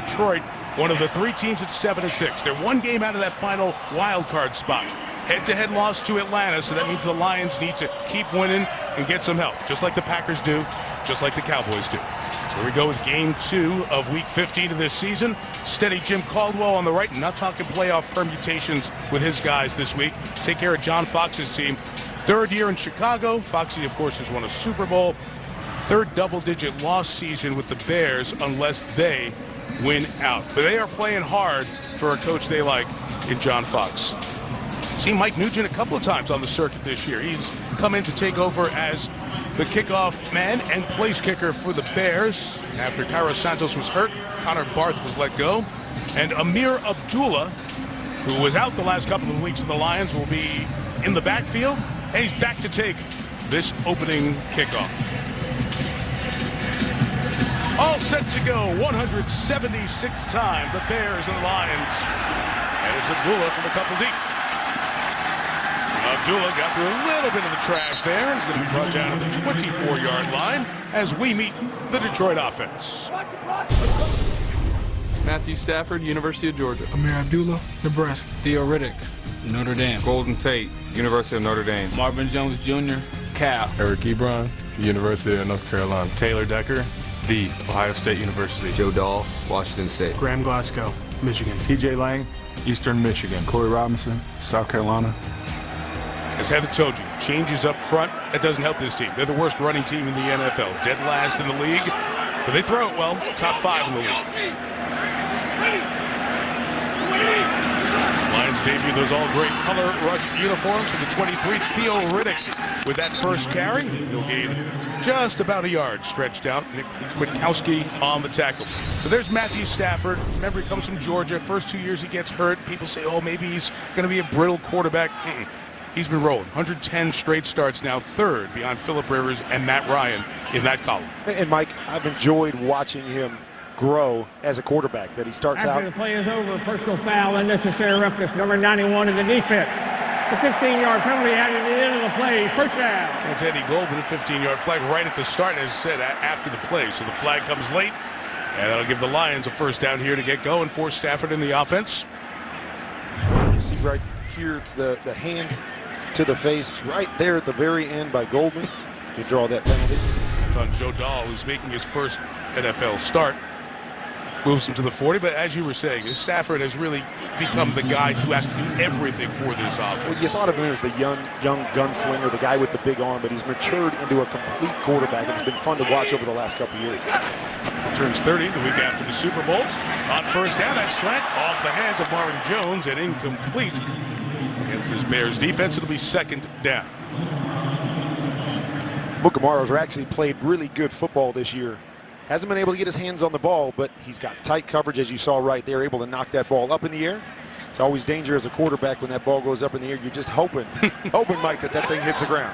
Detroit, one of the 3 teams at 7-6. They're 1 game out of that final wild card spot. Head-to-head loss to Atlanta, so that means the Lions need to keep winning and get some help, just like the Packers do, just like the Cowboys do. So here we go with game 2 of week 15 of this season. Steady Jim Caldwell on the right, and not talking playoff permutations with his guys this week. Take care of John Fox's team. 3rd year in Chicago. Foxy, of course, has won a Super Bowl. 3rd double-digit loss season with the Bears unless they win out. But they are playing hard for a coach they like in John Fox. Seen Mike Nugent a couple of times on the circuit this year. He's come in to take over as the kickoff man and place kicker for the Bears. After Cairo Santos was hurt, Connor Barth was let go. And Amir Abdullah, who was out the last couple of weeks of the Lions, will be in the backfield. And he's back to take this opening kickoff. All set to go, 176th time, the Bears and the Lions. And it's Abdullah from a couple deep. Abdullah got through a little bit of the trash there. He's going to be brought down to the 24-yard line as we meet the Detroit offense. Matthew Stafford, University of Georgia. Amir Abdullah, Nebraska. Theo Riddick, Notre Dame. Golden Tate, University of Notre Dame. Marvin Jones Jr., Cal. Eric Ebron, University of North Carolina. Taylor Decker, The Ohio State University. Joe Dahl, Washington State. Graham Glasgow, Michigan. TJ Lang, Eastern Michigan. Corey Robinson, South Carolina. As Heather told you, changes up front, that doesn't help this team. They're the worst running team in the NFL. Dead last in the league, but they throw it well. Top 5 in the league. Lions debut those all great color rush uniforms for the 23. Theo Riddick with that first carry. He'll gain just about a yard stretched out. Nick Kwiatkowski on the tackle. So there's Matthew Stafford. Remember, he comes from Georgia. First 2 years he gets hurt. People say, oh, maybe he's going to be a brittle quarterback. He's been rolling. 110 straight starts now, 3rd behind Phillip Rivers and Matt Ryan in that column. And Mike, I've enjoyed watching him grow as a quarterback. That he starts out. After the play is over, personal foul, unnecessary roughness, number 91 in the defense. The 15-yard penalty added at the end of the play. First down. It's Eddie Goldman, a 15-yard flag right at the start, and as I said, after the play. So the flag comes late, and that'll give the Lions a first down here to get going for Stafford in the offense. You see right here, it's the hand to the face right there at the very end by Goldman to draw that penalty. It's on Joe Dahl, who's making his first NFL start. Moves him to the 40, but as you were saying, Stafford has really become the guy who has to do everything for this offense. Well, you thought of him as the young gunslinger, the guy with the big arm, but he's matured into a complete quarterback. It's been fun to watch over the last couple of years. Turns 30 the week after the Super Bowl. On first down, that slant off the hands of Marvin Jones and incomplete. Against this Bears defense, it'll be 2nd down. Mucamaro's actually played really good football this year. Hasn't been able to get his hands on the ball, but he's got tight coverage, as you saw right there, able to knock that ball up in the air. It's always danger as a quarterback when that ball goes up in the air. You're just hoping, Mike, that thing hits the ground.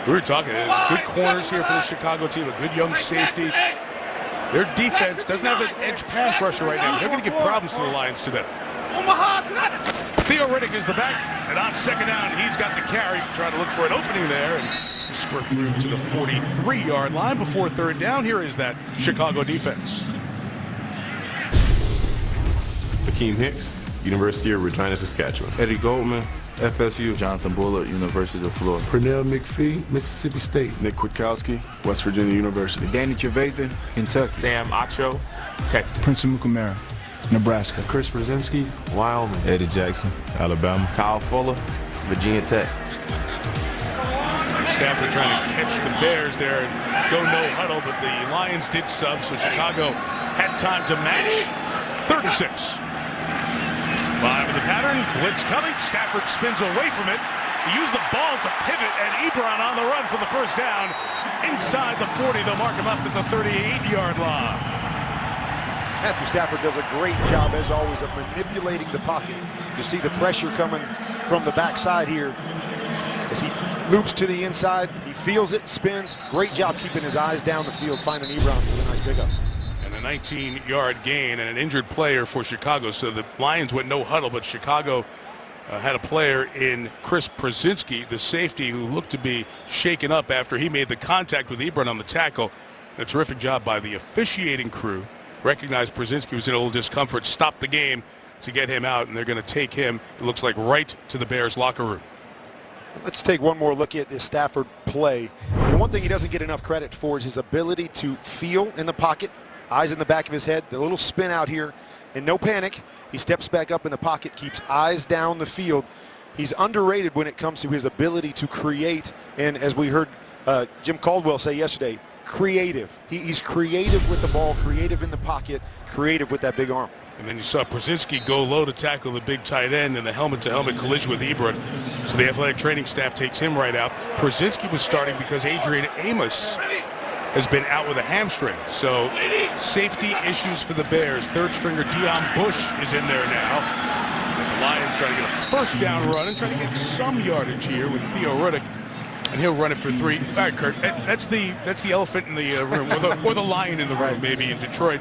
We were talking, good corners here for the Chicago team, a good young safety. Their defense doesn't have an edge pass rusher right now. They're going to give problems to the Lions today. Theo Riddick is the back, and on 2nd down, he's got the carry, trying to look for an opening there, and squirt through to the 43-yard line before 3rd down. Here is that Chicago defense. Hakeem Hicks, University of Regina, Saskatchewan. Eddie Goldman, FSU. Jonathan Bullard, University of Florida. Pernell McPhee, Mississippi State. Nick Kwiatkowski, West Virginia University. Danny Trevathan, Kentucky. Sam Acho, Texas. Prince Mukamara, Nebraska. Chris Brzezinski, Wyoming. Eddie Jackson, Alabama. Kyle Fuller, Virginia Tech. Stafford trying to catch the Bears there and go no huddle, but the Lions did sub, so Chicago had time to match. 3rd and 6. 5 in the pattern, blitz coming. Stafford spins away from it. He used the ball to pivot, and Ebron on the run for the first down. Inside the 40, they'll mark him up at the 38-yard line. Matthew Stafford does a great job, as always, of manipulating the pocket. You see the pressure coming from the backside here as he loops to the inside. He feels it, spins. Great job keeping his eyes down the field, finding Ebron for a nice pickup. And a 19-yard gain and an injured player for Chicago. So the Lions went no huddle, but Chicago had a player in Chris Brzezinski, the safety, who looked to be shaken up after he made the contact with Ebron on the tackle. A terrific job by the officiating crew recognized Brzezinski was in a little discomfort, stopped the game to get him out, and they're going to take him, it looks like, right to the Bears locker room. Let's take one more look at this Stafford play. And one thing he doesn't get enough credit for is his ability to feel in the pocket, eyes in the back of his head, the little spin out here, and no panic. He steps back up in the pocket, keeps eyes down the field. He's underrated when it comes to his ability to create, and as we heard Jim Caldwell say yesterday, creative. He's creative with the ball, creative in the pocket, creative with that big arm. And then you saw Brzezinski go low to tackle the big tight end in the helmet-to-helmet collision with Ebron. So the athletic training staff takes him right out. Brzezinski was starting because Adrian Amos has been out with a hamstring. So safety issues for the Bears. Third stringer Dion Bush is in there now, as the Lions try to get a first down run and try to get some yardage here with Theo Riddick. And he'll run it for 3. All right, Kurt, that's the elephant in the room, or the lion in the room, maybe, in Detroit.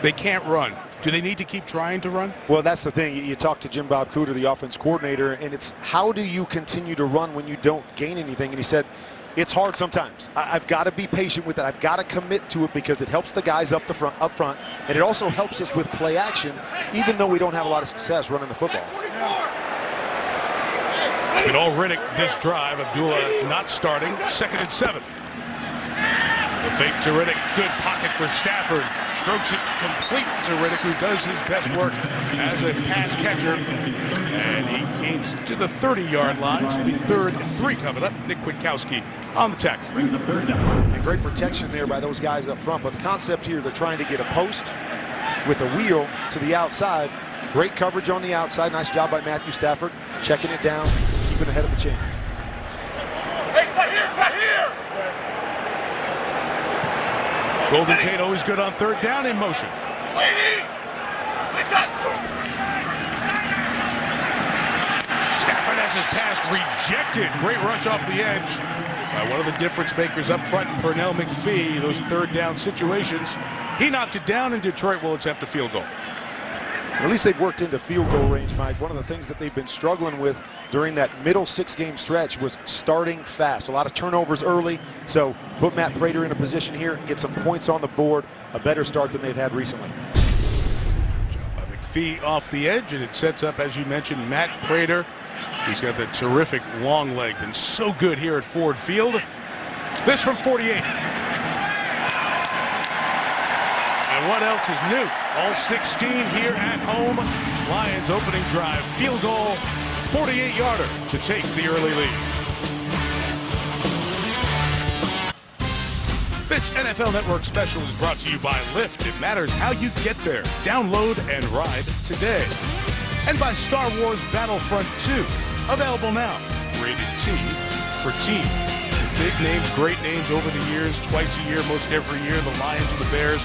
They can't run. Do they need to keep trying to run? Well, that's the thing. You talk to Jim Bob Cooter, the offense coordinator, and it's how do you continue to run when you don't gain anything? And he said, it's hard sometimes. I've got to be patient with it. I've got to commit to it because it helps the guys up front, and it also helps us with play action, even though we don't have a lot of success running the football. It's been all Riddick this drive. Abdullah not starting. 2nd and 7. The fake to Riddick. Good pocket for Stafford. Strokes it complete to Riddick, who does his best work as a pass catcher. And he gains to the 30-yard line. It's going to be 3rd and 3 coming up. Nick Kwiatkowski on the tackle. Brings a 3rd down. Great protection there by those guys up front. But the concept here, they're trying to get a post with a wheel to the outside. Great coverage on the outside. Nice job by Matthew Stafford. Checking it down, keeping ahead of the chains. Hey, cut here! Golden Tate always good on 3rd down in motion. Stafford has his pass rejected. Great rush off the edge by one of the difference makers up front, Pernell McPhee. Those 3rd down situations. He knocked it down, and Detroit will attempt a field goal. At least they've worked into field goal range, Mike. One of the things that they've been struggling with during that middle 6-game stretch was starting fast. A lot of turnovers early, so put Matt Prater in a position here, get some points on the board, a better start than they've had recently. Job by McPhee off the edge, and it sets up, as you mentioned, Matt Prater. He's got that terrific long leg, been so good here at Ford Field. This from 48. And what else is new? All 16 here at home. Lions opening drive, field goal, 48-yarder to take the early lead. This NFL Network special is brought to you by Lyft. It matters how you get there. Download and ride today. And by Star Wars Battlefront 2, available now. Rated T for team. Big names, great names over the years, twice a year, most every year. The Lions and the Bears.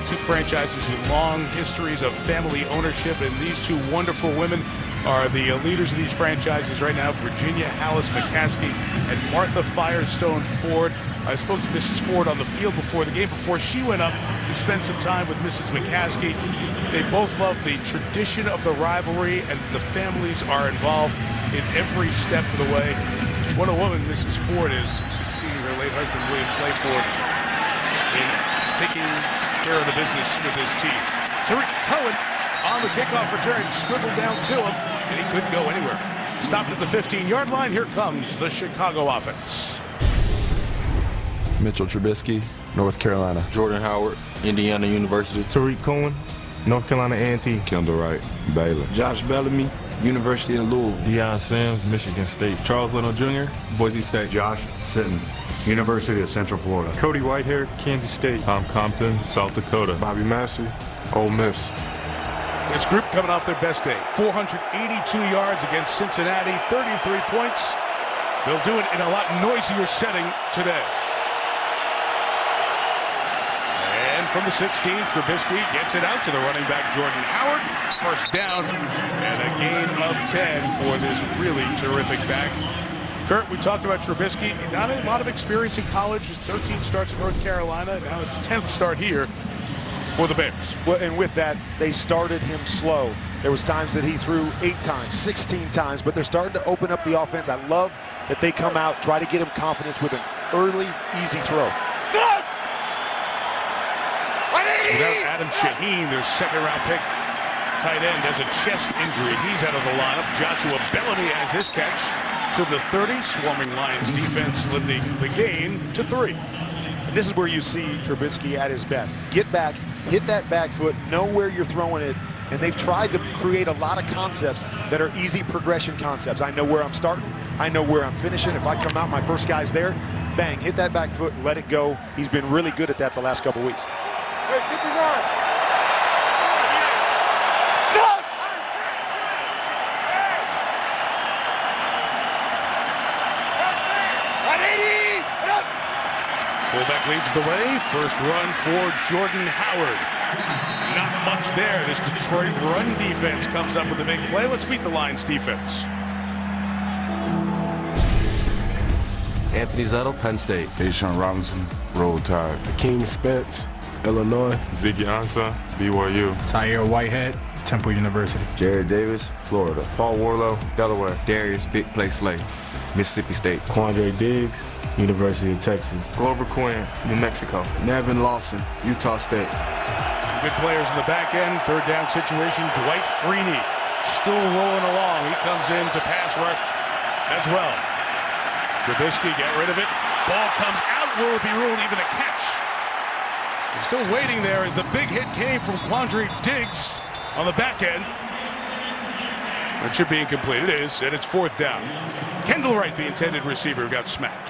2 franchises with long histories of family ownership, and these 2 wonderful women are the leaders of these franchises right now, Virginia Hallis McCaskey and Martha Firestone Ford. I spoke to Mrs. Ford on the field before the game, before she went up to spend some time with Mrs. McCaskey. They both love the tradition of the rivalry, and the families are involved in every step of the way. What a woman Mrs. Ford is, succeeding her late husband, William Clay Ford, in taking care of the business with his team. Tariq Cohen on the kickoff return, scribbled down to him, and he couldn't go anywhere. Stopped at the 15-yard line. Here comes the Chicago offense. Mitchell Trubisky, North Carolina. Jordan Howard, Indiana University. Tariq Cohen, North Carolina A&T. Kendall Wright, Baylor. Josh Bellamy, University of Louisville. Deion Sims, Michigan State. Charles Leno Jr., Boise State. Josh Sitton, University of Central Florida. Cody Whitehair, Kansas State. Tom Compton, South Dakota. Bobby Massey, Ole Miss. This group coming off their best day. 482 yards against Cincinnati, 33 points. They'll do it in a lot noisier setting today. And from the 16, Trubisky gets it out to the running back, Jordan Howard. First down and a gain of 10 for this really terrific back. Kurt, we talked about Trubisky. Not a lot of experience in college. His 13 starts in North Carolina. Now his 10th start here for the Bears. Well, and with that, they started him slow. There was times that he threw 8 times, 16 times, but they're starting to open up the offense. I love that they come out, try to get him confidence with an early, easy throw. Without Adam Shaheen, their second-round pick, tight end, has a chest injury. He's out of the lineup. Joshua Bellamy has this catch to the 30. Swarming Lions defense limiting the gain to 3. And this is where you see Trubisky at his best. Get back, hit that back foot, know where you're throwing it, and they've tried to create a lot of concepts that are easy progression concepts. I know where I'm starting. I know where I'm finishing. If I come out, my first guy's there. Bang, hit that back foot, let it go. He's been really good at that the last couple weeks. Hey, 59. Fullback leads the way. First run for Jordan Howard. Not much there. This Detroit run defense comes up with a big play. Let's meet the Lions defense. Anthony Zettel, Penn State. Deshaun Robinson, Roll Tide. Akeem Spence, Illinois. Ziggy Ansah, BYU. Tyre Whitehead, Temple University. Jared Davis, Florida. Paul Warlow, Delaware. Darius Big Play Slay, Mississippi State. Quandre Diggs, University of Texas. Glover Quinn, New Mexico. Nevin Lawson, Utah State. Some good players in the back end. Third down situation. Dwight Freeney still rolling along. He comes in to pass rush as well. Trubisky, get rid of it. Ball comes out. Will it be ruled even a catch? They're still waiting there as the big hit came from Quandre Diggs on the back end. It should be incomplete. It is, and it's fourth down. Kendall Wright, the intended receiver, got smacked.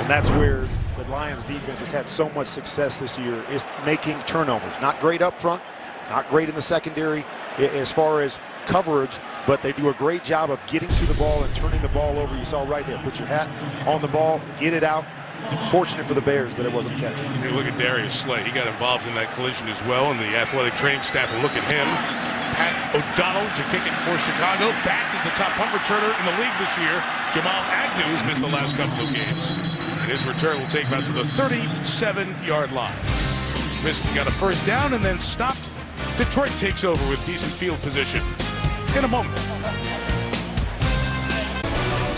And that's where the Lions defense has had so much success this year, is making turnovers. Not great up front, not great in the secondary as far as coverage, but they do a great job of getting to the ball and turning the ball over. You saw right there, put your hat on the ball, get it out. Fortunate for the Bears that it wasn't a catch. Hey, look at Darius Slay. He got involved in that collision as well, and the athletic training staff will look at him. Pat O'Donnell to kick it for Chicago. Back is the top punt returner in the league this year. Jamal Agnew's missed the last couple of games. And his return will take him out to the 37-yard line. Trubisky got a first down and then stopped. Detroit takes over with decent field position in a moment.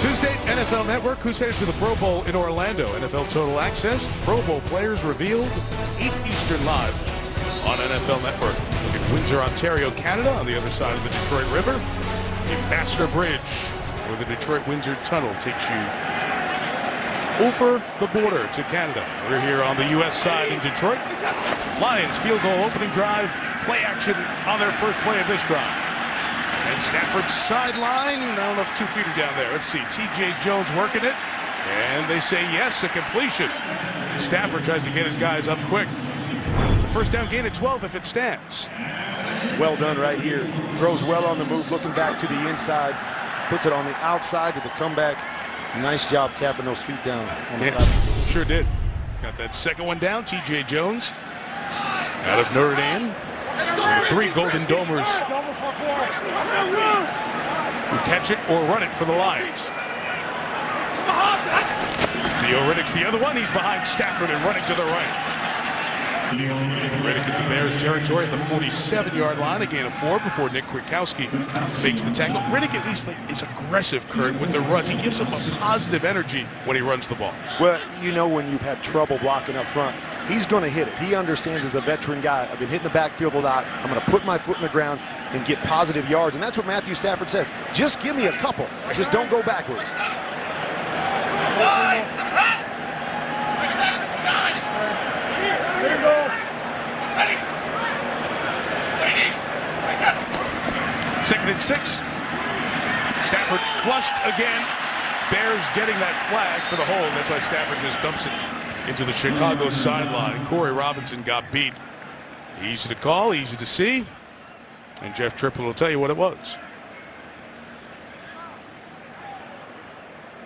Tuesday, NFL Network. Who's headed to the Pro Bowl in Orlando? NFL Total Access. Pro Bowl players revealed 8 Eastern live on NFL Network. Look at Windsor, Ontario, Canada, on the other side of the Detroit River. Ambassador Bridge, where the Detroit-Windsor Tunnel takes you over the border to Canada. We're here on the U.S. side in Detroit. Lions field goal opening drive. Play action on their first play of this drive. And Stafford's sideline. I don't know if 2 feet are down there. Let's see. T.J. Jones working it. And they say yes, a completion. And Stafford tries to get his guys up quick. It's a first down gain at 12 if it stands. Well done right here. Throws well on the move, looking back to the inside. Puts it on the outside to the comeback. Nice job tapping those feet down on the side. Sure did. Got that second one down. T.J. Jones out of Notre Dame. The 3 Golden Domers who catch it or run it for the Lions. Theo Riddick's the other one. He's behind Stafford and running to the right. Riddick into Bears territory at the 47-yard line. A gain of 4 before Nick Kwiatkowski makes the tackle. Riddick at least is aggressive, Kurt, with the runs. He gives them a positive energy when he runs the ball. Well, you know when you've had trouble blocking up front, he's going to hit it. He understands as a veteran guy, I've been hitting the backfield a lot. I'm going to put my foot in the ground and get positive yards. And that's what Matthew Stafford says. Just give me a couple. Just don't go backwards. Second and 6. Stafford flushed again. Bears getting that flag for the hold. That's why Stafford just dumps it into the Chicago sideline. Corey Robinson got beat. Easy to call, easy to see. And Jeff Triplett will tell you what it was.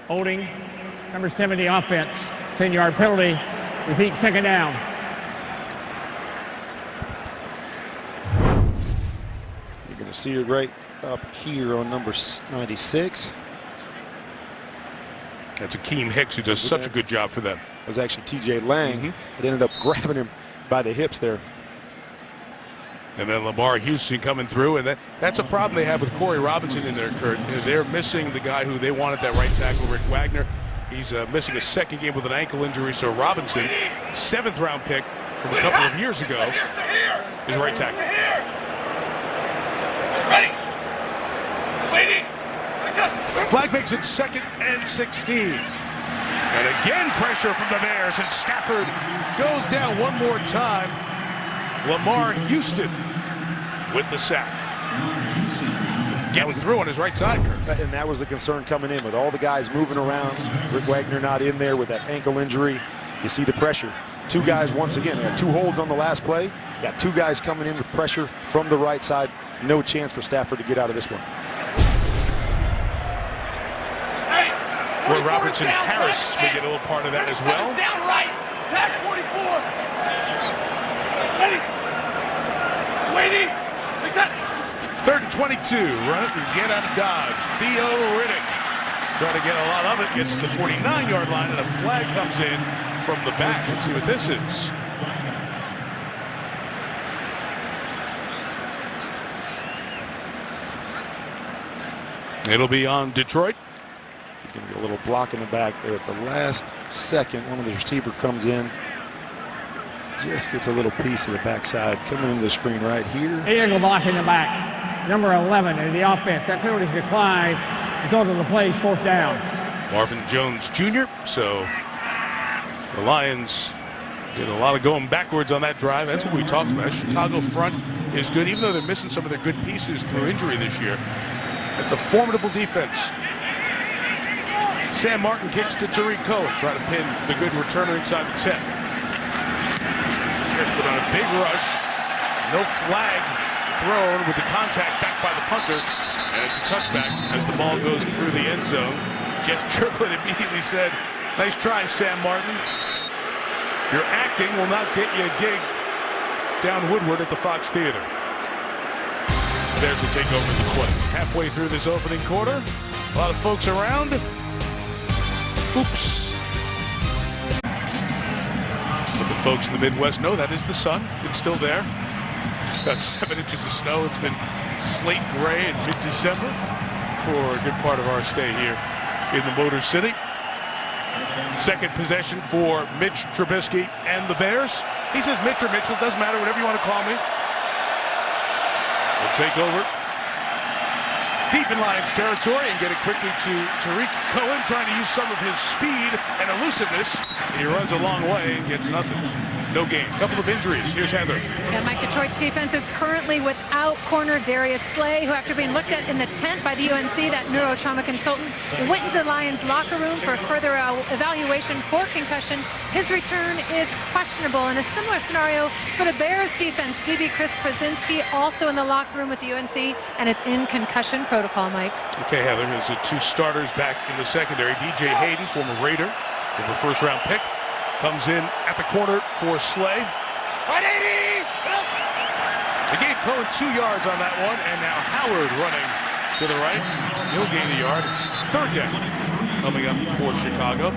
Holding, number 70 offense. 10-yard penalty. Repeat, second down. You're going to see it right up here on number 96. That's Akeem Hicks, who does such a good job for them. It was actually T.J. Lang. It ended up grabbing him by the hips there. And then Lamar Houston coming through, and that's a problem they have with Corey Robinson in there, Kurt. They're missing the guy who they wanted, that right tackle, Rick Wagner. He's missing a second game with an ankle injury, so Robinson, 7th round pick, from a couple of years ago, is right tackle. Flag makes it 2nd and 16. And again, pressure from the Bears, and Stafford goes down one more time. Lamar Houston with the sack. Getting through on his right side. And that was the concern coming in with all the guys moving around. Rick Wagner not in there with that ankle injury. You see the pressure. Two guys once again. Got 2 holds on the last play. Got 2 guys coming in with pressure from the right side. No chance for Stafford to get out of this one. Roy Robertson Harris may get a little part of that as well. Down right. Back 44. Waiting. 3rd and 22. Run it and get out of dodge. Theo Riddick trying to get a lot of it. Gets to the 49-yard line, and a flag comes in from the back. Let's see what this is. It'll be on Detroit. You're going to get a little block in the back there at the last second. One of the receiver comes in. Just gets a little piece of the backside coming into the screen right here. Illegal block in the back. Number 11 in the offense. That penalty's declined. Result of the play is 4th down. Marvin Jones Jr. So the Lions did a lot of going backwards on that drive. That's what we talked about. Chicago front is good, even though they're missing some of their good pieces through injury this year. That's a formidable defense. Sam Martin kicks to Tariq Cohen, trying to pin the good returner inside the 10. Bears put on a big rush. No flag thrown with the contact back by the punter. And it's a touchback as the ball goes through the end zone. Jeff Triplett immediately said, "Nice try, Sam Martin. Your acting will not get you a gig down Woodward at the Fox Theater." Bears will take over the 20. Halfway through this opening quarter. A lot of folks around. Oops. But the folks in the Midwest know that is the sun. It's still there. Got 7 inches of snow. It's been slate gray in mid-December for a good part of our stay here in the Motor City. Second possession for Mitch Trubisky and the Bears. He says Mitch or Mitchell, doesn't matter, whatever you want to call me. We'll take over deep in Lions territory and get it quickly to Tariq Cohen, trying to use some of his speed and elusiveness. He runs a long way and gets nothing. No gain. Couple of injuries. Here's Heather. Yeah, Mike, Detroit's defense is currently without corner Darius Slay, who after being looked at in the tent by the UNC, that neurotrauma consultant, went into the Lions locker room for further evaluation for concussion. His return is questionable. In a similar scenario for the Bears defense, DB Chris Krasinski also in the locker room with the UNC, and it's in concussion protocol, Mike. Okay, Heather, there's the 2 starters back in the secondary. DJ Hayden, former Raider, former first-round pick, comes in at the corner for Slay. 180! They gave Cohen 2 yards on that one, and now Howard running to the right. He'll gain a yard. It's 3rd down coming up for Chicago.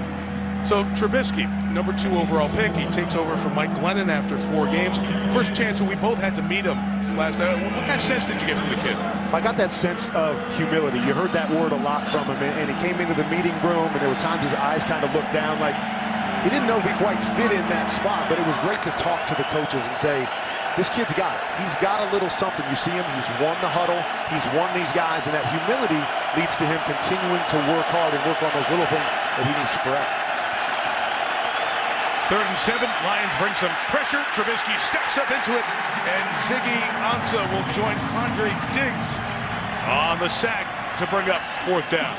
So Trubisky, number 2 overall pick, he takes over from Mike Glennon after 4 games. First chance when we both had to meet him last night. What kind of sense did you get from the kid? I got that sense of humility. You heard that word a lot from him, and he came into the meeting room, and there were times his eyes kind of looked down like he didn't know if he quite fit in that spot, but it was great to talk to the coaches and say, this kid's got it. He's got a little something. You see him, he's won the huddle, he's won these guys, and that humility leads to him continuing to work hard and work on those little things that he needs to correct. 3rd and 7, Lions bring some pressure. Trubisky steps up into it, and Ziggy Ansah will join Andre Diggs on the sack to bring up 4th down.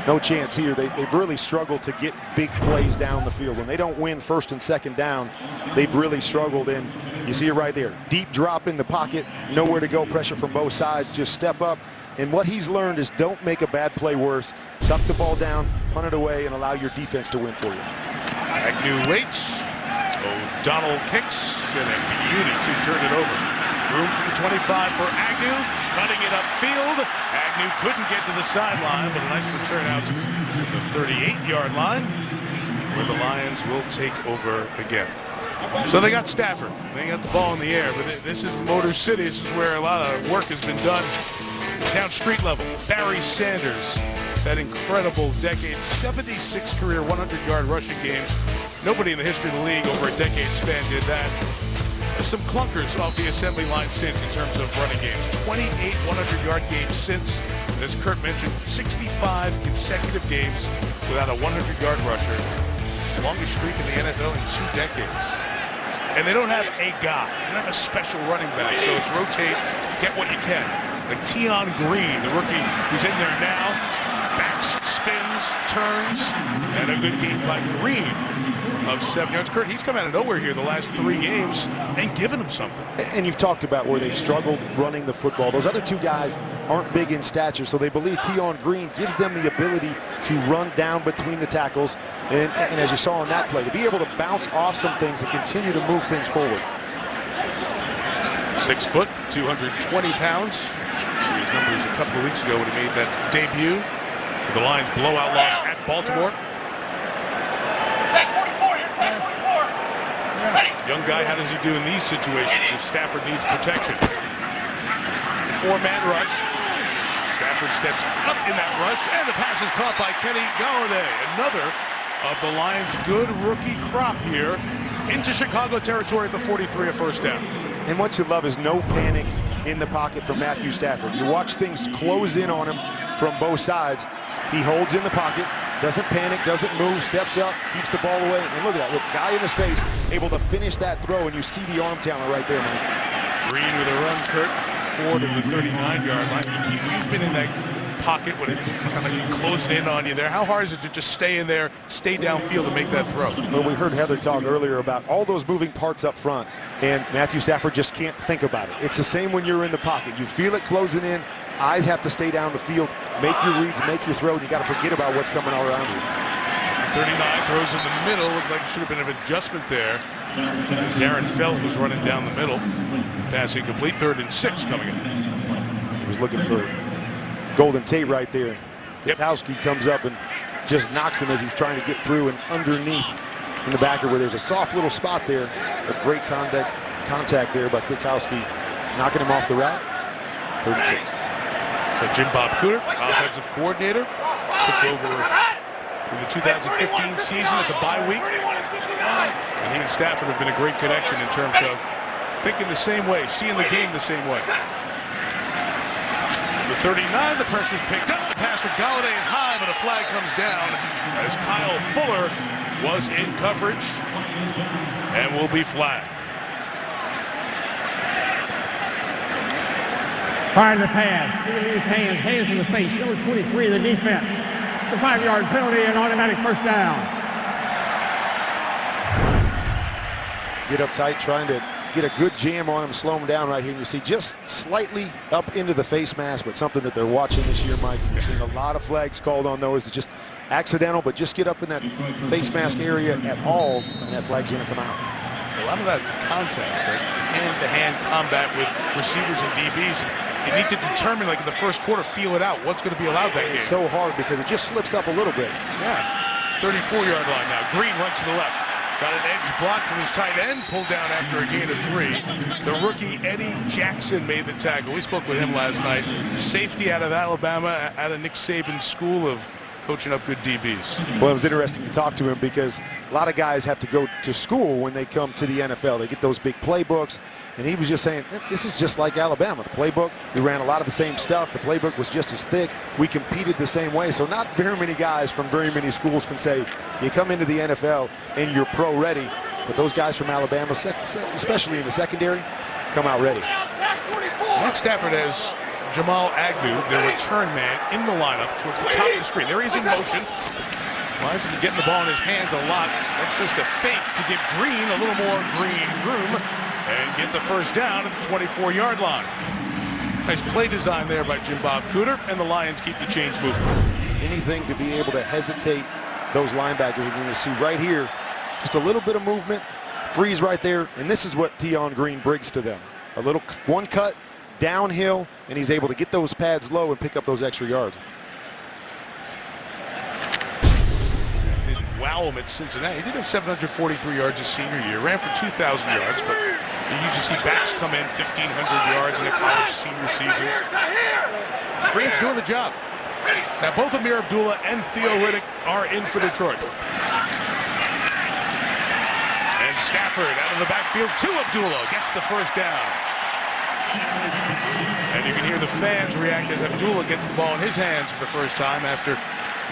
No chance here. They've really struggled to get big plays down the field. When they don't win 1st and 2nd down, they've really struggled. And you see it right there. Deep drop in the pocket, nowhere to go, pressure from both sides. Just step up. And what he's learned is don't make a bad play worse. Duck the ball down, punt it away, and allow your defense to win for you. Agnew waits. O'Donnell kicks, and then Beauty to turn it over. Room for the 25 for Agnew, running it upfield. Agnew couldn't get to the sideline, but a nice return out to the 38-yard line, where the Lions will take over again. So they got Stafford. They got the ball in the air, but this is the Motor City. This is where a lot of work has been done down street level. Barry Sanders, that incredible decade, 76 career 100-yard rushing games. Nobody in the history of the league over a decade span did that. Some clunkers off the assembly line since in terms of running games. 28 100-yard games since. And as Kurt mentioned, 65 consecutive games without a 100-yard rusher. Longest streak in the NFL in 2 decades. And they don't have a guy. They don't have a special running back. So it's rotate, get what you can. Like Tion Green, the rookie who's in there now. Backs, spins, turns, and a good game by Green of 7 yards. Kurt, he's come out of nowhere here the last 3 games and given him something. And you've talked about where they've struggled running the football. Those other 2 guys aren't big in stature, so they believe Tion Green gives them the ability to run down between the tackles. And as you saw on that play, to be able to bounce off some things and continue to move things forward. 6 foot, 220 pounds. See his numbers a couple of weeks ago when he made that debut. The Lions blowout loss at Baltimore. Young guy, how does he do in these situations if Stafford needs protection? 4-man rush. Stafford steps up in that rush, and the pass is caught by Kenny Golladay. Another of the Lions' good rookie crop here into Chicago territory at the 43, a first down. And what you love is no panic in the pocket from Matthew Stafford. You watch things close in on him from both sides. He holds in the pocket, doesn't panic, doesn't move, steps up, keeps the ball away. And look at that, with the guy in his face, able to finish that throw, and you see the arm talent right there, man. Green with a run, Kurt, forward to the 39-yard line. He's been in that pocket when it's kind of closing in on you there. How hard is it to just stay in there, stay downfield, and make that throw? Well, we heard Heather talk earlier about all those moving parts up front, and Matthew Stafford just can't think about it. It's the same when you're in the pocket. You feel it closing in. Eyes have to stay down the field, make your reads, make your throw, and you got to forget about what's coming all around you. 39 throws in the middle. Looked like it should have been an adjustment there. Darren Fells was running down the middle. Pass incomplete. 3rd and 6 coming in. He was looking for Golden Tate right there. Gutowski comes up and just knocks him as he's trying to get through and underneath in the backer where there's a soft little spot there. A great contact there by Gutowski, knocking him off the route. 3rd and 6. So Jim Bob Cooter, offensive coordinator, took over in the 2015 season at the bye week. And he and Stafford have been a great connection in terms of thinking the same way, seeing the game the same way. The 39, the pressure's picked up. The pass from Golladay is high, but a flag comes down as Kyle Fuller was in coverage and will be flagged. Firing the pass, his hands in the face, number 23 of the defense. It's a 5-yard penalty and automatic first down. Get up tight, trying to get a good jam on him, slow him down right here. And you see just slightly up into the face mask, but something that they're watching this year, Mike. You're seeing a lot of flags called on those. It's just accidental, but just get up in that face mask area at all, and that flag's going to come out. A lot of that contact, that hand-to-hand combat with receivers and DBs, you need to determine, like in the first quarter, feel it out. What's going to be allowed that game? It's so hard because it just slips up a little bit. Yeah. 34-yard line now. Green runs to the left. Got an edge block from his tight end, pulled down after a gain of 3. The rookie Eddie Jackson made the tackle. We spoke with him last night. Safety out of Alabama, out of Nick Saban's school of coaching up good DBs. Well, it was interesting to talk to him because a lot of guys have to go to school when they come to the NFL. They get those big playbooks, and he was just saying, this is just like Alabama. The playbook, we ran a lot of the same stuff. The playbook was just as thick. We competed the same way. So not very many guys from very many schools can say, you come into the NFL and you're pro ready. But those guys from Alabama, especially in the secondary, come out ready. Matt Stafford has Jamal Agnew, their return man, in the lineup towards the top of the screen. There he is in motion. Lions have been getting the ball in his hands a lot. That's just a fake to give Green a little more green room and get the first down at the 24-yard line. Nice play design there by Jim Bob Cooter, and the Lions keep the chains moving. Anything to be able to hesitate those linebackers. We're going to see right here, just a little bit of movement, freeze right there, and this is what Tion Green brings to them. A little one cut, downhill, and he's able to get those pads low and pick up those extra yards. Didn't wow him at Cincinnati. He did have 743 yards his senior year, ran for 2,000 yards, but you usually see backs come in 1,500 yards in a college senior season. Green's doing the job. Now both Amir Abdullah and Theo Riddick are in for Detroit. Stafford out of the backfield to Abdullah. Gets the first down. And you can hear the fans react as Abdullah gets the ball in his hands for the first time after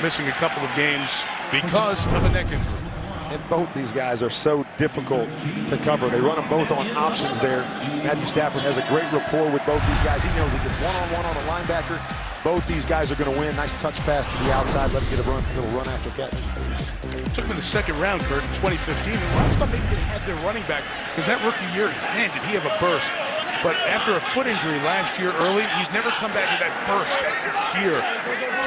missing a couple of games because of a neck injury. And both these guys are so difficult to cover. They run them both on options there. Matthew Stafford has a great rapport with both these guys. He knows he gets one-on-one on a linebacker. Both these guys are going to win. Nice touch pass to the outside. Let him get a little run after catch. Took him in the second round, Kurt, in 2015. And I thought maybe they had their running back because that rookie year, man, did he have a burst. But after a foot injury last year early, he's never come back to that burst, that gear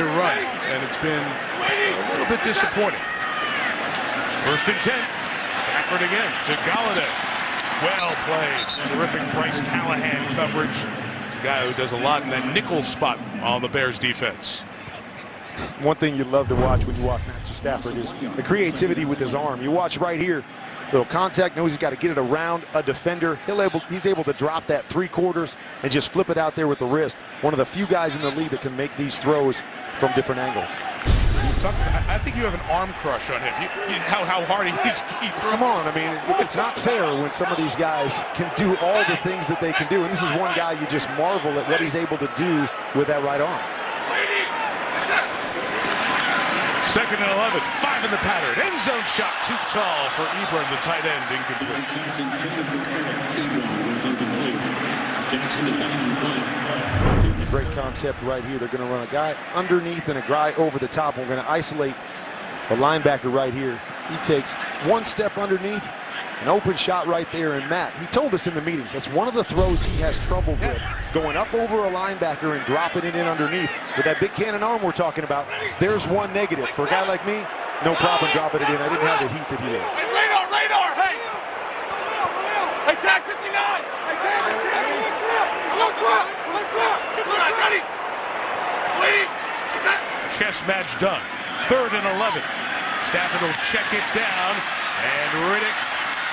to run. And it's been a little bit disappointing. First and 10. Stafford again to Galladay. Well played. Terrific Bryce Callahan coverage. It's a guy who does a lot in that nickel spot on the Bears defense. One thing you love to watch when you watch Matthew Stafford is the creativity with his arm. You watch right here, little contact, knows he's got to get it around a defender. He's able to drop that 3/4 and just flip it out there with the wrist. One of the few guys in the league that can make these throws from different angles. I think you have an arm crush on him. How hard he throws. Come on, I mean, it's not fair when some of these guys can do all the things that they can do. And this is one guy you just marvel at what he's able to do with that right arm. Second and 11, 5 in the pattern. End zone shot too tall for Ebron, the tight end, incomplete. Great concept right here. They're going to run a guy underneath and a guy over the top. We're going to isolate the linebacker right here. He takes one step underneath, an open shot right there. And Matt, he told us in the meetings, that's one of the throws he has trouble with, going up over a linebacker and dropping it in underneath. With that big cannon arm we're talking about, there's one negative. For a guy like me, no problem dropping it in. I didn't have the heat that he did. Hey, radar, hey! Hey, tag 59! Hey, tag! Ready? Waiting! Chess match done. Third and 11. Stafford will check it down, and Riddick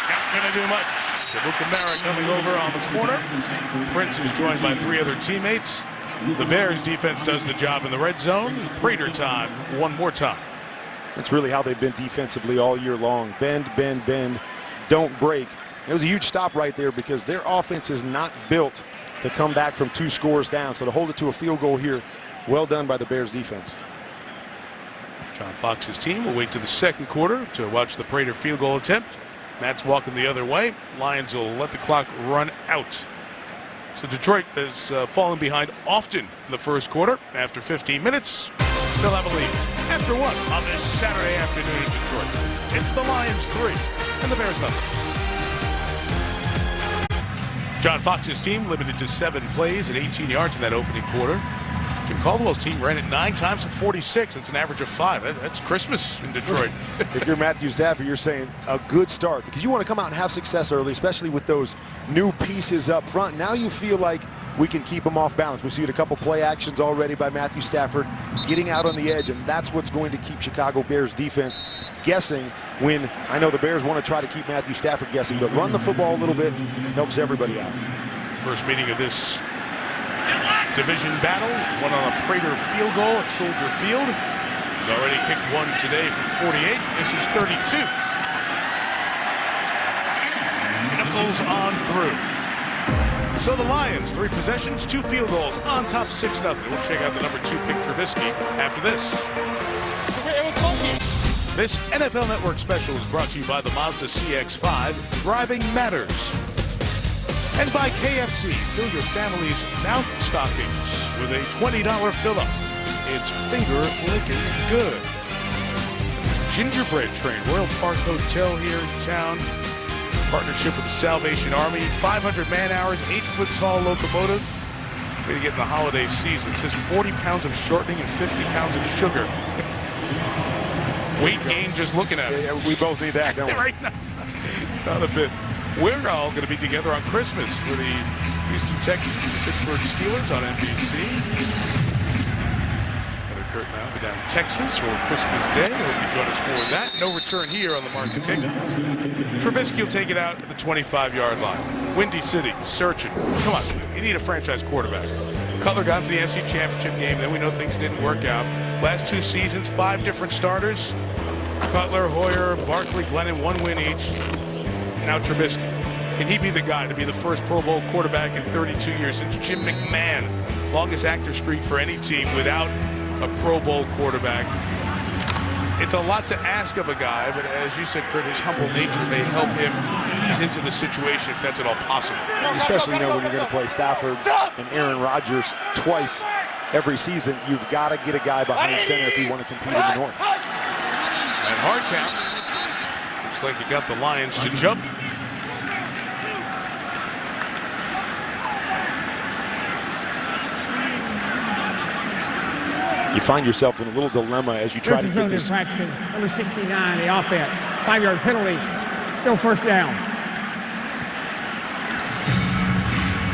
not going to do much. Abukamara coming over on the corner. Prince is joined by 3 other teammates. The Bears defense does the job in the red zone. Prater time one more time. That's really how they've been defensively all year long. Bend, bend, bend, don't break. It was a huge stop right there because their offense is not built to come back from 2 scores down. So to hold it to a field goal here, well done by the Bears defense. John Fox's team will wait to the second quarter to watch the Prater field goal attempt. Matt's walking the other way. Lions will let the clock run out. So Detroit has fallen behind often in the first quarter. After 15 minutes, they'll have a lead. After 1 on this Saturday afternoon in Detroit. It's the Lions 3 and the Bears nothing. John Fox's team limited to 7 plays at 18 yards in that opening quarter. Jim Caldwell's team ran it 9 times for 46. That's an average of 5. That's Christmas in Detroit. If you're Matthew Stafford, you're saying a good start because you want to come out and have success early, especially with those new pieces up front. Now you feel like we can keep them off balance. We've seen a couple play actions already by Matthew Stafford getting out on the edge, and that's what's going to keep Chicago Bears defense guessing when I know the Bears want to try to keep Matthew Stafford guessing, but run the football a little bit helps everybody out. First meeting of this division battle is one on a Prater field goal at Soldier Field. He's already kicked one today from 48. This is 32. Nichols on through. So the Lions, 3 possessions, 2 field goals on top 6-0. We'll check out the number 2 pick, Trubisky, after this. This NFL Network special is brought to you by the Mazda CX-5. Driving matters. And by KFC. Fill your family's mouth stockings with a $20 fill-up. It's finger-licking good. Gingerbread Train, Royal Park Hotel here in town. Partnership with the Salvation Army. 500 man-hours, 8-foot-tall locomotive. Way to get in the holiday season. It says 40 pounds of shortening and 50 pounds of sugar. Weight gain just looking at it. Yeah, we both need that, don't we? Right now. Not a bit. We're all going to be together on Christmas for the Houston Texans and the Pittsburgh Steelers on NBC. Heather Kurt and I will be down in Texas for Christmas Day. I hope you join us for that. No return here on the Mark the King. Trubisky will take it out at the 25-yard line. Windy City, searching. Come on, you need a franchise quarterback. Cutler got to the NFC Championship game. Then we know things didn't work out. Last 2 seasons, 5 different starters. Cutler, Hoyer, Barkley, Glennon, 1 win each. Now Trubisky. Can he be the guy to be the first Pro Bowl quarterback in 32 years since Jim McMahon? Longest active streak for any team without a Pro Bowl quarterback. It's a lot to ask of a guy, but as you said, Kurt, his humble nature may help him ease into the situation if that's at all possible. Especially, when you're going to play Stafford and Aaron Rodgers twice every season, you've got to get a guy behind center if you want to compete in the North. And hard count. Looks like you got the Lions to jump. You find yourself in a little dilemma as you try to get this. Infraction, number 69, the offense. 5-yard penalty, still first down.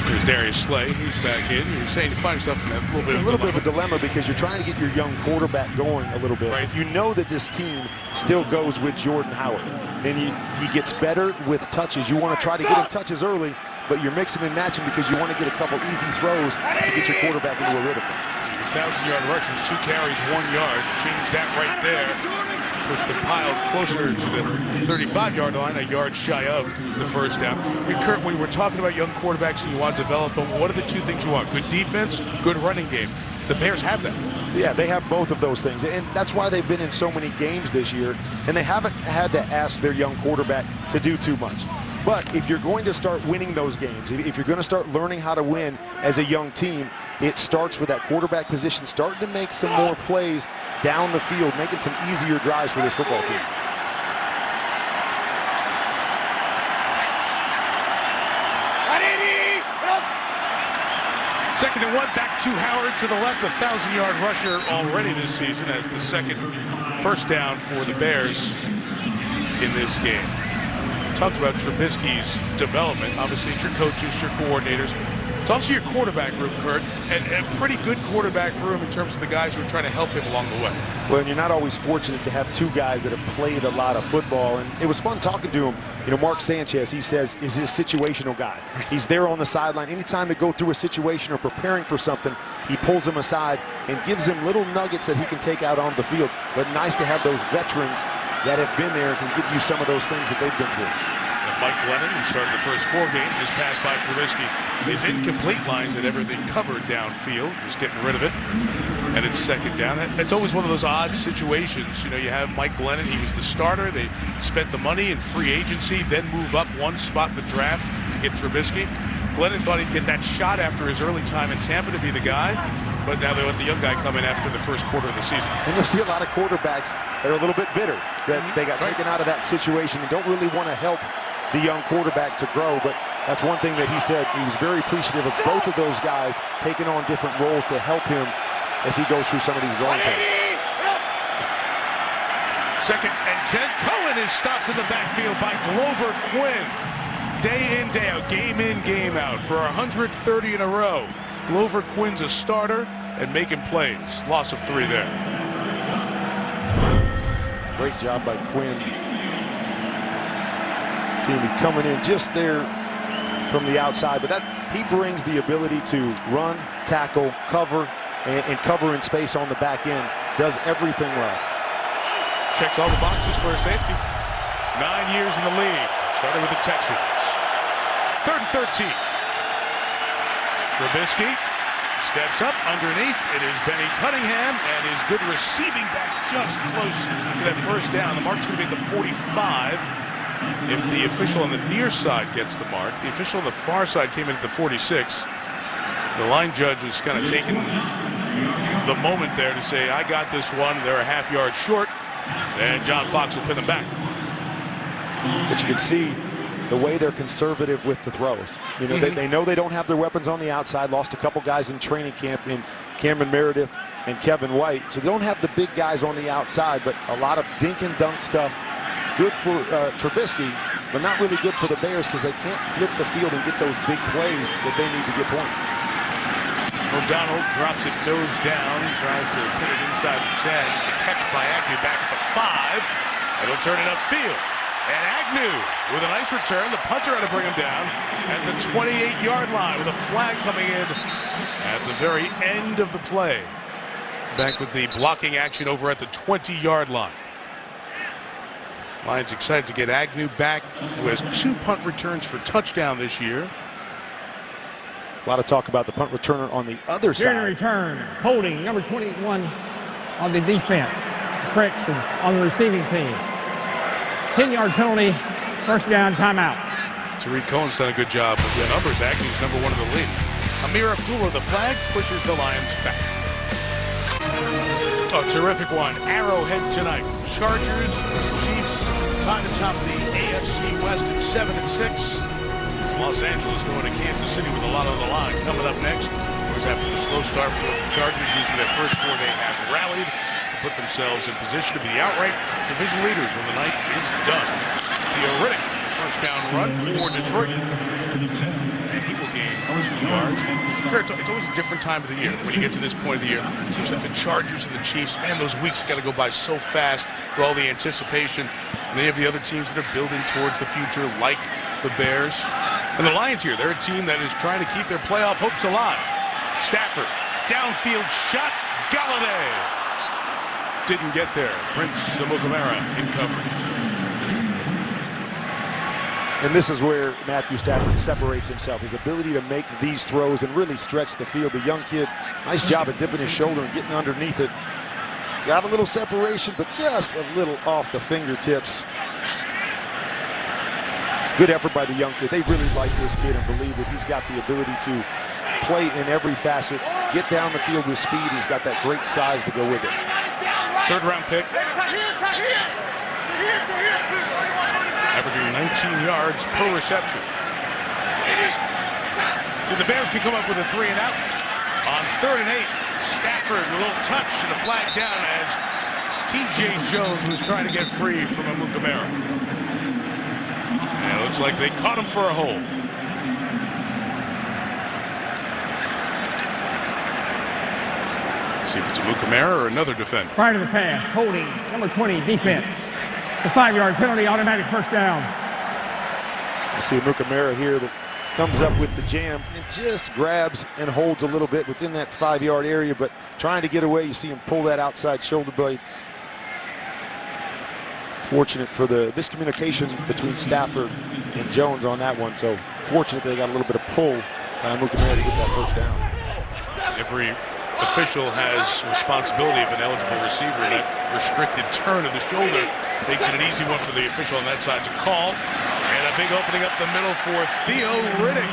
Here's Darius Slay, who's back in. You're saying you find yourself in that little bit of a dilemma because you're trying to get your young quarterback going a little bit. Right. You know that this team still goes with Jordan Howard, and he gets better with touches. You want to try to get him touches early, but you're mixing and matching because you want to get a couple easy throws to get your quarterback into a rhythm. 1,000-yard rushers, 2 carries, 1 yard. Change that right there. Push the pile closer to the 35-yard line, a yard shy of the first down. And Kurt, we were talking about young quarterbacks and you want to develop them. What are the 2 things you want? Good defense, good running game. The Bears have that. Yeah, they have both of those things, and that's why they've been in so many games this year, and they haven't had to ask their young quarterback to do too much. But if you're going to start winning those games, if you're going to start learning how to win as a young team, it starts with that quarterback position, starting to make some more plays down the field, making some easier drives for this football team. Second and 1, back to Howard to the left, 1,000-yard rusher already this season as the second first down for the Bears in this game. Talked about Trubisky's development. Obviously, it's your coaches, your coordinators. It's also your quarterback room, Kurt, and a pretty good quarterback room in terms of the guys who are trying to help him along the way. Well, and you're not always fortunate to have 2 guys that have played a lot of football, and it was fun talking to him. You know, Mark Sanchez, he says, is a situational guy. He's there on the sideline. Anytime they go through a situation or preparing for something, he pulls them aside and gives them little nuggets that he can take out on the field. But nice to have those veterans that have been there and can give you some of those things that they've been through. Mike Glennon, who started the first 4 games, his pass by Trubisky is incomplete. Lines had everything covered downfield, just getting rid of it. And it's second down. That's always one of those odd situations. You know, you have Mike Glennon, he was the starter. They spent the money in free agency, then move up 1 spot in the draft to get Trubisky. Glennon thought he'd get that shot after his early time in Tampa to be the guy. But now they let the young guy come in after the first quarter of the season. And you'll see a lot of quarterbacks that are a little bit bitter that they got taken out of that situation and don't really want to help the young quarterback to grow. But that's one thing that he said. He was very appreciative of both of those guys taking on different roles to help him as he goes through some of these growing pains. Second and 10. Cohen is stopped in the backfield by Glover Quinn. Day in, day out, game in, game out for 130 in a row. Glover Quinn's a starter and making plays. Loss of 3 there. Great job by Quinn. Seeing him coming in just there from the outside, but that he brings the ability to run, tackle, cover, and cover in space on the back end. Does everything well. Checks all the boxes for a safety. 9 years in the league. Started with the Texans. 3rd and 13. Trubisky steps up underneath. It is Benny Cunningham and his good receiving back just close to that first down. The mark's going to be at the 45. If the official on the near side gets the mark, the official on the far side came in at the 46. The line judge was kind of taking the moment there to say, I got this one. They're a half-yard short, and John Fox will pin them back. But you can see the way they're conservative with the throws. You know, they know they don't have their weapons on the outside. Lost a couple guys in training camp in Cameron Meredith and Kevin White. So they don't have the big guys on the outside, but a lot of dink and dunk stuff. Good for Trubisky, but not really good for the Bears because they can't flip the field and get those big plays that they need to get points. O'Donnell drops it nose down, tries to put it inside the 10 to catch by Agnew back at the 5. It'll turn it upfield. And Agnew with a nice return. The punter had to bring him down at the 28-yard line with a flag coming in at the very end of the play. Back with the blocking action over at the 20-yard line. Lions excited to get Agnew back, who has 2 punt returns for touchdown this year. A lot of talk about the punt returner on the other Here to side. return, holding number 21 on the defense. Crickson on the receiving team. 10-yard penalty, first down, timeout. Tariq Cohen's done a good job with the numbers. Agnew's number 1 in the league. Amir Abdullah, the flag, pushes the Lions back. A terrific one. Arrowhead tonight. Chargers, Chiefs, tied atop the AFC West at 7-6. It's Los Angeles going to Kansas City with a lot on the line. Coming up next, was after the slow start for the Chargers, losing their first 4, they have rallied to put themselves in position to be the outright division leaders when the night is done. Theo Riddick, first down run for Detroit. And he will gain 2 yards. It's always a different time of the year when you get to this point of the year. It seems like the Chargers and the Chiefs, man, those weeks got to go by so fast with all the anticipation. And then you have the other teams that are building towards the future, like the Bears. And the Lions here, they're a team that is trying to keep their playoff hopes alive. Stafford, downfield shot, Galladay. Didn't get there. Prince Amukamara in coverage. And this is where Matthew Stafford separates himself. His ability to make these throws and really stretch the field. The young kid, nice job at dipping his shoulder and getting underneath it. Got a little separation, but just a little off the fingertips. Good effort by the young kid. They really like this kid and believe that he's got the ability to play in every facet, get down the field with speed. He's got that great size to go with it. 3rd round pick. Averaging 19 yards per reception. So the Bears can come up with a 3 and out. On 3rd and 8, Stafford with a little touch and a flag down as T.J. Jones was trying to get free from Amukamara. And it looks like they caught him for a hold. Let's see if it's Amukamara or another defender. Prior to the pass, holding number 20, defense. The 5-yard penalty, automatic first down. You see Amukamara here that comes up with the jam and just grabs and holds a little bit within that 5-yard area, but trying to get away. You see him pull that outside shoulder blade. Fortunate for the miscommunication between Stafford and Jones on that one. So fortunate they got a little bit of pull by Amukamara to get that first down. Every official has responsibility of an eligible receiver. That restricted turn of the shoulder makes it an easy one for the official on that side to call. And a big opening up the middle for Theo Riddick.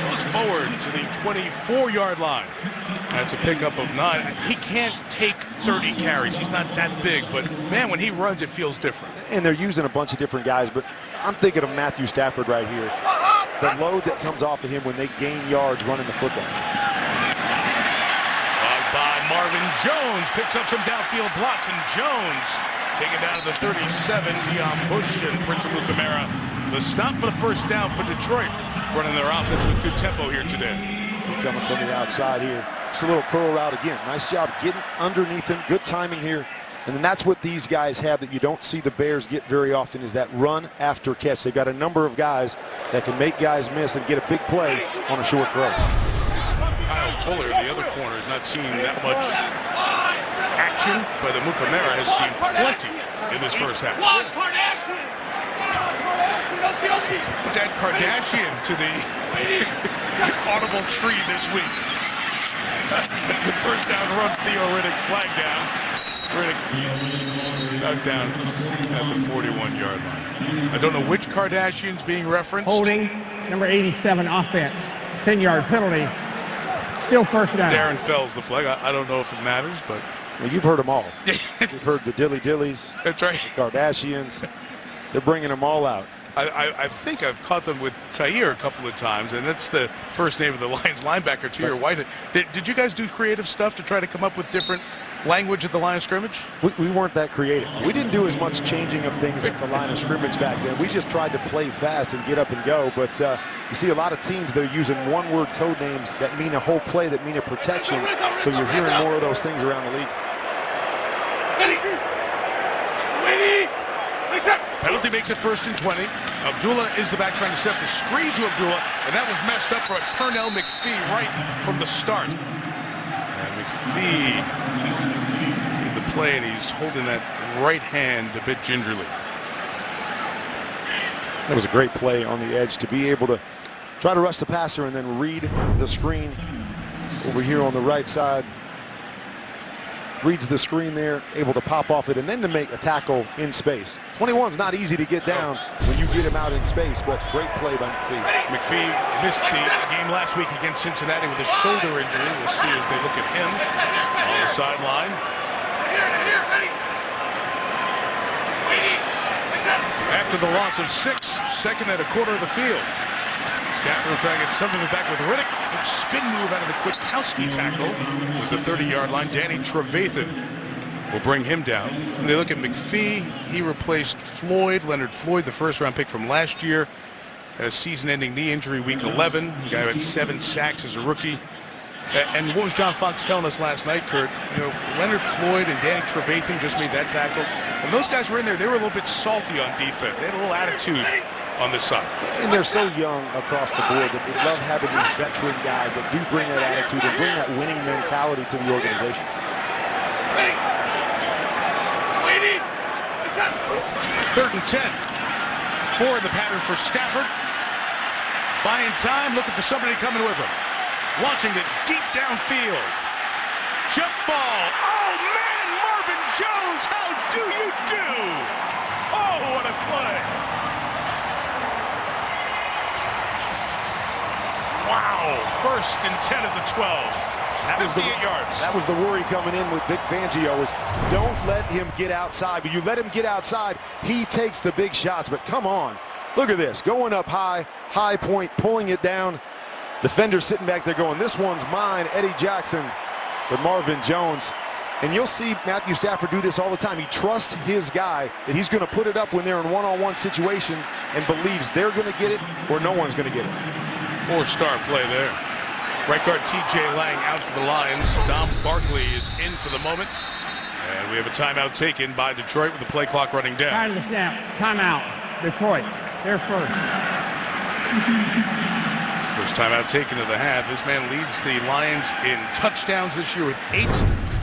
Looks forward to the 24-yard line. That's a pickup of 9. He can't take 30 carries. He's not that big, but man, when he runs, it feels different. And they're using a bunch of different guys, but I'm thinking of Matthew Stafford right here. The load that comes off of him when they gain yards running the football. By Marvin Jones, picks up some downfield blocks, and Jones taken down to the 37. Dion Bush and Prince Amukamara. The stop for the first down for Detroit, running their offense with good tempo here today. See coming from the outside here. Just a little curl route again. Nice job getting underneath him. Good timing here. And then that's what these guys have that you don't see the Bears get very often, is that run after catch. They've got a number of guys that can make guys miss and get a big play on a short throw. Kyle Fuller, the other corner, is not seeing that much action, but Amukamara has seen plenty in this first half. Let's add Kardashian to the audible tree this week. The first down run, Theo Riddick, flag down. Riddick knocked down at the 41-yard line. I don't know which Kardashian's being referenced. Holding, number 87, offense. 10-yard penalty. Still first down. Darren Fells, the flag. I don't know if it matters, but... Well, you've heard them all. You've heard the Dillies. That's right. The Kardashians. They're bringing them all out. I think I've caught them with Tahir a couple of times, and that's the first name of the Lions linebacker, Tahir Whitehead. Did you guys do creative stuff to try to come up with different language at the line of scrimmage? We weren't that creative. We didn't do as much changing of things at the line of scrimmage back then. We just tried to play fast and get up and go. But you see a lot of teams that are using one-word code names that mean a whole play, that mean a protection. So you're hearing more of those things around the league. Penalty makes it 1st and 20. Abdullah is the back trying to set the screen to Abdullah, and that was messed up for Pernell McPhee right from the start. And McPhee in the play, and he's holding that right hand a bit gingerly. That was a great play on the edge to be able to try to rush the passer and then read the screen over here on the right side. Reads the screen there, able to pop off it, and then to make a tackle in space. 21's not easy to get down when you get him out in space, but great play by McPhee. McPhee missed the game last week against Cincinnati with a shoulder injury. We'll see as they look at him on the sideline. After the loss of 6, second at a quarter of the field. Stafford will try and get something back with Riddick. Good spin move out of the Kwiatkowski tackle with the 30-yard line. Danny Trevathan will bring him down. When they look at McPhee, he replaced Leonard Floyd, the first-round pick from last year. A season-ending knee injury week 11. The guy who had 7 sacks as a rookie. And what was John Fox telling us last night, Kurt? You know, Leonard Floyd and Danny Trevathan just made that tackle. When those guys were in there, they were a little bit salty on defense. They had a little attitude on this side. And they're so young across the board that they love having these veteran guys that do bring that attitude and bring that winning mentality to the organization. Third and 10. 4 in the pattern for Stafford. Buying time, looking for somebody coming with him. Launching it deep downfield. Jump ball. Oh, man, Marvin Jones, how do you do? Oh, what a play. Wow, first and 10 of the 12. That was 58 yards. That was the worry coming in with Vic Fangio is don't let him get outside. But you let him get outside, he takes the big shots. But come on, look at this. Going up high, high point, pulling it down. Defender sitting back there going, this one's mine, Eddie Jackson. But Marvin Jones, and you'll see Matthew Stafford do this all the time. He trusts his guy that he's going to put it up when they're in one-on-one situation and believes they're going to get it or no one's going to get it. 4-star play there. Right guard T.J. Lang out for the Lions. Dom Barkley is in for the moment. And we have a timeout taken by Detroit with the play clock running down. Time to snap. Timeout. Detroit. They're first. First timeout taken of the half. This man leads the Lions in touchdowns this year with 8.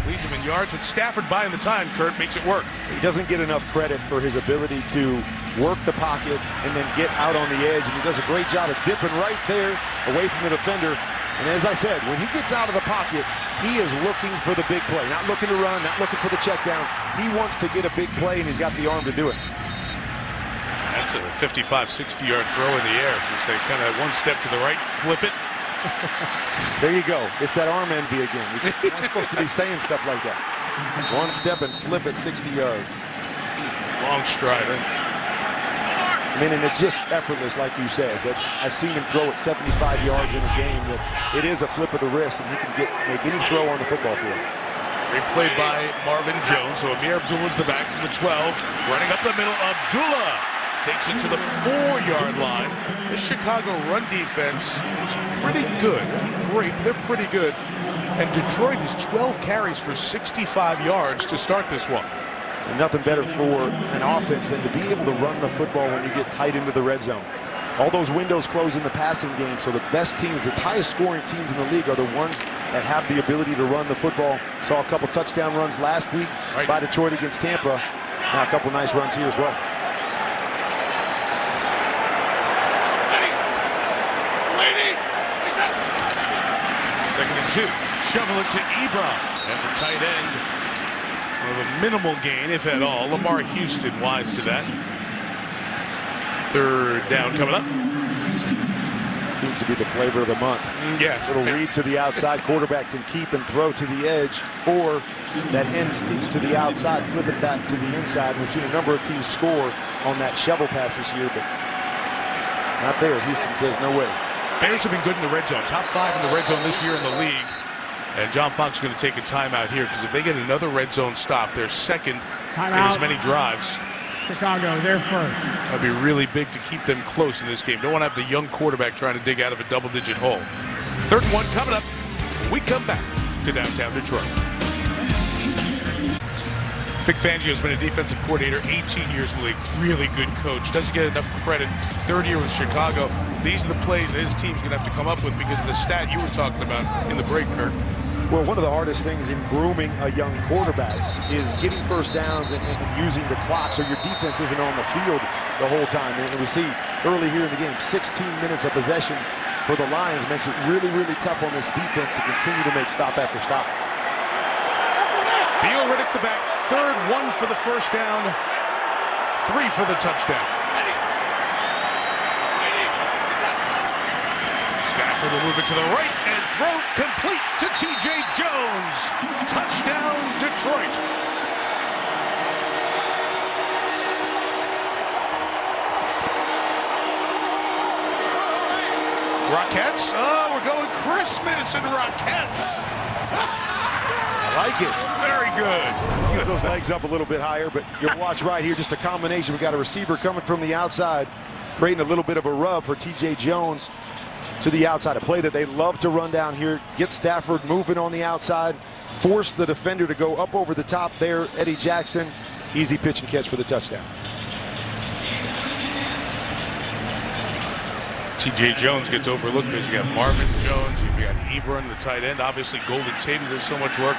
Leads them in yards. With Stafford buying the time, Kurt, makes it work. He doesn't get enough credit for his ability to work the pocket and then get out on the edge. And he does a great job of dipping right there away from the defender. And as I said, when he gets out of the pocket, he is looking for the big play. Not looking to run, not looking for the check down. He wants to get a big play, and he's got the arm to do it. That's a 55, 60-yard throw in the air. Just a kind of one step to the right, flip it. There you go. It's that arm envy again. You're not supposed to be saying stuff like that. One step and flip it 60 yards. Long stride. I mean, and it's just effortless, like you said. But I've seen him throw it 75 yards in a game. That it is a flip of the wrist, and he can make any throw on the football field. Great play by Marvin Jones. So Amir Abdullah's the back from the 12. Running up the middle, Abdullah takes it to the 4-yard line. The Chicago run defense is pretty good. Great, they're pretty good. And Detroit is 12 carries for 65 yards to start this one. And nothing better for an offense than to be able to run the football when you get tight into the red zone. All those windows close in the passing game, so the best teams, the highest scoring teams in the league are the ones that have the ability to run the football. Saw a couple touchdown runs last week by Detroit against Tampa. Now a couple nice runs here as well. Second and 2. Shovel it to Ebron. And the tight end. Of a minimal gain, if at all. Lamar Houston wise to that. Third down coming up. Seems to be the flavor of the month. Yeah. Little read to the outside. Quarterback can keep and throw to the edge, or that end sneaks to the outside, flip it back to the inside. We've seen a number of teams score on that shovel pass this year, but not there. Houston says no way. Bears have been good in the red zone. Top 5 in the red zone this year in the league. And John Fox is going to take a timeout here because if they get another red zone stop, they're second in as many drives. Chicago, they're first. That'd be really big to keep them close in this game. Don't want to have the young quarterback trying to dig out of a double-digit hole. 3rd and 1 coming up when we come back to downtown Detroit. Vic Fangio's been a defensive coordinator 18 years in the league. Really good coach. Doesn't get enough credit. 3rd year with Chicago. These are the plays that his team's going to have to come up with because of the stat you were talking about in the break, Kurt. Well, one of the hardest things in grooming a young quarterback is getting first downs and using the clock so your defense isn't on the field the whole time. And we see early here in the game, 16 minutes of possession for the Lions makes it really, really tough on this defense to continue to make stop after stop. Theo Riddick the back, third, 1 for the first down, 3 for the touchdown. Stafford will move it to the right and throw complete to T.J. Jones. Touchdown, Detroit. Rockettes. Oh, we're going Christmas and Rockettes. I like it. Very good. Get those legs up a little bit higher, but you'll watch right here, just a combination. We've got a receiver coming from the outside, creating a little bit of a rub for T.J. Jones to the outside. A play that they love to run down here. Get Stafford moving on the outside. Force the defender to go up over the top there. Eddie Jackson, easy pitch and catch for the touchdown. T.J. Jones gets overlooked because you got Marvin Jones, you've got Ebron, the tight end. Obviously, Golden Tate does so much work.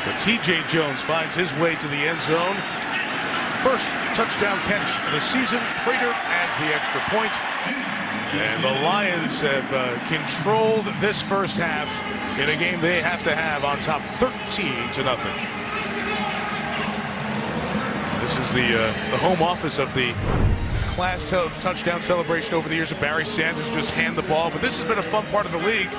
But T.J. Jones finds his way to the end zone. First touchdown catch of the season. Prater adds the extra point. And the Lions have controlled this first half in a game they have to have on top 13-0. This is the home office of the class touchdown celebration over the years of Barry Sanders. Just hand the ball, but this has been a fun part of the league.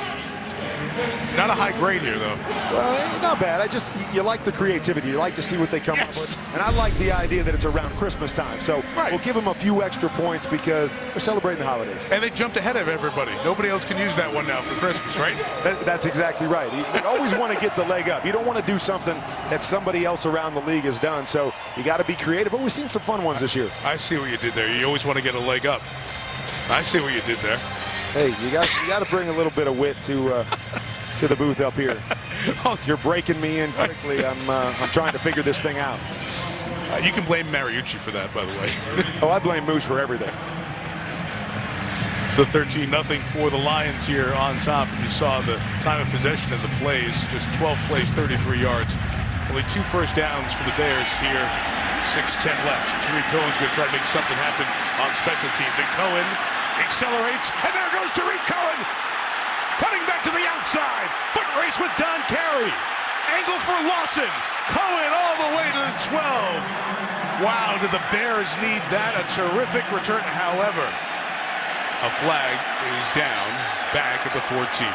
Not a high grade here, though. Well, not bad. You like the creativity. You like to see what they come up with. And I like the idea that it's around Christmas time. So we'll give them a few extra points because they're celebrating the holidays. And they jumped ahead of everybody. Nobody else can use that one now for Christmas, right? That's exactly right. You always want to get the leg up. You don't want to do something that somebody else around the league has done. So you got to be creative. But we've seen some fun ones this year. I see what you did there. You always want to get a leg up. I see what you did there. Hey, you got to bring a little bit of wit to the booth up here. You're breaking me in quickly. I'm trying to figure this thing out. You can blame Mariucci for that, by the way. Oh, I blame Moose for everything. So 13-0 for the Lions here on top. You saw the time of possession of the plays, just 12 plays, 33 yards. Only 2 first downs for the Bears here. 6:10 left. Tariq Cohen's going to try to make something happen on special teams. And Cohen accelerates, and there goes Tariq Cohen. Cutting back to the outside. Foot race with Don Carey. Angle for Lawson. Cohen all the way to the 12. Wow, did the Bears need that? A terrific return. However, a flag is down back at the 14.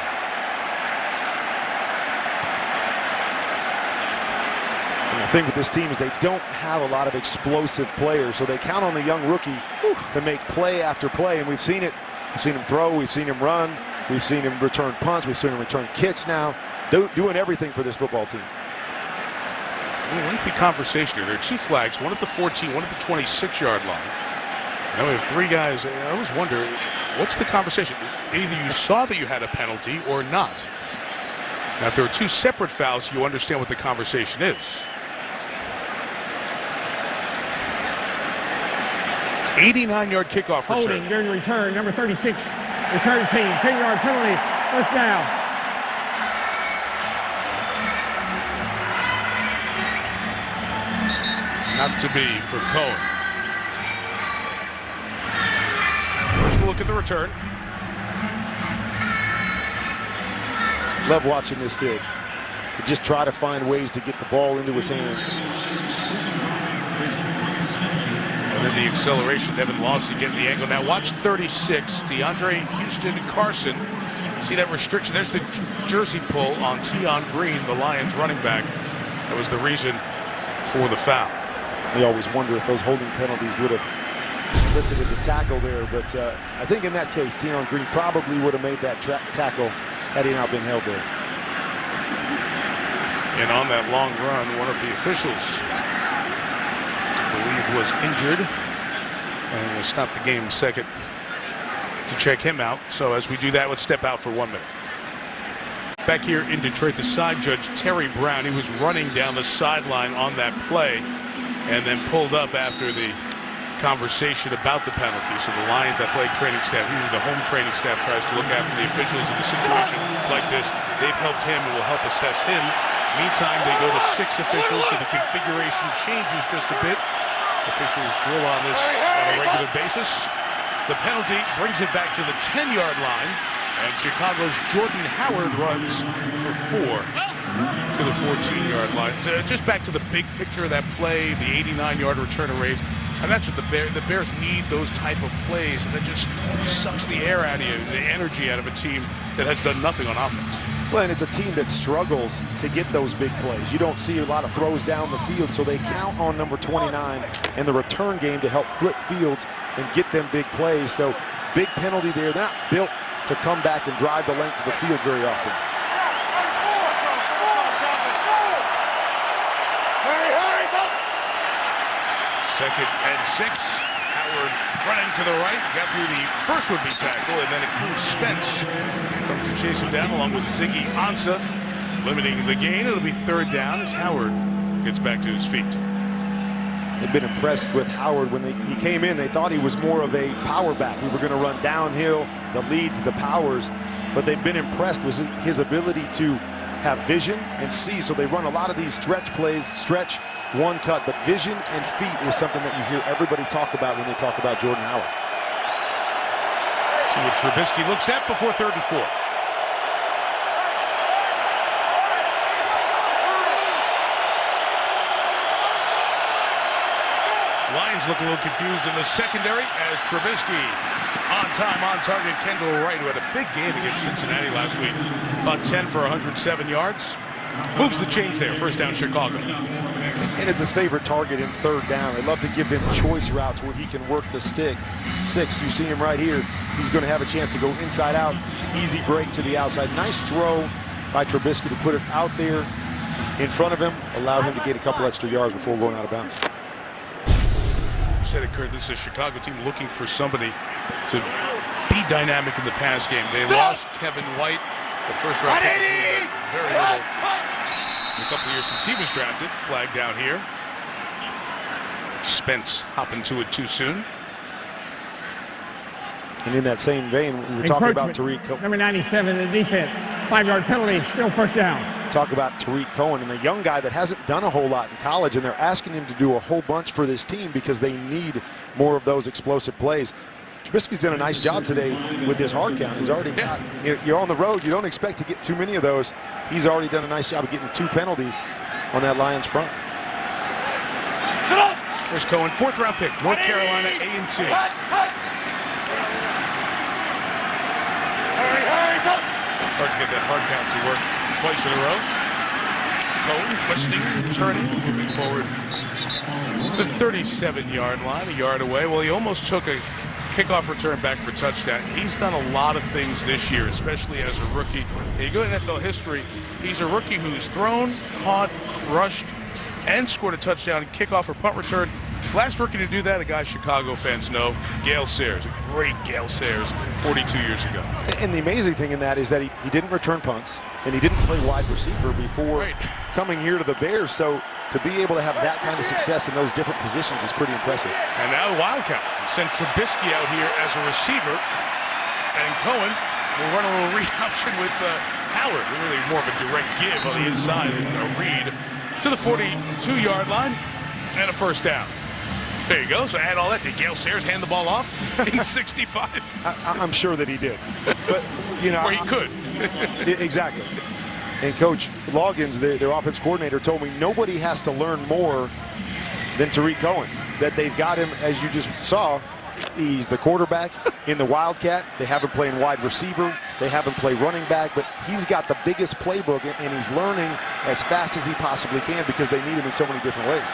And the thing with this team is they don't have a lot of explosive players, so they count on the young rookie to make play after play, and we've seen it. We've seen him throw, we've seen him run, we've seen him return punts, we've seen him return kicks now, doing everything for this football team. Lengthy conversation here. There are 2 flags, one at the 14, one at the 26-yard line. Now we have 3 guys. I always wonder, what's the conversation? Either you saw that you had a penalty or not. Now, if there are 2 separate fouls, you understand what the conversation is. 89-yard kickoff return. Holding during the return, number 36, return team, 10-yard penalty, first down. Not to be for Cohen. First look at the return. Love watching this kid. Just try to find ways to get the ball into his hands. And then the acceleration, Devin Lawson getting the angle. Now watch 36, DeAndre Houston Carson. See that restriction? There's the jersey pull on Tion Green, the Lions running back. That was the reason for the foul. We always wonder if those holding penalties would have elicited the tackle there, but I think in that case, Tion Green probably would have made that tackle had he not been held there. And on that long run, one of the officials, I believe, was injured and will stop the game second to check him out. So as we do that, let's step out for 1 minute. Back here in Detroit, the side judge, Terry Brown, he was running down the sideline on that play and then pulled up after the conversation about the penalty. So the Lions athletic training staff, usually the home training staff, tries to look after the officials in a situation like this. They've helped him and will help assess him. Meantime, they go to 6 officials, so the configuration changes just a bit. Officials drill on this on a regular basis. The penalty brings it back to the 10-yard line, and Chicago's Jordan Howard runs for 4 to the 14-yard line. Just back to the big picture of that play, the 89-yard return of Rays. And that's what the Bears need, those type of plays, and that just sucks the air out of you, the energy out of a team that has done nothing on offense. Well, and it's a team that struggles to get those big plays. You don't see a lot of throws down the field, so they count on number 29 and the return game to help flip fields and get them big plays. So big penalty there. They're not built to come back and drive the length of the field very often. Second and 6. Howard running to the right. Got through the first would-be tackle, and then Akeem Spence comes to chase him down along with Ziggy Ansah. Limiting the gain. It'll be 3rd down as Howard gets back to his feet. They've been impressed with Howard. When he came in, they thought he was more of a power back. We were going to run downhill, the leads, the powers, but they've been impressed with his ability to have vision and see. So they run a lot of these stretch plays, stretch, one cut, but vision and feet is something that you hear everybody talk about when they talk about Jordan Howard. See what Trubisky looks at before 3rd and 4. Lions look a little confused in the secondary as Trubisky on time, on target. Kendall Wright, who had a big game against Cincinnati last week, about 10 for 107 yards. Moves the chains there. 1st down, Chicago. And it's his favorite target in 3rd down. They love to give him choice routes where he can work the stick. 6, you see him right here. He's going to have a chance to go inside out. Easy break to the outside. Nice throw by Trubisky to put it out there in front of him. Allow him to get a couple extra yards before going out of bounds. You said it, Kurt. This is a Chicago team looking for somebody to be dynamic in the pass game. They lost Kevin White, the first-round pick. Very little. In a couple of years since he was drafted. Flag down here. Spence hopping to it too soon. And in that same vein, we were talking about Tariq Cohen. Number 97 in the defense. 5-yard penalty, still 1st down. Talk about Tariq Cohen, and a young guy that hasn't done a whole lot in college, and they're asking him to do a whole bunch for this team because they need more of those explosive plays. Trubisky's done a nice job today with this hard count. He's already got, you're on the road, you don't expect to get too many of those. He's already done a nice job of getting 2 penalties on that Lions front. There's Cohen, 4th-round pick, North Carolina A&T. Hard to get that hard count to work twice in a row. Cohen twisting, turning, moving forward. The 37-yard line, a yard away. Well, he almost took a kickoff return back for touchdown. He's done a lot of things this year, especially as a rookie. You go to NFL history, he's a rookie who's thrown, caught, rushed, and scored a touchdown, kickoff or punt return. Last rookie to do that, a guy Chicago fans know, Gale Sayers, a great Gale Sayers, 42 years ago. And the amazing thing in that is that he didn't return punts, and he didn't play wide receiver before coming here to the Bears. So to be able to have that kind of success in those different positions is pretty impressive. And now Wildcat send Trubisky out here as a receiver, and Cohen will run a little read option with Howard. Really more of a direct give on the inside and a read to the 42-yard line and a 1st down. There you go. So add all that. Did Gale Sayers hand the ball off in 65? I'm sure that he did. But, you know. Or he could. Exactly. And Coach Loggins, their offense coordinator, told me nobody has to learn more than Tariq Cohen. That they've got him, as you just saw, he's the quarterback in the Wildcat. They have him playing wide receiver. They have him play running back. But he's got the biggest playbook, and he's learning as fast as he possibly can because they need him in so many different ways.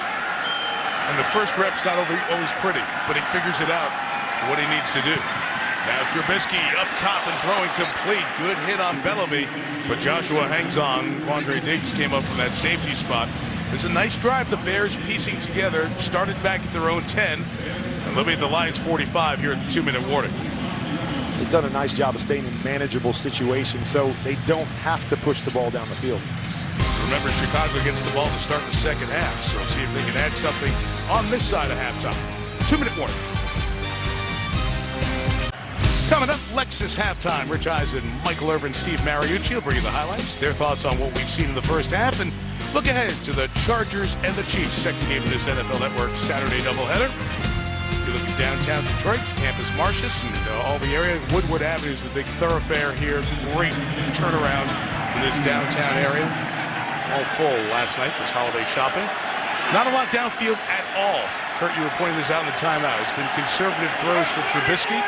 And the first rep's not always pretty, but he figures it out, what he needs to do. Now Trubisky up top and throwing complete. Good hit on Bellamy, but Joshua hangs on. Quandre Diggs came up from that safety spot. It's a nice drive the Bears piecing together. Started back at their own 10, and they'll be at the Lions 45 here at the 2-minute warning. They've done a nice job of staying in manageable situations, so they don't have to push the ball down the field. Remember, Chicago gets the ball to start the second half, so see if they can add something on this side of halftime. 2-minute warning. Coming up, Lexus halftime. Rich Eisen, Michael Irvin, Steve Mariucci will bring you the highlights, their thoughts on what we've seen in the first half, and look ahead to the Chargers and the Chiefs' second game of this NFL Network Saturday doubleheader. You're looking downtown Detroit, Campus Martius, and all the area. Woodward Avenue is the big thoroughfare here. Great turnaround in this downtown area. All full last night, this holiday shopping. Not a lot downfield at all. Kurt, you were pointing this out in the timeout. It's been conservative throws for Trubisky.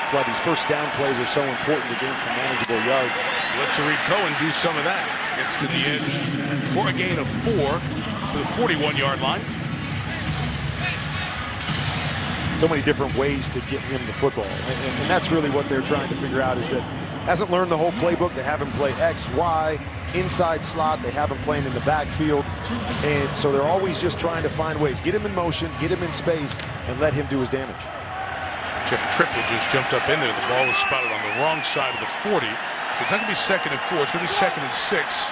That's why these first down plays are so important to gain some manageable yards. Let Tariq Cohen do some of that. Gets to the edge for a gain of 4 to the 41-yard line. So many different ways to get him the football. And that's really what they're trying to figure out, is that hasn't learned the whole playbook. They have him play X, Y, inside slot. They have him playing in the backfield. And so they're always just trying to find ways. Get him in motion, get him in space, and let him do his damage. Jeff Triplett just jumped up in there. The ball was spotted on the wrong side of the 40. So it's not going to be 2nd and 4. It's going to be 2nd and 6.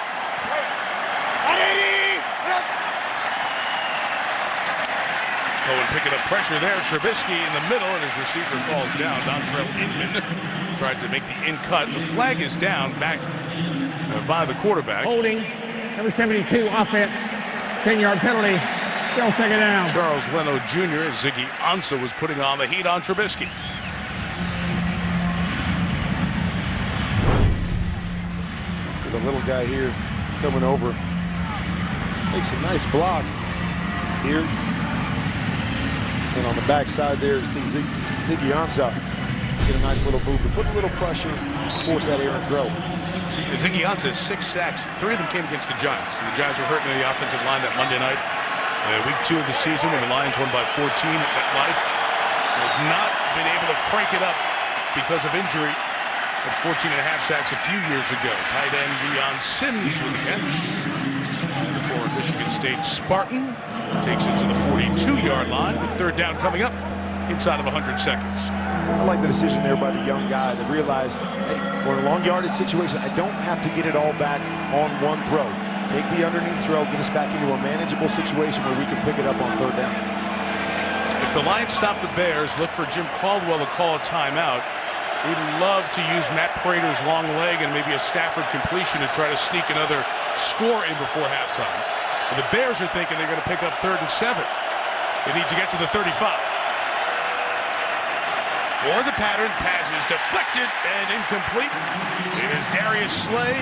Cohen picking up pressure there. Trubisky in the middle, and his receiver falls down. Dontrell Inman tried to make the in cut. The flag is down back by the quarterback. Holding, number 72, offense, 10-yard penalty. Still 2nd down. Charles Leno Jr. as Ziggy Ansah was putting on the heat on Trubisky. So the little guy here coming over makes a nice block here. And on the backside there, you see Ziggy Ansah get a nice little move to put a little pressure, force that errant throw. Ziggy Ansah has 6 sacks. 3 of them came against the Giants. And the Giants were hurting in the offensive line that Monday night. Week 2 of the season when the Lions won by 14 at MetLife. Has not been able to crank it up because of injury. At 14.5 sacks a few years ago. Tight end Deion Sims with the catch. And the former Michigan State Spartan takes it to the 42-yard line with 3rd down coming up inside of 100 seconds. I like the decision there by the young guy to realize, hey, we're in a long yardage situation. I don't have to get it all back on one throw. Take the underneath throw, get us back into a manageable situation where we can pick it up on 3rd down. If the Lions stop the Bears, look for Jim Caldwell to call a timeout. We'd love to use Matt Prater's long leg and maybe a Stafford completion to try to sneak another score in before halftime. And the Bears are thinking they're going to pick up 3rd and 7. They need to get to the 35. For the pattern, pass is deflected and incomplete. It is Darius Slay,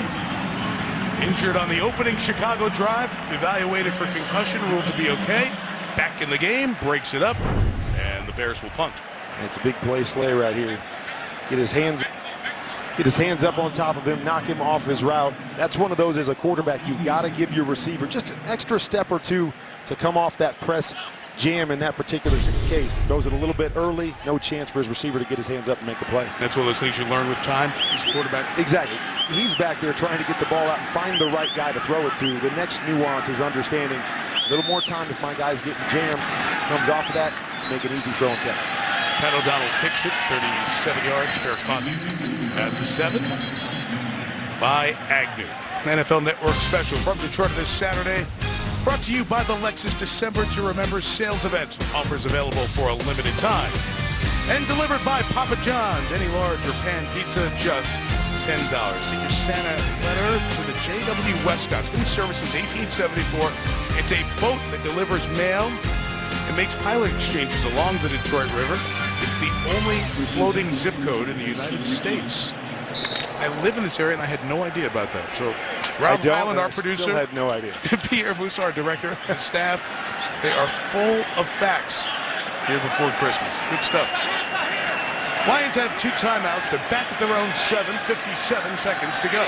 injured on the opening Chicago drive, evaluated for concussion, ruled to be okay. Back in the game, breaks it up, and the Bears will punt. And it's a big play, Slay right here. Get his hands up on top of him, knock him off his route. That's one of those as a quarterback, you've got to give your receiver just an extra step or two to come off that press jam in that particular case. Goes it a little bit early, no chance for his receiver to get his hands up and make the play. That's one of those things you learn with time as a quarterback. Exactly. He's back there trying to get the ball out and find the right guy to throw it to. The next nuance is understanding a little more time if my guy's getting jammed, comes off of that, make an easy throw and catch. Pat O'Donnell kicks it, 37 yards, fair caught at the 7 by Agnew. NFL Network special from Detroit this Saturday. Brought to you by the Lexus December to Remember sales event. Offers available for a limited time. And delivered by Papa John's. Any large or pan pizza, just $10. Get your Santa letter to the J.W. Westcott. It's been in service since 1874. It's a boat that delivers mail and makes pilot exchanges along the Detroit River. It's the only floating zip code in the United States. I live in this area and I had no idea about that. So Rob Highland, our producer, still had no idea. Pierre Moussa, our director, and staff, they are full of facts here before Christmas. Good stuff. Lions have 2 timeouts. They're back at their own 7, 57 seconds to go.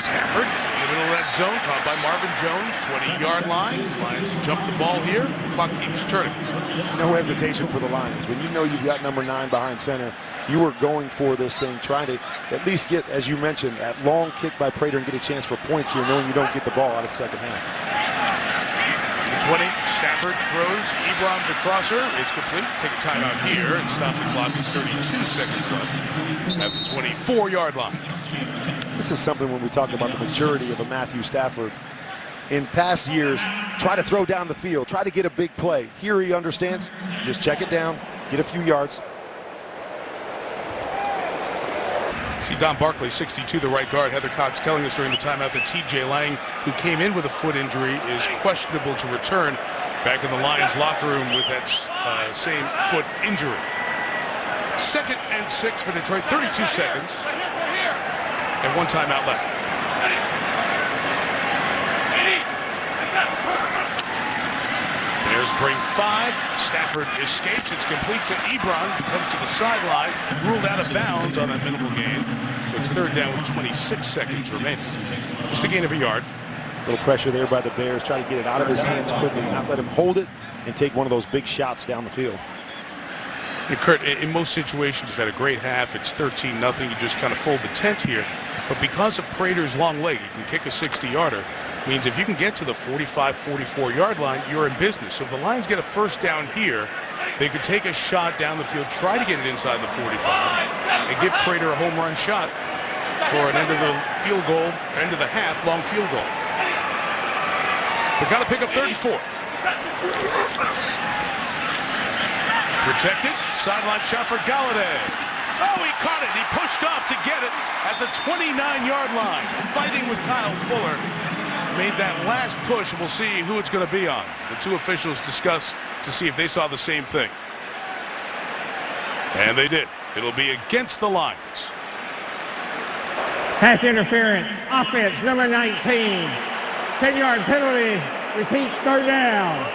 Stafford in the middle of that zone, caught by Marvin Jones, 20-yard line. Lions jump the ball here. Clock keeps turning. No hesitation for the Lions. When you know you've got number 9 behind center, you are going for this thing, trying to at least get, as you mentioned, that long kick by Prater and get a chance for points here, knowing you don't get the ball out of the second half. The 20, Stafford throws, Ebron the crosser. It's complete. Take a timeout here and stop the clock with 32 seconds left at the 24-yard line. This is something when we talk about the maturity of a Matthew Stafford. in past years, try to throw down the field, try to get a big play. Here he understands, just check it down, get a few yards. See Don Barkley, 62, the right guard. Heather Cox telling us during the timeout that T.J. Lang, who came in with a foot injury, is questionable to return back in the Lions locker room with that same foot injury. 2nd and 6 for Detroit, 32 seconds, and 1 timeout left. Bears bring 5. Stafford escapes. It's complete to Ebron, who comes to the sideline, ruled out of bounds on that minimal gain. So it's 3rd down with 26 seconds remaining. Just a gain of a yard. A little pressure there by the Bears. Try to get it out of his hands quickly, not let him hold it, and take one of those big shots down the field. And Kurt, in most situations, you've had a great half. It's 13-0. You just kind of fold the tent here. But because of Prater's long leg, he can kick a 60-yarder. Means if you can get to the 45, 44-yard line, you're in business. So if the Lions get a 1st down here, they could take a shot down the field, try to get it inside the 45, and give Prater a home run shot for an end of the field goal, end of the half, long field goal. They've got to pick up 34. Protected, sideline shot for Galladay. Oh, he caught it. He pushed off to get it at the 29-yard line. Fighting with Kyle Fuller. Made that last push, and we'll see who it's going to be on. The 2 officials discuss to see if they saw the same thing. And they did. It'll be against the Lions. Pass interference, offense, number 19. 10-yard penalty, repeat, 3rd down.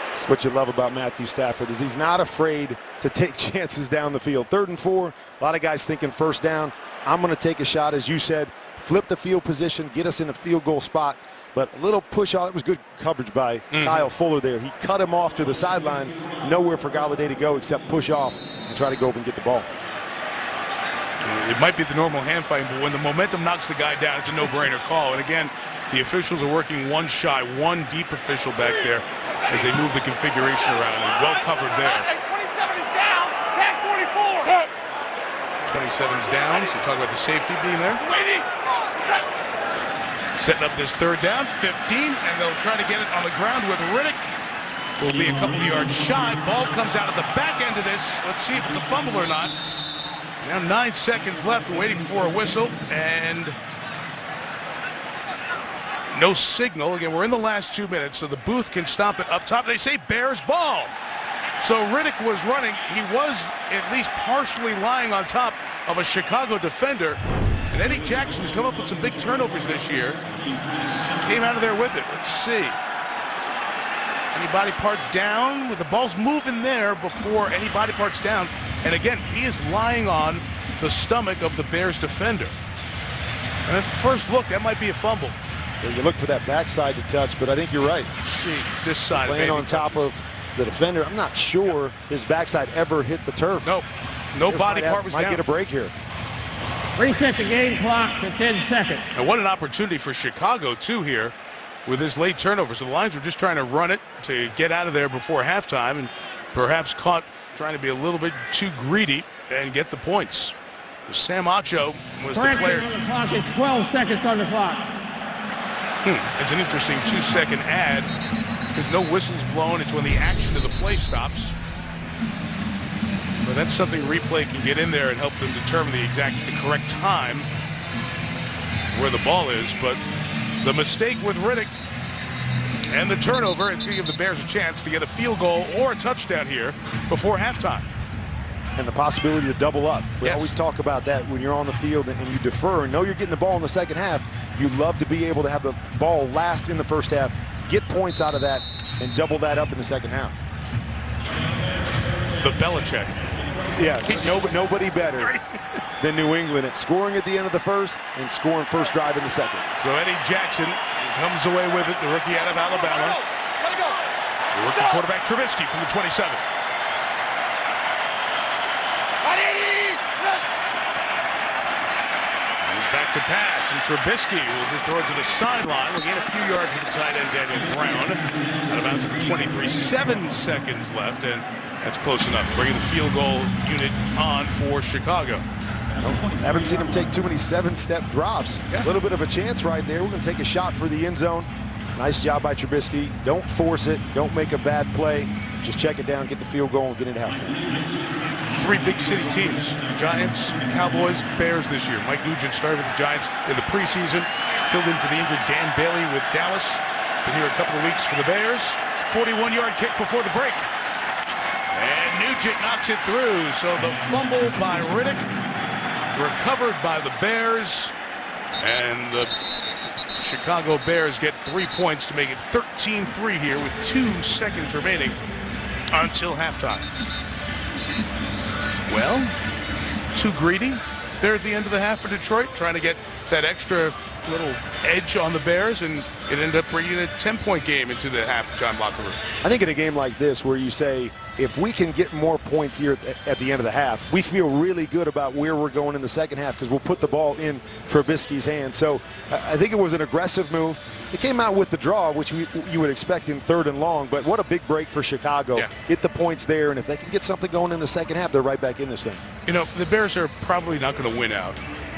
That's what you love about Matthew Stafford, is he's not afraid to take chances down the field. 3rd and 4, a lot of guys thinking 1st down. I'm going to take a shot, as you said, flip the field position, get us in a field goal spot. But a little push out, it was good coverage by Kyle Fuller there. He cut him off to the sideline, nowhere for Galladay to go except push off and try to go up and get the ball. It might be the normal hand fighting, but when the momentum knocks the guy down, it's a no-brainer call. And again, the officials are working 1 shy, 1 deep official back there as they move the configuration around, and well covered there. 27 is down, tag 44. 27's down, so talk about the safety being there. Setting up this 3rd down, 15, and they'll try to get it on the ground with Riddick. Will be a couple of yards shy. Ball comes out at the back end of this. Let's see if it's a fumble or not. Now 9 seconds left, waiting for a whistle, and no signal. Again, we're in the last 2 minutes, so the booth can stop it up top. They say Bears ball. So Riddick was running. He was at least partially lying on top of a Chicago defender. And Eddie Jackson's come up with some big turnovers this year. Came out of there with it. Let's see. Any body part down? With the ball's moving there before any body part's down. And again, he is lying on the stomach of the Bears defender. And at first look, that might be a fumble. Yeah, you look for that backside to touch, but I think you're right. Let's see this side. Laying on top of the defender. I'm not sure his backside ever hit the turf. Nope. No body part was down. Might get a break here. Reset the game clock to 10 seconds. And what an opportunity for Chicago, too, here with this late turnover. So the Lions were just trying to run it to get out of there before halftime, and perhaps caught trying to be a little bit too greedy and get the points. Sam Acho was the player. On the clock. It's 12 seconds on the clock. It's an interesting 2-second ad because no whistle's blown. It's when the action of the play stops. But that's something replay can get in there and help them determine the correct time where the ball is. But the mistake with Riddick and the turnover, it's going to give the Bears a chance to get a field goal or a touchdown here before halftime. And the possibility to double up. We always talk about that when you're on the field and you defer and know you're getting the ball in the second half. You love to be able to have the ball last in the first half, get points out of that, and double that up in the second half. The Belichick. Yeah, nobody better than New England at scoring at the end of the first and scoring first drive in the second. So Eddie Jackson comes away with it, the rookie out of Alabama. The rookie quarterback Trubisky from the 27. He's back to pass, and Trubisky will just throw it to the sideline. We'll gain a few yards with the tight end Daniel Brown. Out of bounds at the 23. 7 seconds left, and that's close enough. Bringing the field goal unit on for Chicago. Haven't seen him take too many 7-step drops. A little bit of a chance right there. We're going to take a shot for the end zone. Nice job by Trubisky. Don't force it. Don't make a bad play. Just check it down, get the field goal, and get into halftime. 3 big city teams, Giants, Cowboys, Bears this year. Mike Nugent started with the Giants in the preseason, filled in for the injured Dan Bailey with Dallas. Been here a couple of weeks for the Bears. 41-yard kick before the break. And Nugent knocks it through. So the fumble by Riddick, recovered by the Bears. And the Chicago Bears get 3 points to make it 13-3 here with 2 seconds remaining until halftime. Well, too greedy there at the end of the half for Detroit, trying to get that extra little edge on the Bears, and it ended up bringing a 10-point game into the halftime locker room. I think in a game like this where you say, if we can get more points here at the end of the half, we feel really good about where we're going in the second half because we'll put the ball in Trubisky's hands. So I think it was an aggressive move. It came out with the draw, which you would expect in 3rd and long, but what a big break for Chicago. Yeah. Get the points there, and if they can get something going in the second half, they're right back in this thing. You know, the Bears are probably not going to win out.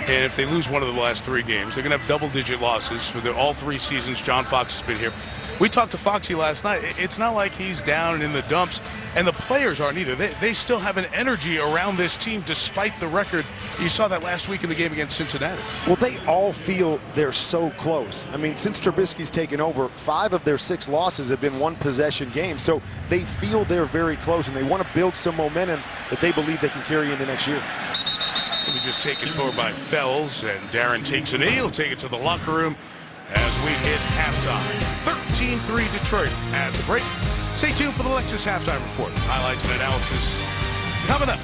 And if they lose one of the last 3 games, they're going to have double-digit losses for all 3 seasons John Fox has been here. We talked to Foxy last night. It's not like he's down and in the dumps, and the players aren't either. They still have an energy around this team despite the record. You saw that last week in the game against Cincinnati. Well, they all feel they're so close. I mean, since Trubisky's taken over, 5 of their 6 losses have been one-possession games. So they feel they're very close, and they want to build some momentum that they believe they can carry into next year. We just taken forward by Fells, and Darren takes a knee. He'll take it to the locker room as we hit halftime. 13-3 Detroit at the break. Stay tuned for the Lexus halftime report. Highlights and analysis coming up.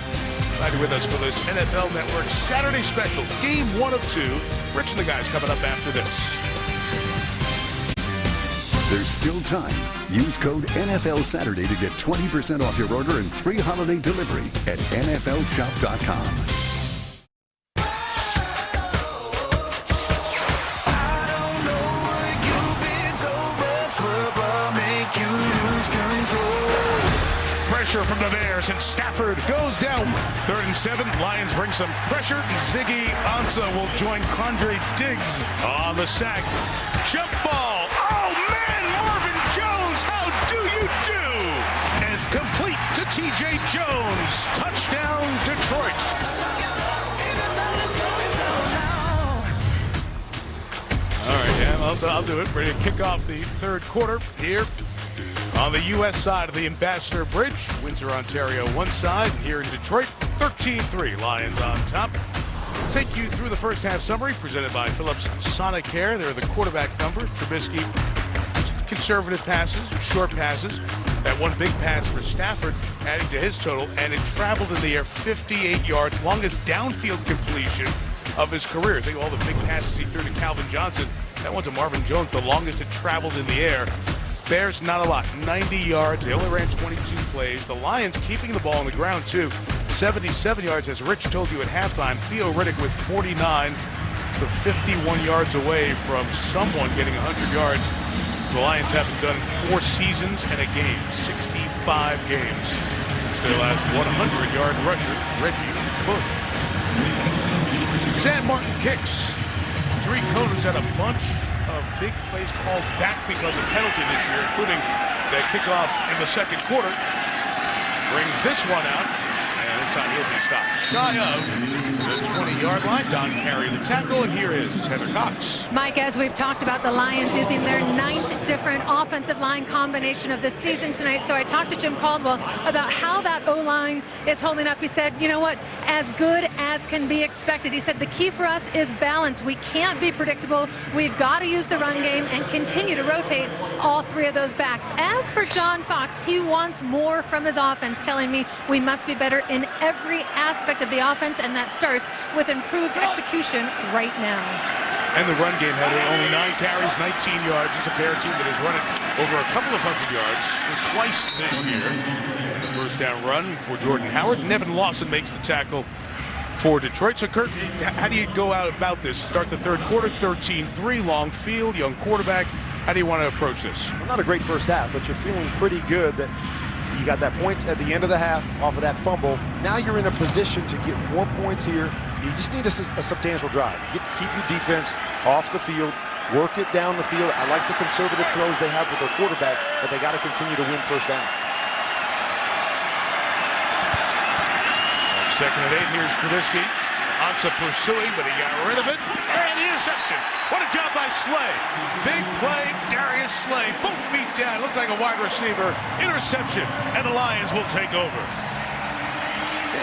Glad you're with us for this NFL Network Saturday special. Game 1 of 2. Rich and the guys coming up after this. There's still time. Use code NFL Saturday to get 20% off your order and free holiday delivery at NFLShop.com. Pressure from the Bears, and Stafford goes down. 3rd and 7. Lions bring some pressure. Ziggy Ansah will join Quandre Diggs on the sack. Jump ball. Oh, man, Marvin Jones, how do you do? And complete to T.J. Jones. Touchdown, Detroit. All right, yeah, I'll do it. Ready to kick off the 3rd quarter here on the U.S. side of the Ambassador Bridge. Windsor, Ontario, one side. Here in Detroit, 13-3. Lions on top. Take you through the first half summary presented by Phillips Sonicare. They're the quarterback number. Trubisky, conservative passes, short passes. That one big pass for Stafford adding to his total, and it traveled in the air 58 yards, longest downfield completion of his career. Think of all the big passes he threw to Calvin Johnson. That one to Marvin Jones, the longest it traveled in the air. Bears, not a lot, 90 yards. They only ran 22 plays. The Lions keeping the ball on the ground, too. 77 yards, as Rich told you at halftime. Theo Riddick with 49, so 51 yards away from someone getting 100 yards. The Lions haven't done 4 seasons and a game, 65 games since their last 100-yard rusher, Reggie Bush. Sam Martin kicks. Tariq Cohen's had a bunch of big plays called back because of penalty this year, including the kickoff in the 2nd quarter. Brings this one out, and this time he'll be stopped shy of the 20-yard line. Don Carey the tackle, and here is Heather Cox. Mike, as we've talked about, the Lions using their 9th different offensive line combination of the season tonight. So I talked to Jim Caldwell about how that O-line is holding up. He said, you know what, as good as can be expected. He said the key for us is balance. We can't be predictable. We've got to use the run game and continue to rotate all 3 of those backs. As for John Fox, he wants more from his offense, telling me we must be better in every aspect of the offense, and that starts with improved execution right now. And the run game had only 9 carries, 19 yards. It's a Bear team that has run it over a couple of 100 yards twice this year. And the first down run for Jordan Howard. Nevin Lawson makes the tackle for Detroit. So, Kurt, how do you go out about this? Start the 3rd quarter, 13-3, long field, young quarterback. How do you want to approach this? Well, not a great first half, but you're feeling pretty good that you got that point at the end of the half off of that fumble. Now you're in a position to get more points here. You just need a substantial drive. Keep your defense off the field. Work it down the field. I like the conservative throws they have with their quarterback, but they got to continue to win first down. Second and 8, here's Trubisky. Ansah pursuing, but he got rid of it. And the interception. What a job by Slay. Big play, Darius Slay. Both feet down, looked like a wide receiver. Interception, and the Lions will take over.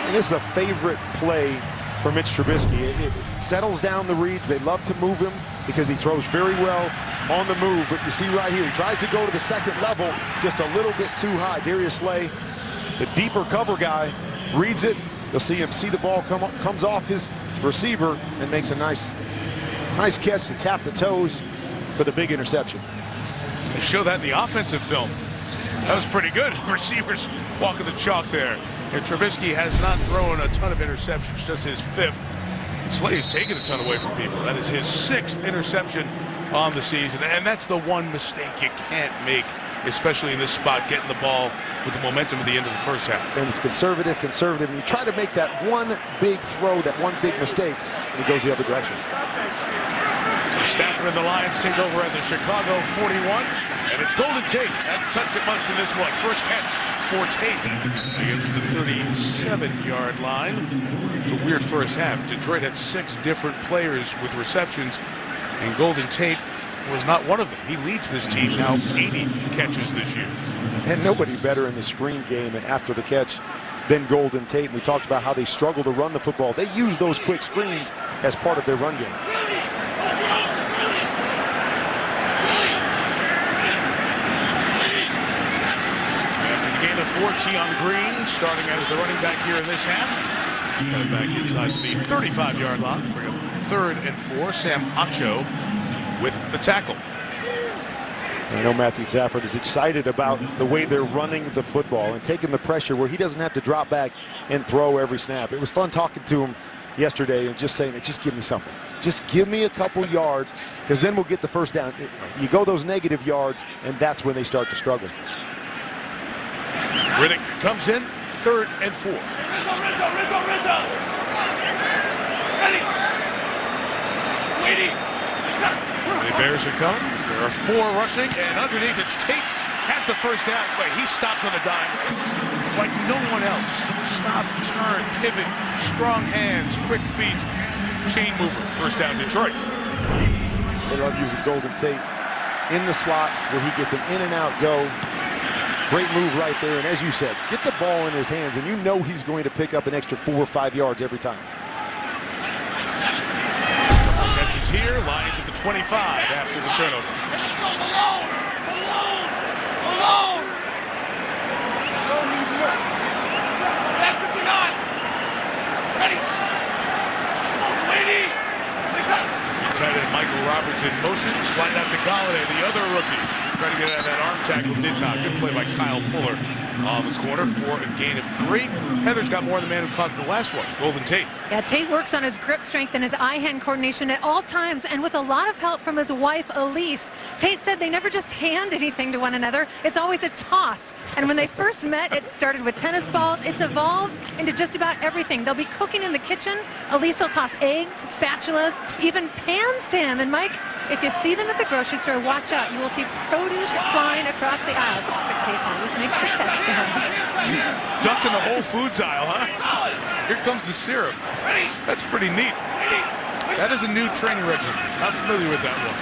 And this is a favorite play for Mitch Trubisky. It settles down the reads. They love to move him because he throws very well on the move. But you see right here, he tries to go to the second level just a little bit too high. Darius Slay, the deeper cover guy, reads it. You'll see him see the ball comes off his receiver and makes a nice catch to tap the toes for the big interception. They show that in the offensive film. That was pretty good. Receivers walking the chalk there. And Trubisky has not thrown a ton of interceptions, just his 5th. Slay's taken a ton away from people. That is his 6th interception on the season. And that's the one mistake you can't make, especially in this spot, getting the ball with the momentum at the end of the first half. And it's conservative, and you try to make that one big throw, that one big mistake, and it goes the other direction. So Stafford and the Lions take over at the Chicago 41, and it's Golden Tate at touch it much in this one. First catch for Tate against the 37-yard line. It's a weird first half. Detroit had 6 different players with receptions, and Golden Tate was not one of them. He leads this team now 80 catches this year. And nobody better in the screen game and after the catch than Golden Tate. And we talked about how they struggle to run the football. They use those quick screens as part of their run game. After the gain of 4, Keon Green starting as the running back here in this half. Got it back inside the 35-yard line. Bring up 3rd and 4. Sam Acho with the tackle. I know Matthew Stafford is excited about the way they're running the football and taking the pressure where he doesn't have to drop back and throw every snap. It was fun talking to him yesterday and just saying, just give me something. Just give me a couple yards, because then we'll get the first down. You go those negative yards, and that's when they start to struggle. Riddick comes in, 3rd and 4. Rizzo. Ready. Waiting. The Bears are coming. There are 4 rushing, and underneath it's Tate has the first down. Wait, he stops on the dime like no one else. Stop, turn, pivot, strong hands, quick feet, chain mover. First down, Detroit. They love using Golden Tate in the slot where he gets an in and out go. Great move right there, and as you said, get the ball in his hands, and you know he's going to pick up an extra 4 or 5 yards every time. Catches here, Lions at the 25 after the turnover. Alone. Ready. Waiting. Tight end Michael Roberts in motion, slide out to Golladay, the other rookie. Trying to get out of that arm tackle, did not. Good play by Kyle Fuller on the corner for a gain of 3. Heather's got more than the man who caught the last one, Golden Tate. Yeah, Tate works on his grip strength and his eye-hand coordination at all times, and with a lot of help from his wife, Elise. Tate said they never just hand anything to one another. It's always a toss. And when they first met, it started with tennis balls. It's evolved into just about everything. They'll be cooking in the kitchen. Elise will toss eggs, spatulas, even pans to him. And Mike, if you see them at the grocery store, watch out. You will see produce flying across the aisles. But Tate always makes the catch. Dunking the Whole Foods aisle, huh? Here comes the syrup. That's pretty neat. That is a new training regimen. Not familiar with that one.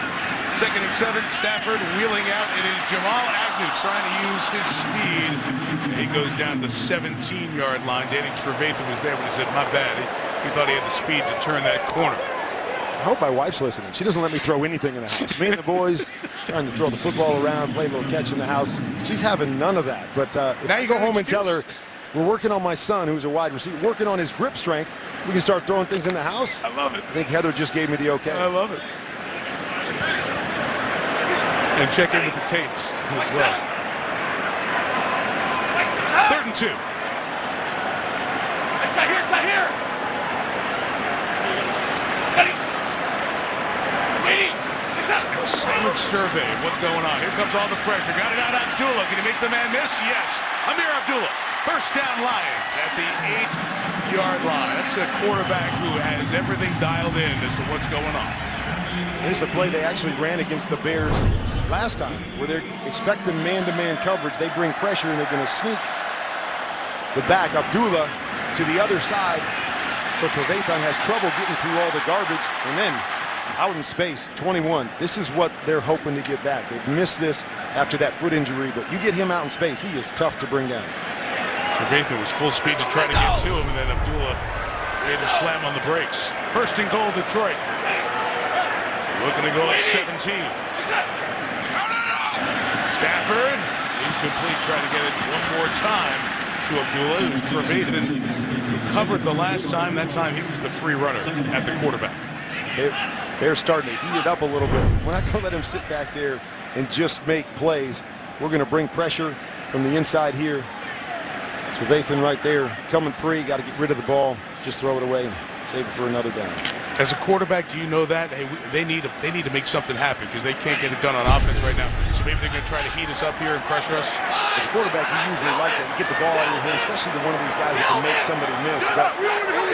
2nd and 7, Stafford wheeling out. It is Jamal Agnew trying to use his speed. He goes down the 17-yard line. Danny Trevathan was there, but he said, my bad. He thought he had the speed to turn that corner. I hope my wife's listening. She doesn't let me throw anything in the house. Me and the boys trying to throw the football around, play a little catch in the house. She's having none of that. But now you go home and tell her, we're working on my son, who's a wide receiver, working on his grip strength. We can start throwing things in the house. I love it. I think Heather just gave me the okay. I love it. And check in with the Tates as well. 3rd and 2. It's not here. Ready. Waiting. Silent survey of what's going on. Here comes all the pressure. Got it out, Abdullah. Can he make the man miss? Yes. Amir Abdullah, first down Lions at the 8-yard line. That's a quarterback who has everything dialed in as to what's going on. This is a play they actually ran against the Bears last time, where they're expecting man-to-man coverage. They bring pressure, and they're going to sneak the back, Abdullah, to the other side. So Trevathan has trouble getting through all the garbage, and then out in space, 21. This is what they're hoping to get back. They've missed this after that foot injury, but you get him out in space, he is tough to bring down. Trevathan was full speed to try to get to him, and then Abdullah made a slam on the brakes. First and goal, Detroit. Looking to go up 17. Stafford, incomplete, trying to get it one more time to Abdullah. It was Trevathan who covered the last time. That time he was the free runner at the quarterback. They're starting to heat it up a little bit. We're not going to let him sit back there and just make plays. We're going to bring pressure from the inside here. Trevathan right there, coming free. Got to get rid of the ball. Just throw it away. Save it for another down. As a quarterback, do you know that? Hey, they need to make something happen because they can't get it done on offense right now. So maybe they're going to try to heat us up here and pressure us. As a quarterback, you usually like that. You get the ball out of your hand, especially to one of these guys that can make somebody miss. But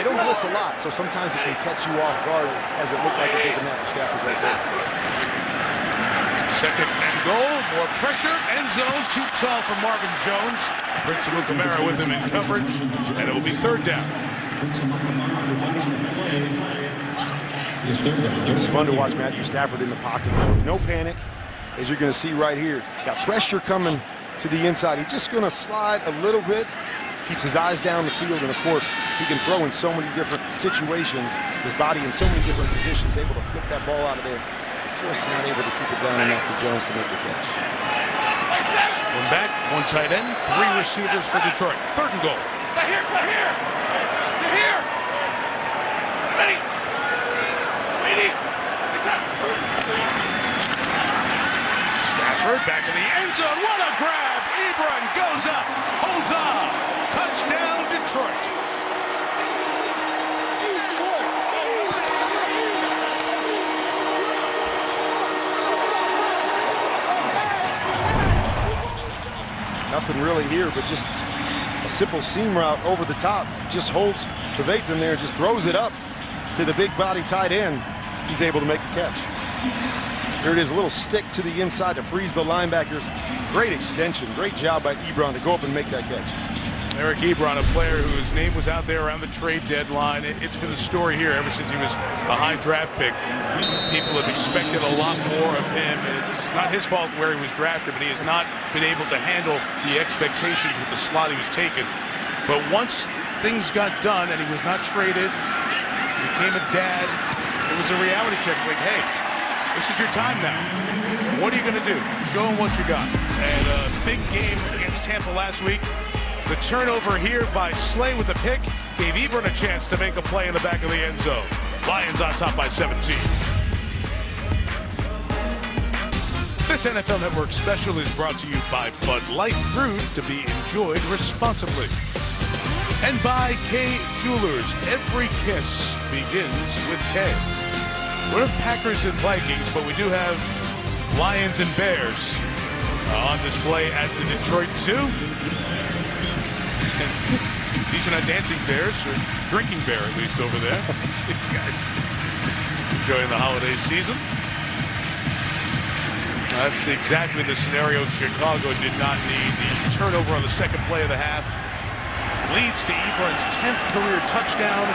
they don't blitz a lot, so sometimes it can catch you off guard as it looked like it did to Matthew Stafford right there. Second and goal, more pressure, end zone, too tall for Marvin Jones. Prince Amukamara with him in coverage, and it will be third down. It's fun to watch Matthew Stafford in the pocket. No panic, as you're going to see right here. Got pressure coming to the inside. He's just going to slide a little bit. Keeps his eyes down the field, and of course, he can throw in so many different situations. His body in so many different positions, able to flip that ball out of there. Just not able to keep it down enough for Jones to make the catch. One back, one tight end, three receivers for Detroit. Third and goal. Right here, right here. You're here. Ready. Waiting. Stafford back in the end zone. What a grab. Ebron goes up, holds on. Touchdown, Detroit. Nothing really here, but just a simple seam route over the top. Just holds Trevathan there, just throws it up to the big body tight end. He's able to make the catch. There it is, a little stick to the inside to freeze the linebackers. Great extension, great job by Ebron to go up and make that catch. Eric Ebron, a player whose name was out there around the trade deadline. It's been a story here ever since he was a high draft pick. People have expected a lot more of him. It's not his fault where he was drafted, but he has not been able to handle the expectations with the slot he was taken. But once things got done and he was not traded, became a dad, it was a reality check. It's like, hey, this is your time now. What are you going to do? Show them what you got. And a big game against Tampa last week. The turnover here by Slay with a pick gave Ebron a chance to make a play in the back of the end zone. Lions on top by 17. This NFL Network special is brought to you by Bud Light, brewed to be enjoyed responsibly. And by Kay Jewelers. Every kiss begins with Kay. We're Packers and Vikings, but we do have Lions and Bears on display at the Detroit Zoo. These are not dancing bears, or drinking bear at least over there. These guys enjoying the holiday season. That's exactly the scenario Chicago did not need. The turnover on the second play of the half leads to Ebron's 10th career touchdown.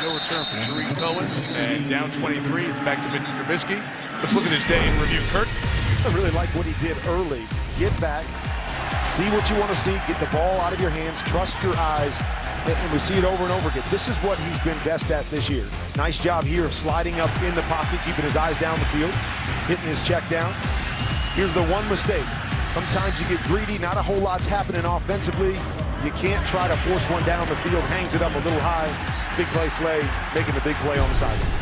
No return for Tariq Cohen, and down 23. It's back to Mitch Trubisky. Let's look at his day in review. Kurt? I really like what he did early. Get back. See what you want to see. Get the ball out of your hands. Trust your eyes. And we see it over and over again. This is what he's been best at this year. Nice job here of sliding up in the pocket, keeping his eyes down the field, hitting his check down. Here's the one mistake. Sometimes you get greedy. Not a whole lot's happening offensively. You can't try to force one down the field. Hangs it up a little high. Big play Slay, making the big play on the sideline.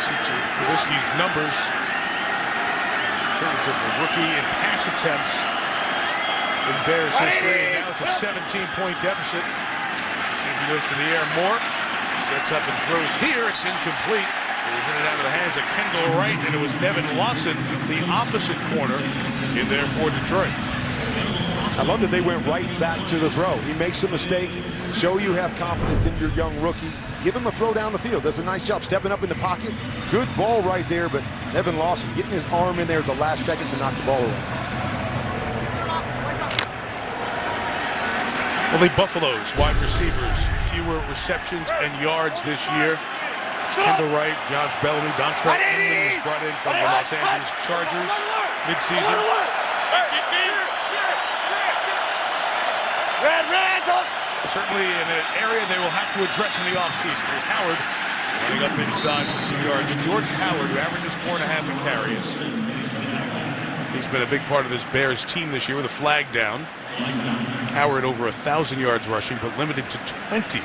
See Trubisky's numbers in terms of the rookie and pass attempts in Bears history. And now it's a 17-point deficit. See if he goes to the air more. Sets up and throws here. It's incomplete. It was in and out of the hands of Kendall Wright, and it was Nevin Lawson, the opposite corner, in there for Detroit. I love that they went right back to the throw. He makes a mistake. Show you have confidence in your young rookie. Give him a throw down the field. Does a nice job stepping up in the pocket. Good ball right there, but Evan Lawson getting his arm in there at the last second to knock the ball away. Only Buffalo's wide receivers, fewer receptions and yards this year. Kendall Wright, Josh Bellamy, Dontre Inman was brought in from the Los Angeles Chargers midseason. Certainly in an area they will have to address in the offseason. There's Howard running up inside for 2 yards. Jordan Howard, who averages 4.5 in carries. He's been a big part of this Bears team this year with a flag down. Howard over 1,000 yards rushing, but limited to 20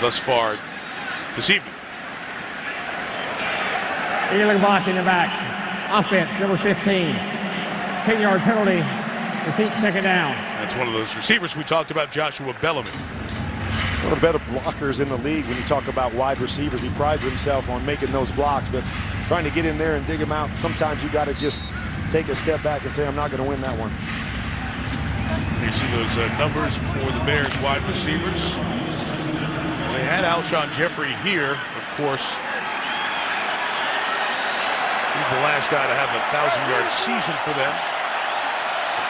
thus far this evening. Ealing block in the back. Offense, number 15. 10-yard penalty. Repeat, second down. That's one of those receivers we talked about, Joshua Bellamy. One of the better blockers in the league when you talk about wide receivers. He prides himself on making those blocks, but trying to get in there and dig them out, sometimes you got to just take a step back and say, I'm not going to win that one. You see those numbers for the Bears wide receivers. They had Alshon Jeffrey here, of course. He's the last guy to have a 1,000-yard season for them.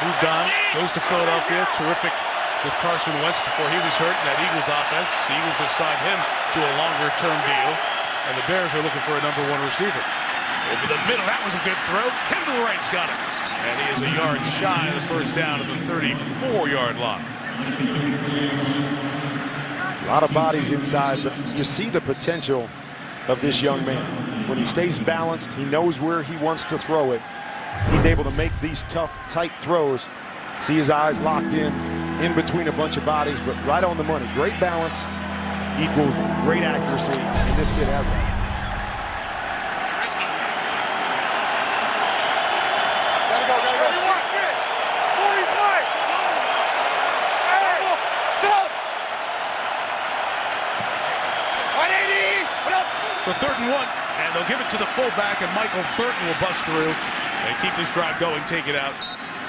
Moved on, goes to Philadelphia. Terrific with Carson Wentz before he was hurt in that Eagles offense. The Eagles have signed him to a longer-term deal, and the Bears are looking for a number 1 receiver. Over the middle, that was a good throw. Kendall Wright's got it. And he is a yard shy of the first down at the 34-yard line. A lot of bodies inside, but you see the potential of this young man. When he stays balanced, he knows where he wants to throw it. He's able to make these tough, tight throws. See his eyes locked in between a bunch of bodies, but right on the money. Great balance equals great accuracy, and this kid has that. So 3rd and 1, and they'll give it to the fullback, and Michael Burton will bust through and keep this drive going, take it out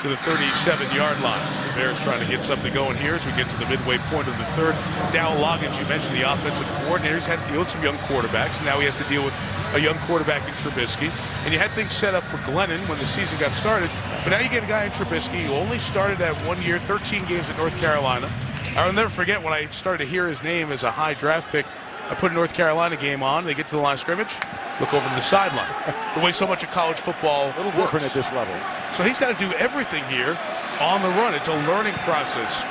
to the 37-yard line. The Bears trying to get something going here as we get to the midway point of the 3rd. Dow Loggins, you mentioned the offensive coordinator. He's had to deal with some young quarterbacks, and now he has to deal with a young quarterback in Trubisky. And you had things set up for Glennon when the season got started, but now you get a guy in Trubisky who only started that 1 year, 13 games at North Carolina. I'll never forget when I started to hear his name as a high draft pick. I put a North Carolina game on. They get to the line of scrimmage, look over to the sideline. The way so much of college football a little different at this level. So he's got to do everything here on the run. It's a learning process.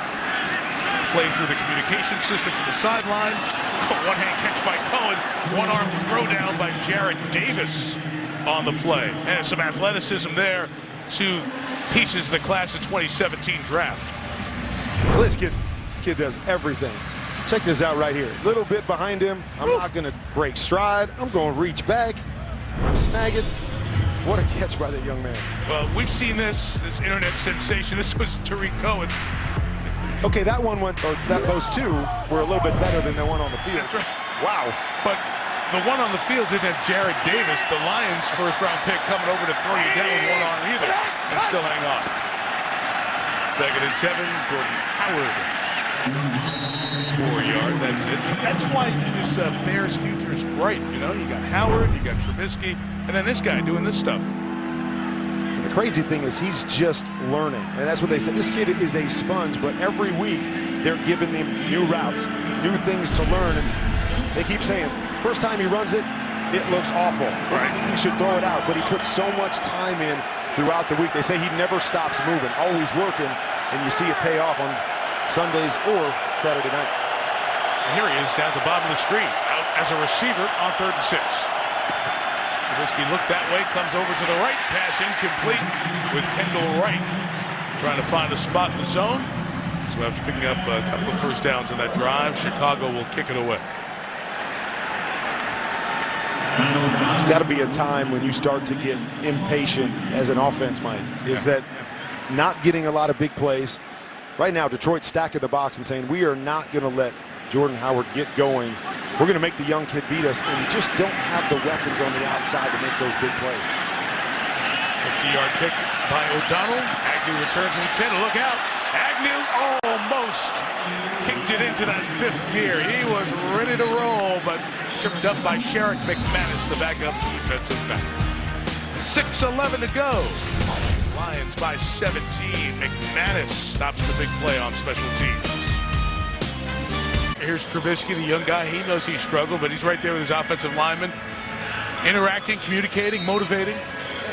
Playing through the communication system from the sideline. One-hand catch by Cohen. One-arm throw down by Jared Davis on the play. And some athleticism there. 2 pieces of the class of 2017 draft. Well, this kid does everything. Check this out right here. Little bit behind him. I'm not going to break stride. I'm going to reach back, snag it. What a catch by that young man. Well, we've seen this internet sensation. This was Tariq Cohen. Okay, that one went, or those 2 were a little bit better than the one on the field. That's right. Wow. But the one on the field didn't have Jared Davis, the Lions' first-round pick, coming over to throw you down with one arm either, and still hang on. 2nd and 7, Jordan Howard. 4-yard, that's it. That's why this Bears future is bright. You know, you got Howard, you got Trubisky, and then this guy doing this stuff. And the crazy thing is he's just learning. And that's what they said. This kid is a sponge, but every week they're giving him new routes, new things to learn. And they keep saying, first time he runs it, it looks awful. Right. He should throw it out. But he puts so much time in throughout the week. They say he never stops moving, always working. And you see it pay off on Sundays or Saturday night. And here he is down at the bottom of the screen, out as a receiver on 3rd and 6. Trubisky looked that way, comes over to the right, pass incomplete with Kendall Wright trying to find a spot in the zone. So after picking up a couple of first downs on that drive, Chicago will kick it away. There's got to be a time when you start to get impatient as an offense, Mike, is that not getting a lot of big plays. Right now, Detroit's stacking the box and saying, we are not going to let Jordan Howard get going. We're going to make the young kid beat us, and we just don't have the weapons on the outside to make those big plays. 50-yard kick by O'Donnell. Agnew returns to the 10. Look out. Agnew almost kicked it into that 5th gear. He was ready to roll, but tripped up by Sherrick McManus, the backup defensive back. 6:11 to go. Lions by 17. McManus stops the big play on special teams. Here's Trubisky, the young guy. He knows he struggled, but he's right there with his offensive lineman, interacting, communicating, motivating.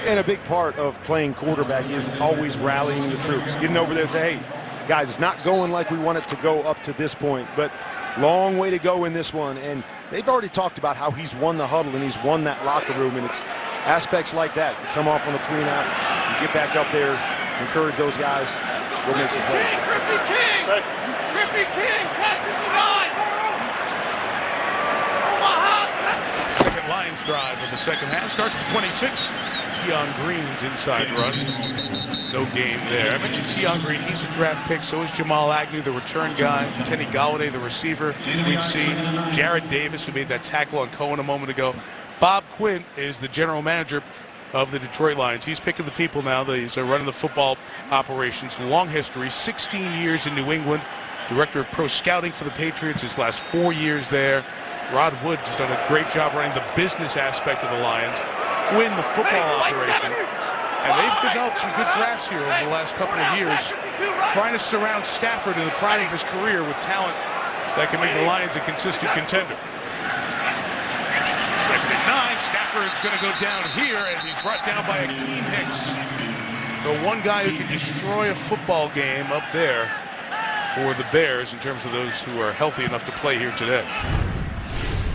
And a big part of playing quarterback is always rallying the troops. Getting over there and say, hey, guys, it's not going like we want it to go up to this point, but long way to go in this one. And they've already talked about how he's won the huddle and he's won that locker room, and it's aspects like that. You come off on a 3-and-out, you get back up there, encourage those guys, go make some plays. Griffey King, cut 59! Second Lions drive of the second half starts at 26. Tion Green's inside run. No gain there. I mentioned Tion Green. He's a draft pick. So is Jamal Agnew, the return guy. Kenny Golladay, the receiver. We've seen Jared Davis, who made that tackle on Cohen a moment ago. Bob Quinn is the general manager of the Detroit Lions. He's picking the people now. He's running the football operations. Long history, 16 years in New England. Director of pro scouting for the Patriots his last 4 years there. Rod Wood has done a great job running the business aspect of the Lions. Quinn, the football operation. And they've developed some good drafts here over the last couple of years, trying to surround Stafford in the prime of his career with talent that can make the Lions a consistent contender. Second and 9, Stafford's going to go down here, and he's brought down by Akeem Hicks. The one guy who can destroy a football game up there for the Bears in terms of those who are healthy enough to play here today.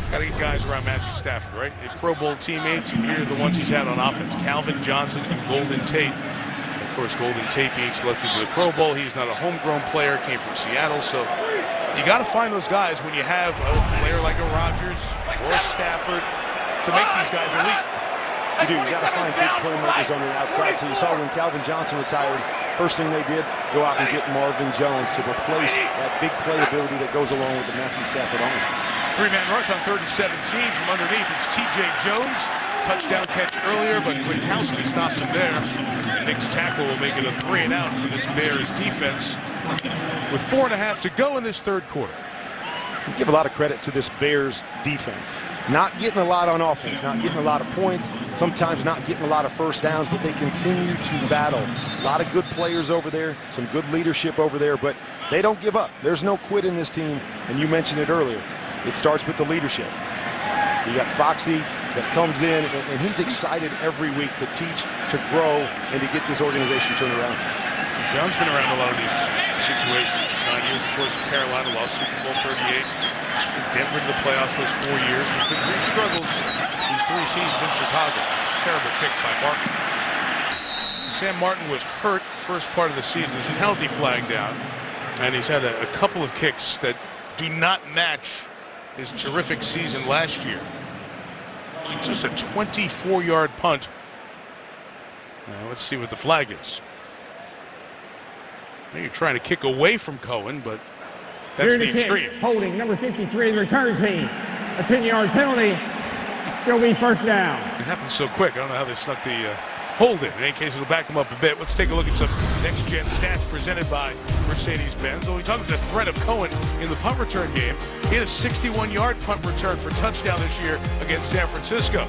Got to get guys around Matthew Stafford, right? The Pro Bowl teammates, and here are the ones he's had on offense. Calvin Johnson and Golden Tate. Of course, Golden Tate being selected to the Pro Bowl. He's not a homegrown player, came from Seattle. So you got to find those guys when you have a player like a Rodgers or a Stafford to make these guys elite. You do. You got to find big playmakers on the outside. So you saw when Calvin Johnson retired, first thing they did, go out and get Marvin Jones to replace that big playability that goes along with the Matthew Stafford arm. Three-man rush on 3rd and 17 from underneath. It's T.J. Jones. Touchdown catch earlier, but Gronkowski stops him there. The Knicks tackle will make it a 3-and-out for this Bears defense with 4.5 to go in this third quarter. I give a lot of credit to this Bears defense. Not getting a lot on offense, not getting a lot of points, sometimes not getting a lot of first downs, but they continue to battle. A lot of good players over there, some good leadership over there, but they don't give up. There's no quit in this team, and you mentioned it earlier. It starts with the leadership. You got Foxy that comes in, and he's excited every week to teach, to grow, and to get this organization turned around. John's been around a lot of these situations. 9 years, of course, in Carolina, lost Super Bowl 38. In Denver in the playoffs those 4 years. There's been 3 struggles these 3 seasons in Chicago. It's a terrible kick by Martin. Sam Martin was hurt first part of the season. There's a penalty flag down, and he's had a couple of kicks that do not match his terrific season last year. Just a 24-yard punt. Now let's see what the flag is. Now you're trying to kick away from Cohen, but that's the extreme. Holding number 53, the return team. A 10-yard penalty. Still be first down. It happened so quick. I don't know how they snuck the hold in. In any case, it'll back them up a bit. Let's take a look at some next-gen stats presented by Mercedes-Benz. So we talked about the threat of Cohen in the punt return game. He had a 61-yard punt return for touchdown this year against San Francisco.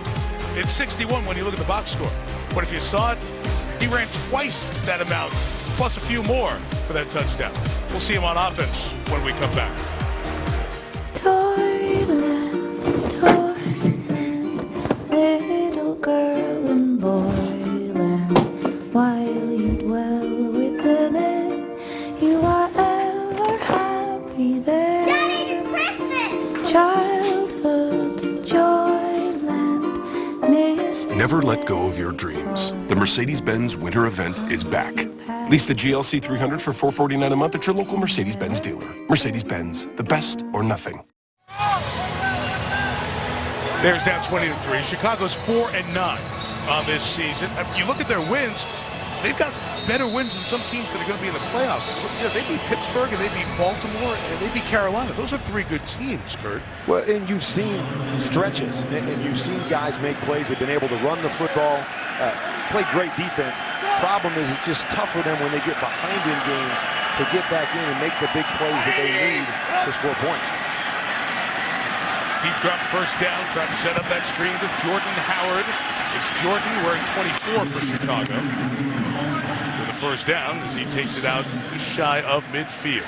It's 61 when you look at the box score. But if you saw it, he ran twice that amount, plus a few more for that touchdown. We'll see him on offense when we come back. Toyland, little girl and boyland, while you dwell within it, you are ever happy there. Daddy, it's Christmas! Childhood's joyland, misty. Never let go of your dreams. The Mercedes-Benz Winter Event is back. Lease the GLC 300 for $449 a month at your local Mercedes-Benz dealer. Mercedes-Benz, the best or nothing. Bears down 20-3. Chicago's 4-9 on this season. You look at their wins, they've got better wins than some teams that are going to be in the playoffs. You know, they beat Pittsburgh, and they beat Baltimore, and they beat Carolina. Those are 3 good teams, Kurt. Well, and you've seen stretches, and you've seen guys make plays. They've been able to run the football. play great defense. Problem is it's just tough for them when they get behind in games to get back in and make the big plays that they need to score points. Deep drop first down, trying to set up that screen with Jordan Howard. It's Jordan wearing 24 for Chicago. For the first down as he takes it out shy of midfield.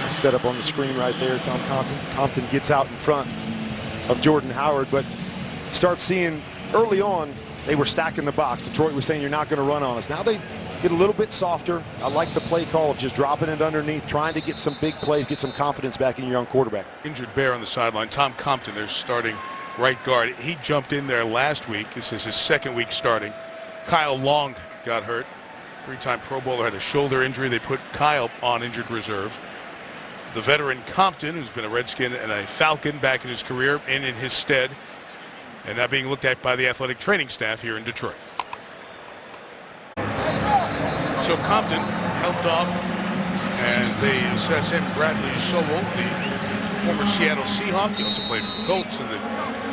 Set up on the screen right there. Tom Compton gets out in front of Jordan Howard, but start seeing early on they were stacking the box. Detroit was saying, you're not going to run on us. Now they get a little bit softer. I like the play call of just dropping it underneath, trying to get some big plays, get some confidence back in your young quarterback. Injured Bear on the sideline. Tom Compton, their starting right guard. He jumped in there last week. This is his second week starting. Kyle Long got hurt. Three-time Pro Bowler had a shoulder injury. They put Kyle on injured reserve. The veteran Compton, who's been a Redskin and a Falcon back in his career, in his stead, and now being looked at by the athletic training staff here in Detroit. So Compton helped off as they assess him. Bradley Sowell, the former Seattle Seahawk. He also played for the Colts and the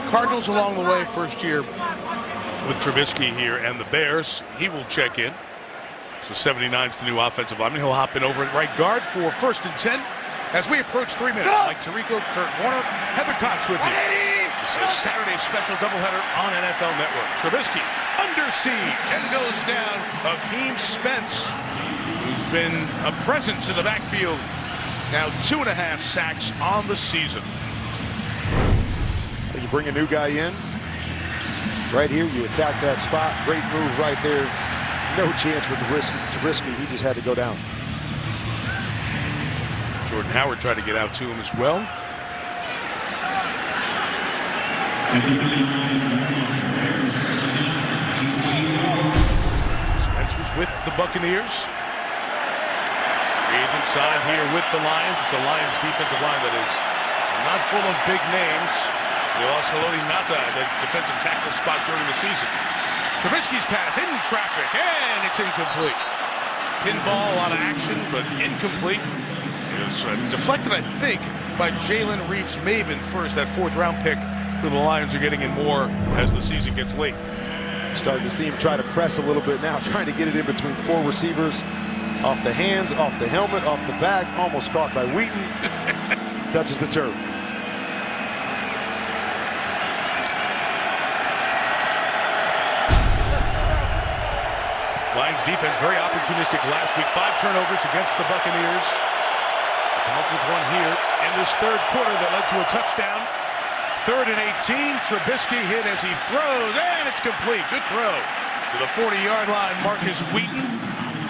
Cardinals along the way. First year with Trubisky here and the Bears. He will check in. So 79's the new offensive lineman. He'll hop in over at right guard for 1st and 10 as we approach 3 minutes. Mike Tirico, Kurt Warner, Heather Cox with you. This is Saturday's special doubleheader on NFL Network. Trubisky under siege and goes down. Akeem Spence, who's been a presence in the backfield. Now 2.5 sacks on the season. You bring a new guy in. Right here, you attack that spot. Great move right there. No chance for Trubisky. He just had to go down. Jordan Howard tried to get out to him as well. Spence was with the Buccaneers. Free agent side here with the Lions. It's a Lions defensive line that is not full of big names. They lost Haloti Ngata, the defensive tackle spot during the season. Trubisky's pass in traffic, and it's incomplete. Pinball, a lot of action, but incomplete. It was deflected, I think, by Jalen Reeves-Maybin first, that 4th-round pick, who the Lions are getting in more as the season gets late. Starting to see him try to press a little bit now, trying to get it in between 4 receivers. Off the hands, off the helmet, off the back, almost caught by Wheaton. Touches the turf. Lions defense very opportunistic last week. 5 turnovers against the Buccaneers. Come up with one here in this 3rd quarter that led to a touchdown. 3rd and 18. Trubisky hit as he throws, and it's complete. Good throw to the 40-yard line. Marcus Wheaton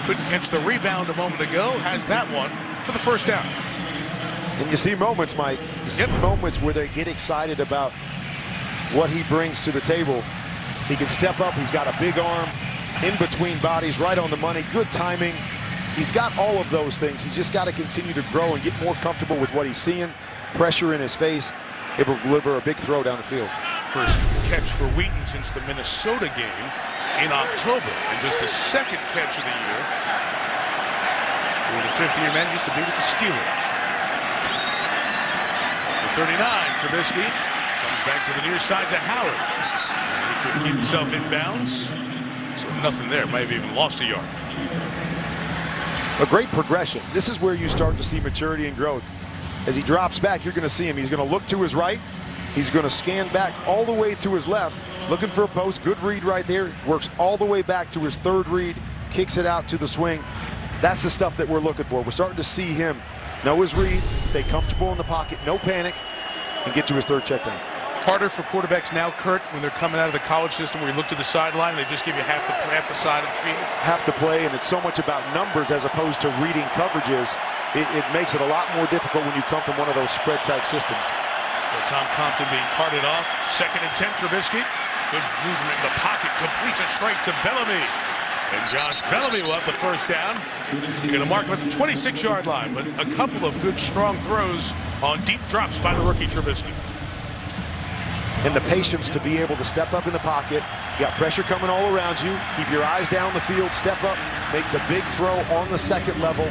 couldn't catch the rebound a moment ago. Has that one for the 1st down. And you see moments, Mike. You see moments where they get excited about what he brings to the table. He can step up. He's got a big arm. In between bodies, right on the money, good timing. He's got all of those things. He's just got to continue to grow and get more comfortable with what he's seeing. Pressure in his face, able to deliver a big throw down the field. First catch for Wheaton since the Minnesota game in October, and just the 2nd catch of the year for the 5th-year man. Used to be with the Steelers. The 39, Trubisky comes back to the near side to Howard. And he couldn't keep himself in bounds. So nothing there. Might have even lost a yard. A great progression. This is where you start to see maturity and growth. As he drops back, you're going to see him. He's going to look to his right. He's going to scan back all the way to his left, looking for a post. Good read right there. Works all the way back to his 3rd read, kicks it out to the swing. That's the stuff that we're looking for. We're starting to see him know his reads, stay comfortable in the pocket, no panic, and get to his 3rd check down. Harder for quarterbacks now, Kurt, when they're coming out of the college system where you look to the sideline and they just give you half the side of the field. Half the play, and it's so much about numbers as opposed to reading coverages. It makes it a lot more difficult when you come from one of those spread-type systems. So Tom Compton being carted off. 2nd and 10, Trubisky. Good movement in the pocket. Completes a strike to Bellamy. And Josh Bellamy will have the 1st down. You're going to mark him at the 26-yard line, but a couple of good, strong throws on deep drops by the rookie Trubisky. And the patience to be able to step up in the pocket. You got pressure coming all around you. Keep your eyes down the field, step up, make the big throw on the 2nd level.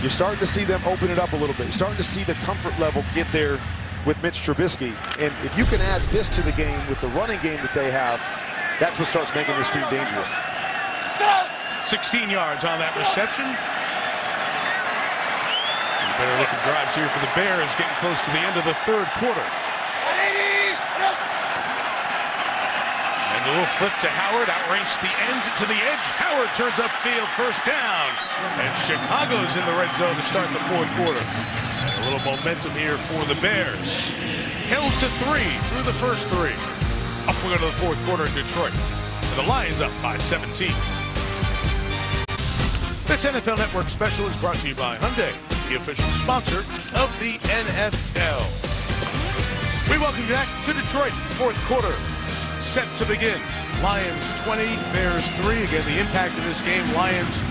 You're starting to see them open it up a little bit. You're starting to see the comfort level get there with Mitch Trubisky. And if you can add this to the game with the running game that they have, that's what starts making this team dangerous. 16 yards on that reception. Better looking drives here for the Bears, getting close to the end of the third quarter. And a little flip to Howard, outraced the end to the edge. Howard turns upfield, first down. And Chicago's in the red zone to start the fourth quarter. And a little momentum here for the Bears. Held to 3 through the first 3. Up we go to the fourth quarter in Detroit. And the Lions up by 17. This NFL Network special is brought to you by Hyundai, the official sponsor of the NFL. We welcome you back to Detroit, fourth quarter. Set to begin. Lions 20, Bears 3. Again, the impact of this game, Lions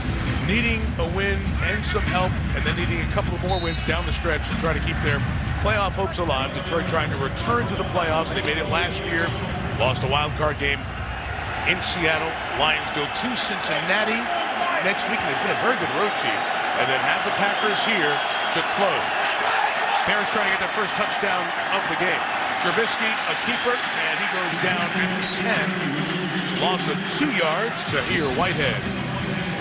needing a win and some help, and then needing a couple of more wins down the stretch to try to keep their playoff hopes alive. Detroit trying to return to the playoffs. They made it last year, lost a wild card game in Seattle. Lions go to Cincinnati next week, and they've been a very good road team, and then have the Packers here to close. Bears trying to get their first touchdown of the game. Trubisky, a keeper, and he goes down at 10. Loss of 2 yards. Tahir Whitehead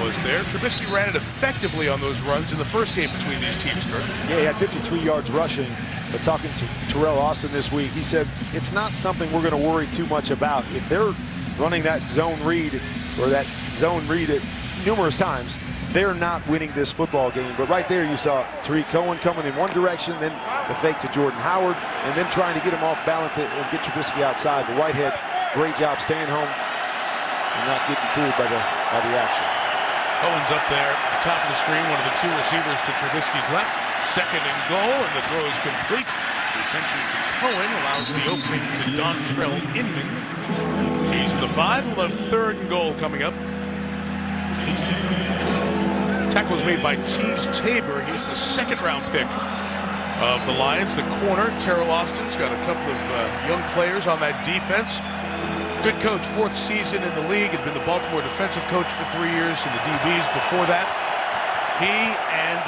was there. Trubisky ran it effectively on those runs in the first game between these teams, Kurt. Yeah, he had 53 yards rushing, but talking to Terrell Austin this week, he said it's not something we're going to worry too much about. If they're running that zone read or that zone read it numerous times, they're not winning this football game. But right there you saw Tariq Cohen coming in one direction, then the fake to Jordan Howard, and then trying to get him off balance and get Trubisky outside. But Whitehead, great job staying home and not getting fooled by the action. Cohen's up there, top of the screen, one of the two receivers to Trubisky's left. Second and goal, and the throw is complete. The attention to Cohen allows the opening to Dontrell Inman. He's in the 5. We'll have third and goal coming up. Tackle was made by Teez Tabor. He's the second-round pick of the Lions. The corner, Terrell Austin's got a couple of young players on that defense. Good coach, 4th season in the league. Had been the Baltimore defensive coach for 3 years in the DBs before that. He and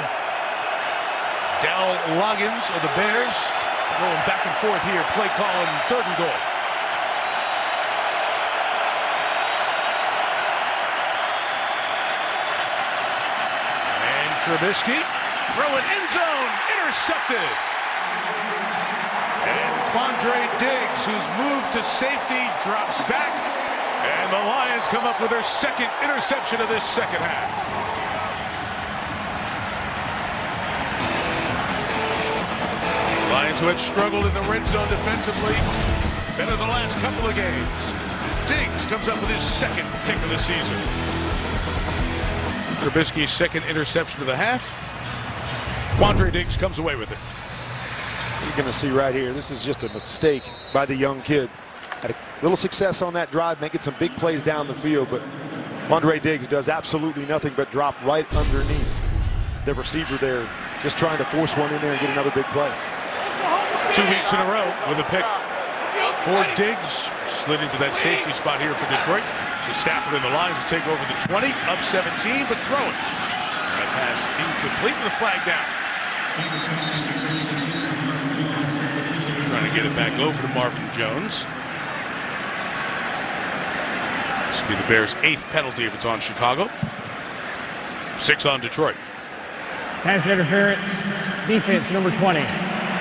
Dal Loggins of the Bears going back and forth here. Play call and third and goal. Trubisky, throwing end zone, intercepted. And Quandre Diggs, who's moved to safety, drops back. And the Lions come up with their second interception of this second half. Lions, who had struggled in the red zone defensively, better the last couple of games. Diggs comes up with his second pick of the season. Trubisky's second interception of the half. Quandre Diggs comes away with it. You're going to see right here, this is just a mistake by the young kid. Had a little success on that drive, making some big plays down the field, but Quandre Diggs does absolutely nothing but drop right underneath the receiver there, just trying to force one in there and get another big play. 2 weeks in a row with a pick for Diggs. Slid into that safety spot here for Detroit. So Stafford and the Lions will take over the 20, up 17, but throwing. That pass incomplete with the flag down. Trying to get it back over to Marvin Jones. This will be the Bears' 8th penalty if it's on Chicago. 6 on Detroit. Pass interference, defense number 20.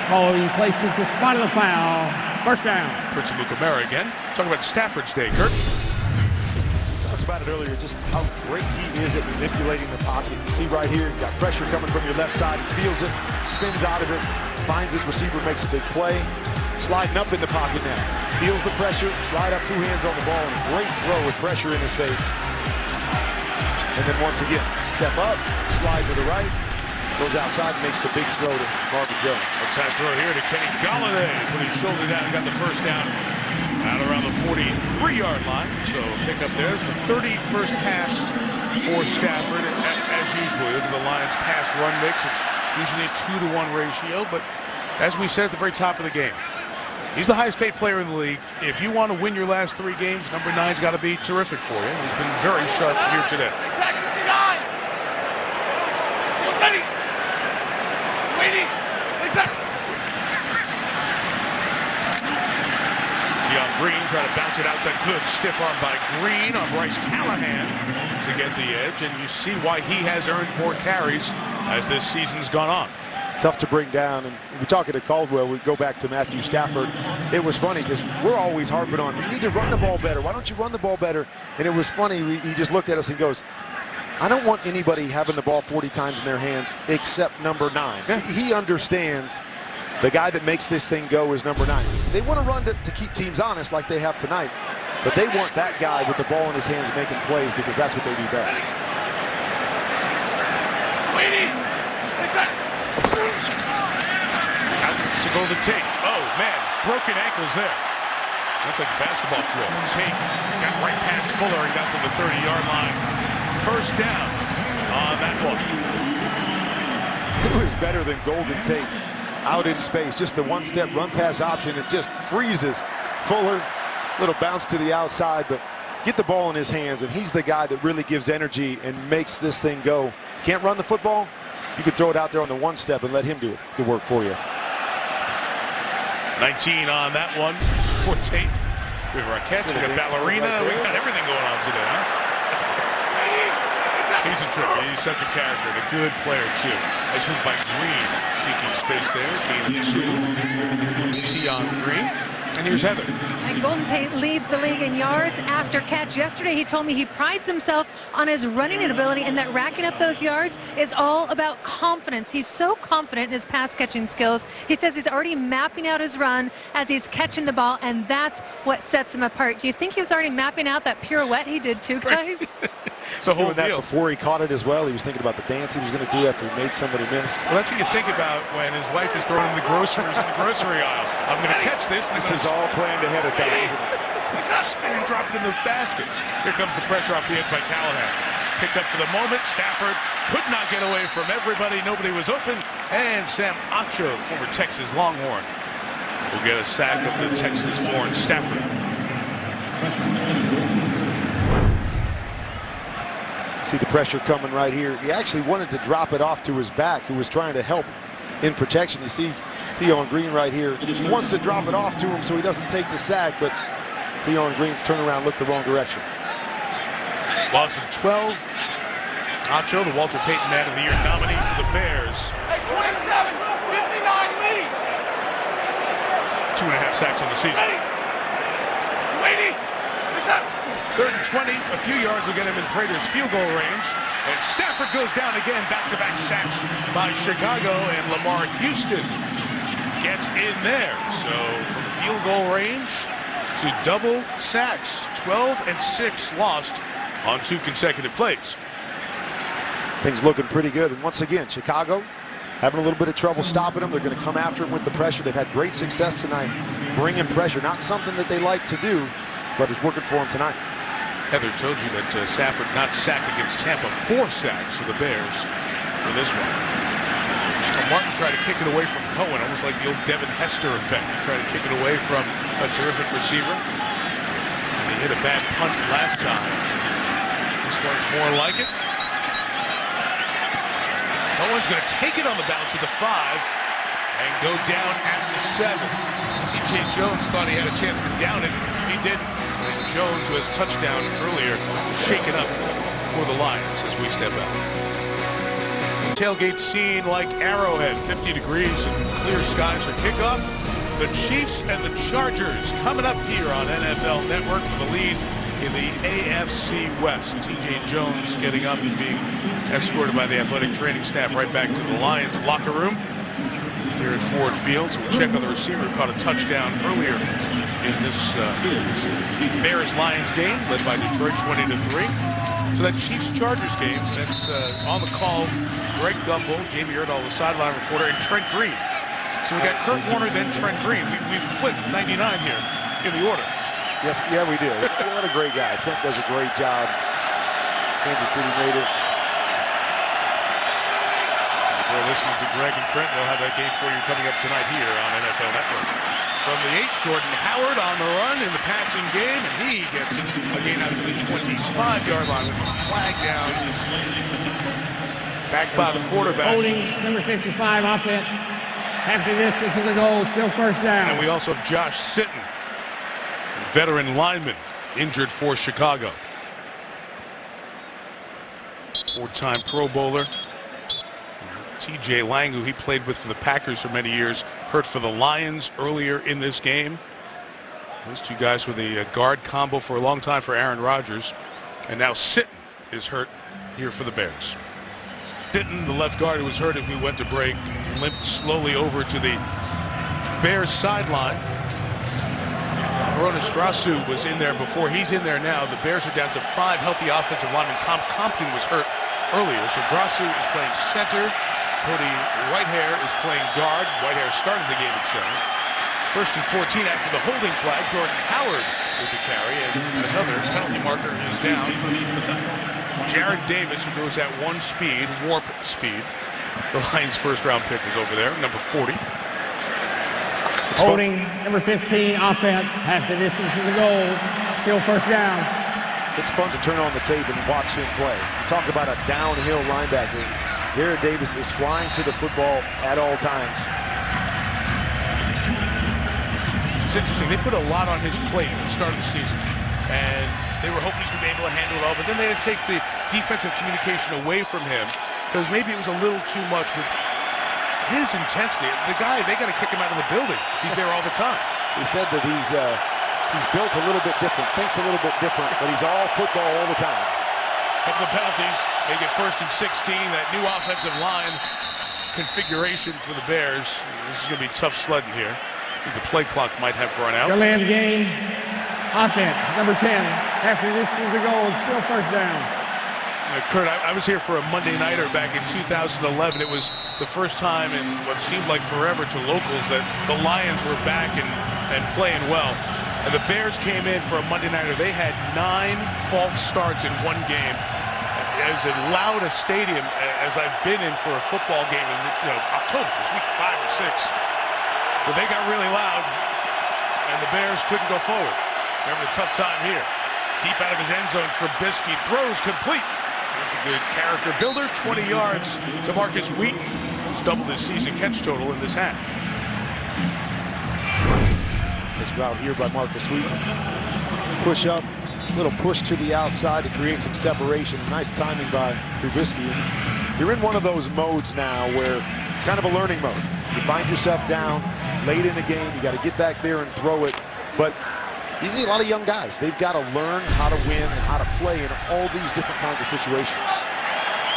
Following play to the spot of the foul. First down. Prince Amukamara again. Talking about Stafford's day, Kurt. Talked about it earlier, just how great he is at manipulating the pocket. You see right here, you got pressure coming from your left side. He feels it, spins out of it, finds his receiver, makes a big play. Sliding up in the pocket now. Feels the pressure, slide up, 2 hands on the ball, and a great throw with pressure in his face. And then once again, step up, slide to the right, goes outside and makes the big throw to Marvin Jones. Outside throw here to Kenny Golladay. Put his shoulder down and got the first down out around the 43-yard line. So pick up there's the 31st pass for Stafford. As usual, look at the Lions pass run mix. It's usually a 2-to-1 ratio, but as we said at the very top of the game, he's the highest paid player in the league. If you want to win your last 3 games, number 9's got to be terrific for you. He's been very sharp here today. try to bounce it outside. Good stiff arm by Green on Bryce Callahan to get the edge, and you see why he has earned more carries as this season's gone on. Tough to bring down, and we're talking to Caldwell. We go back to Matthew Stafford. It was funny because we're always harping on, you need to run the ball better. Why don't you run the ball better? And it was funny. He just looked at us and goes, I don't want anybody having the ball 40 times in their hands except number 9. He understands the guy that makes this thing go is number 9. They want to run to keep teams honest like they have tonight, but they want that guy with the ball in his hands making plays because that's what they do best. Out to Golden Tate. Oh, man, broken ankles there. That's like basketball floor. Tate got right past Fuller and got to the 30-yard line. First down on that one. Who is better than Golden Tate out in space? Just the one-step run-pass option. It just freezes Fuller. Little bounce to the outside, but get the ball in his hands, and he's the guy that really gives energy and makes this thing go. Can't run the football? You could throw it out there on the one-step and let him do the work for you. 19 on that one for Tate. We have Raquette, we got Ballerina, we got everything going on today, huh? He's a trip. He's such a character and a good player, too. Nice move by Green. Seeking space there. Game 2. T on Green. And here's Heather. And Golden Tate leads the league in yards after catch. Yesterday, he told me he prides himself on his running ability and that racking up those yards is all about confidence. He's so confident in his pass catching skills. He says he's already mapping out his run as he's catching the ball, and that's what sets him apart. Do you think he was already mapping out that pirouette he did too, guys? The whole deal. Before he caught it as well, he was thinking about the dance he was going to do after he made somebody miss. Well, that's what you think about when his wife is throwing him the groceries in the grocery aisle. I'm going to catch this. And this is all planned ahead of time. Spin and drop it in the basket. Here comes the pressure off the edge by Callahan. Picked up for the moment. Stafford could not get away from everybody. Nobody was open. And Sam Acho, former Texas Longhorn, will get a sack of the Texas-born Stafford. See the pressure coming right here. He actually wanted to drop it off to his back, who was trying to help in protection. You see Tion Green right here. He wants to drop it off to him so he doesn't take the sack, but Tion Green's turnaround looked the wrong direction. Loss of 12. Acho, the Walter Payton Man of the Year nominee for the Bears. Hey, 27-59 lead. 2.5 sacks on the season. Waiting. 3rd and 20, a few yards will get him in Prater's field goal range. And Stafford goes down again, back-to-back sacks by Chicago, and Lamar Houston gets in there. So from field goal range to double sacks, 12 and 6 lost on 2 consecutive plays. Things looking pretty good. And once again, Chicago having a little bit of trouble stopping them. They're going to come after him with the pressure. They've had great success tonight bringing pressure. Not something that they like to do, but it's working for them tonight. Heather told you that Stafford not sacked against Tampa, 4 sacks for the Bears in this one. Martin tried to kick it away from Cohen, almost like the old Devin Hester effect. He tried to kick it away from a terrific receiver. And he hit a bad punt last time. This one's more like it. Cohen's going to take it on the bounce to the 5 and go down at the 7. C.J. Jones thought he had a chance to down it. He didn't. And Jones, who has a touchdown earlier, shaken up for the Lions as we step out. Tailgate scene like Arrowhead, 50 degrees and clear skies for kickoff. The Chiefs and the Chargers coming up here on NFL Network for the lead in the AFC West. T.J. Jones getting up and being escorted by the athletic training staff right back to the Lions locker room here at Ford Field. So we'll check on the receiver who caught a touchdown earlier in this Bears-Lions game, led by Detroit 20-3. So that Chiefs-Chargers game, that's on the call, Greg Gumbel, Jamie Erdahl, the sideline reporter, and Trent Green. So we got Kurt Warner, then Trent Green. We flipped 99 here in the order. Yes, yeah, we do. What a great guy. Trent does a great job. Kansas City native. Before listening to Greg and Trent, we'll have that game for you coming up tonight here on NFL Network. From the 8, Jordan Howard on the run in the passing game, and he gets a gain out to the 25-yard line with a flag down. Back by the quarterback. Holding number 55 offense. After this is the goal, still first down. And we also have Josh Sitton veteran lineman, injured for Chicago. 4-time Pro Bowler. TJ Lang, who he played with for the Packers for many years, hurt for the Lions earlier in this game. Those two guys were the guard combo for a long time for Aaron Rodgers. And now Sitton is hurt here for the Bears. Sitton, the left guard who was hurt as we went to break, limped slowly over to the Bears sideline. Hroniss Grasu was in there before. He's in there now. The Bears are down to 5 healthy offensive linemen. Tom Compton was hurt earlier, so Grasu is playing center. Cody Whitehair is playing guard. Whitehair started the game at center. 1st and 14 after the holding flag. Jordan Howard with the carry, and another penalty marker is down underneath the tackle. Jared Davis, who goes at 1 speed, warp speed. The Lions' first-round pick is over there, number 40. Holding number 15, offense, half the distance to the goal, still first down. It's fun to turn on the tape and watch him play. Talk about a downhill linebacker. Jared Davis is flying to the football at all times. It's interesting. They put a lot on his plate at the start of the season, and they were hoping he's going to be able to handle it all, but then they had to take the defensive communication away from him because maybe it was a little too much with his intensity. The guy, they got to kick him out of the building. He's there all the time. He said that he's built a little bit different, thinks a little bit different, but he's all football all the time. Couple of penalties. They get 1st and 16. That new offensive line configuration for the Bears. This is going to be tough sledding here. I think the play clock might have run out. The land game, offense, number 10. After this is the goal, it's still first down. Kurt, I was here for a Monday Nighter back in 2011. It was the first time in what seemed like forever to locals that the Lions were back and playing well. And the Bears came in for a Monday Nighter. They had 9 false starts in one game. As loud a stadium as I've been in for a football game in October, this week 5 or 6. But they got really loud, and the Bears couldn't go forward. They're having a tough time here. Deep out of his end zone, Trubisky throws complete. That's a good character builder. 20 yards to Marcus Wheaton, who's doubled his season catch total in this half. This route here by Marcus Wheaton. Push up, little push to the outside to create some separation. Nice timing by Trubisky. You're in one of those modes now where it's kind of a learning mode. You find yourself down late in the game. You got to get back there and throw it. But these are a lot of young guys. They've got to learn how to win and how to play in all these different kinds of situations.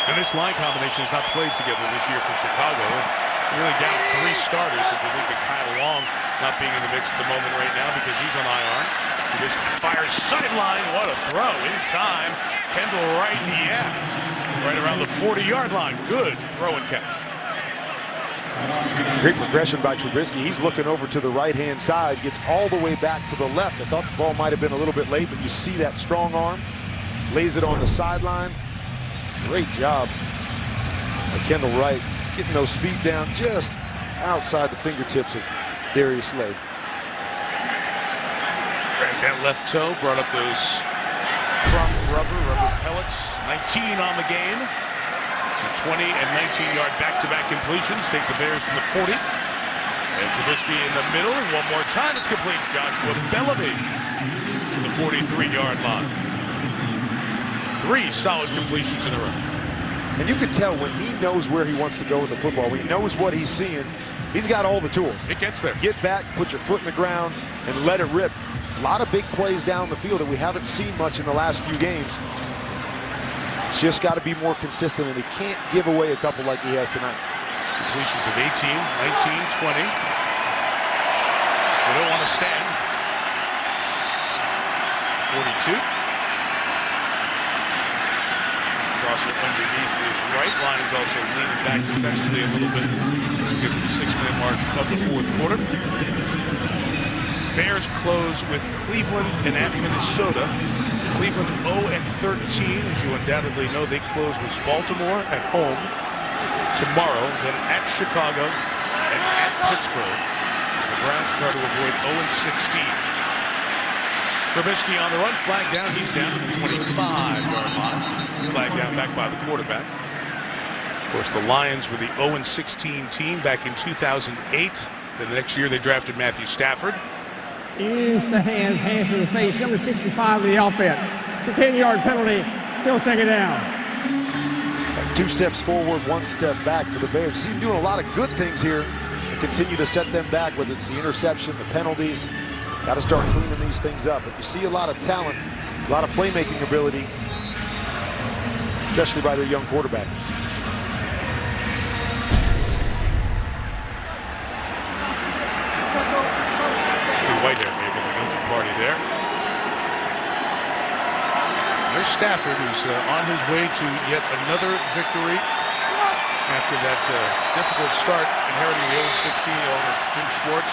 And this line combination has not played together this year for Chicago. They're really down 3 starters if you think of Kyle Long not being in the mix at the moment right now because he's on IR. Trubisky fires sideline. What a throw in time. Kendall Wright, right around the 40-yard line. Good throw and catch. Great progression by Trubisky. He's looking over to the right-hand side, gets all the way back to the left. I thought the ball might have been a little bit late, but you see that strong arm. Lays it on the sideline. Great job by Kendall Wright, getting those feet down just outside the fingertips of Darius Slay. Dragged that left toe, brought up those crumb rubber pellets. 19 on the game. So 20 and 19-yard back-to-back completions take the Bears to the 40. And Trubisky in the middle. One more time, it's complete. Joshua Bellamy to the 43-yard line. 3 solid completions in a row. And you can tell when he knows where he wants to go with the football, when he knows what he's seeing, he's got all the tools. It gets there. Get back, put your foot in the ground, and let it rip. A lot of big plays down the field that we haven't seen much in the last few games. It's just got to be more consistent, and he can't give away a couple like he has tonight. Completions of 18, 19, 20. They don't want to stand. 42. Crosser underneath is right. Lions also leaning back defensively a little bit as we get to the 6-minute mark of the 4th quarter. Bears close with Cleveland and at Minnesota. Cleveland 0-13. As you undoubtedly know, they close with Baltimore at home tomorrow, then at Chicago and at Pittsburgh. The Browns try to avoid 0-16. Trubisky on the run, flag down. He's down to the 25-yard line. Flag down back by the quarterback. Of course, the Lions were the 0-16 team back in 2008. Then the next year they drafted Matthew Stafford. Use the hands, hands to the face. Number 65 of the offense. It's a 10-yard penalty. Still second down. 2 steps forward, 1 step back for the Bears. You see them doing a lot of good things here and continue to set them back, whether it's the interception, the penalties. Got to start cleaning these things up. But you see a lot of talent, a lot of playmaking ability, especially by their young quarterback. Whitehair maybe the guilty party there. There's Stafford, who's on his way to yet another victory after that difficult start, inheriting the 0-16 owner Jim Schwartz.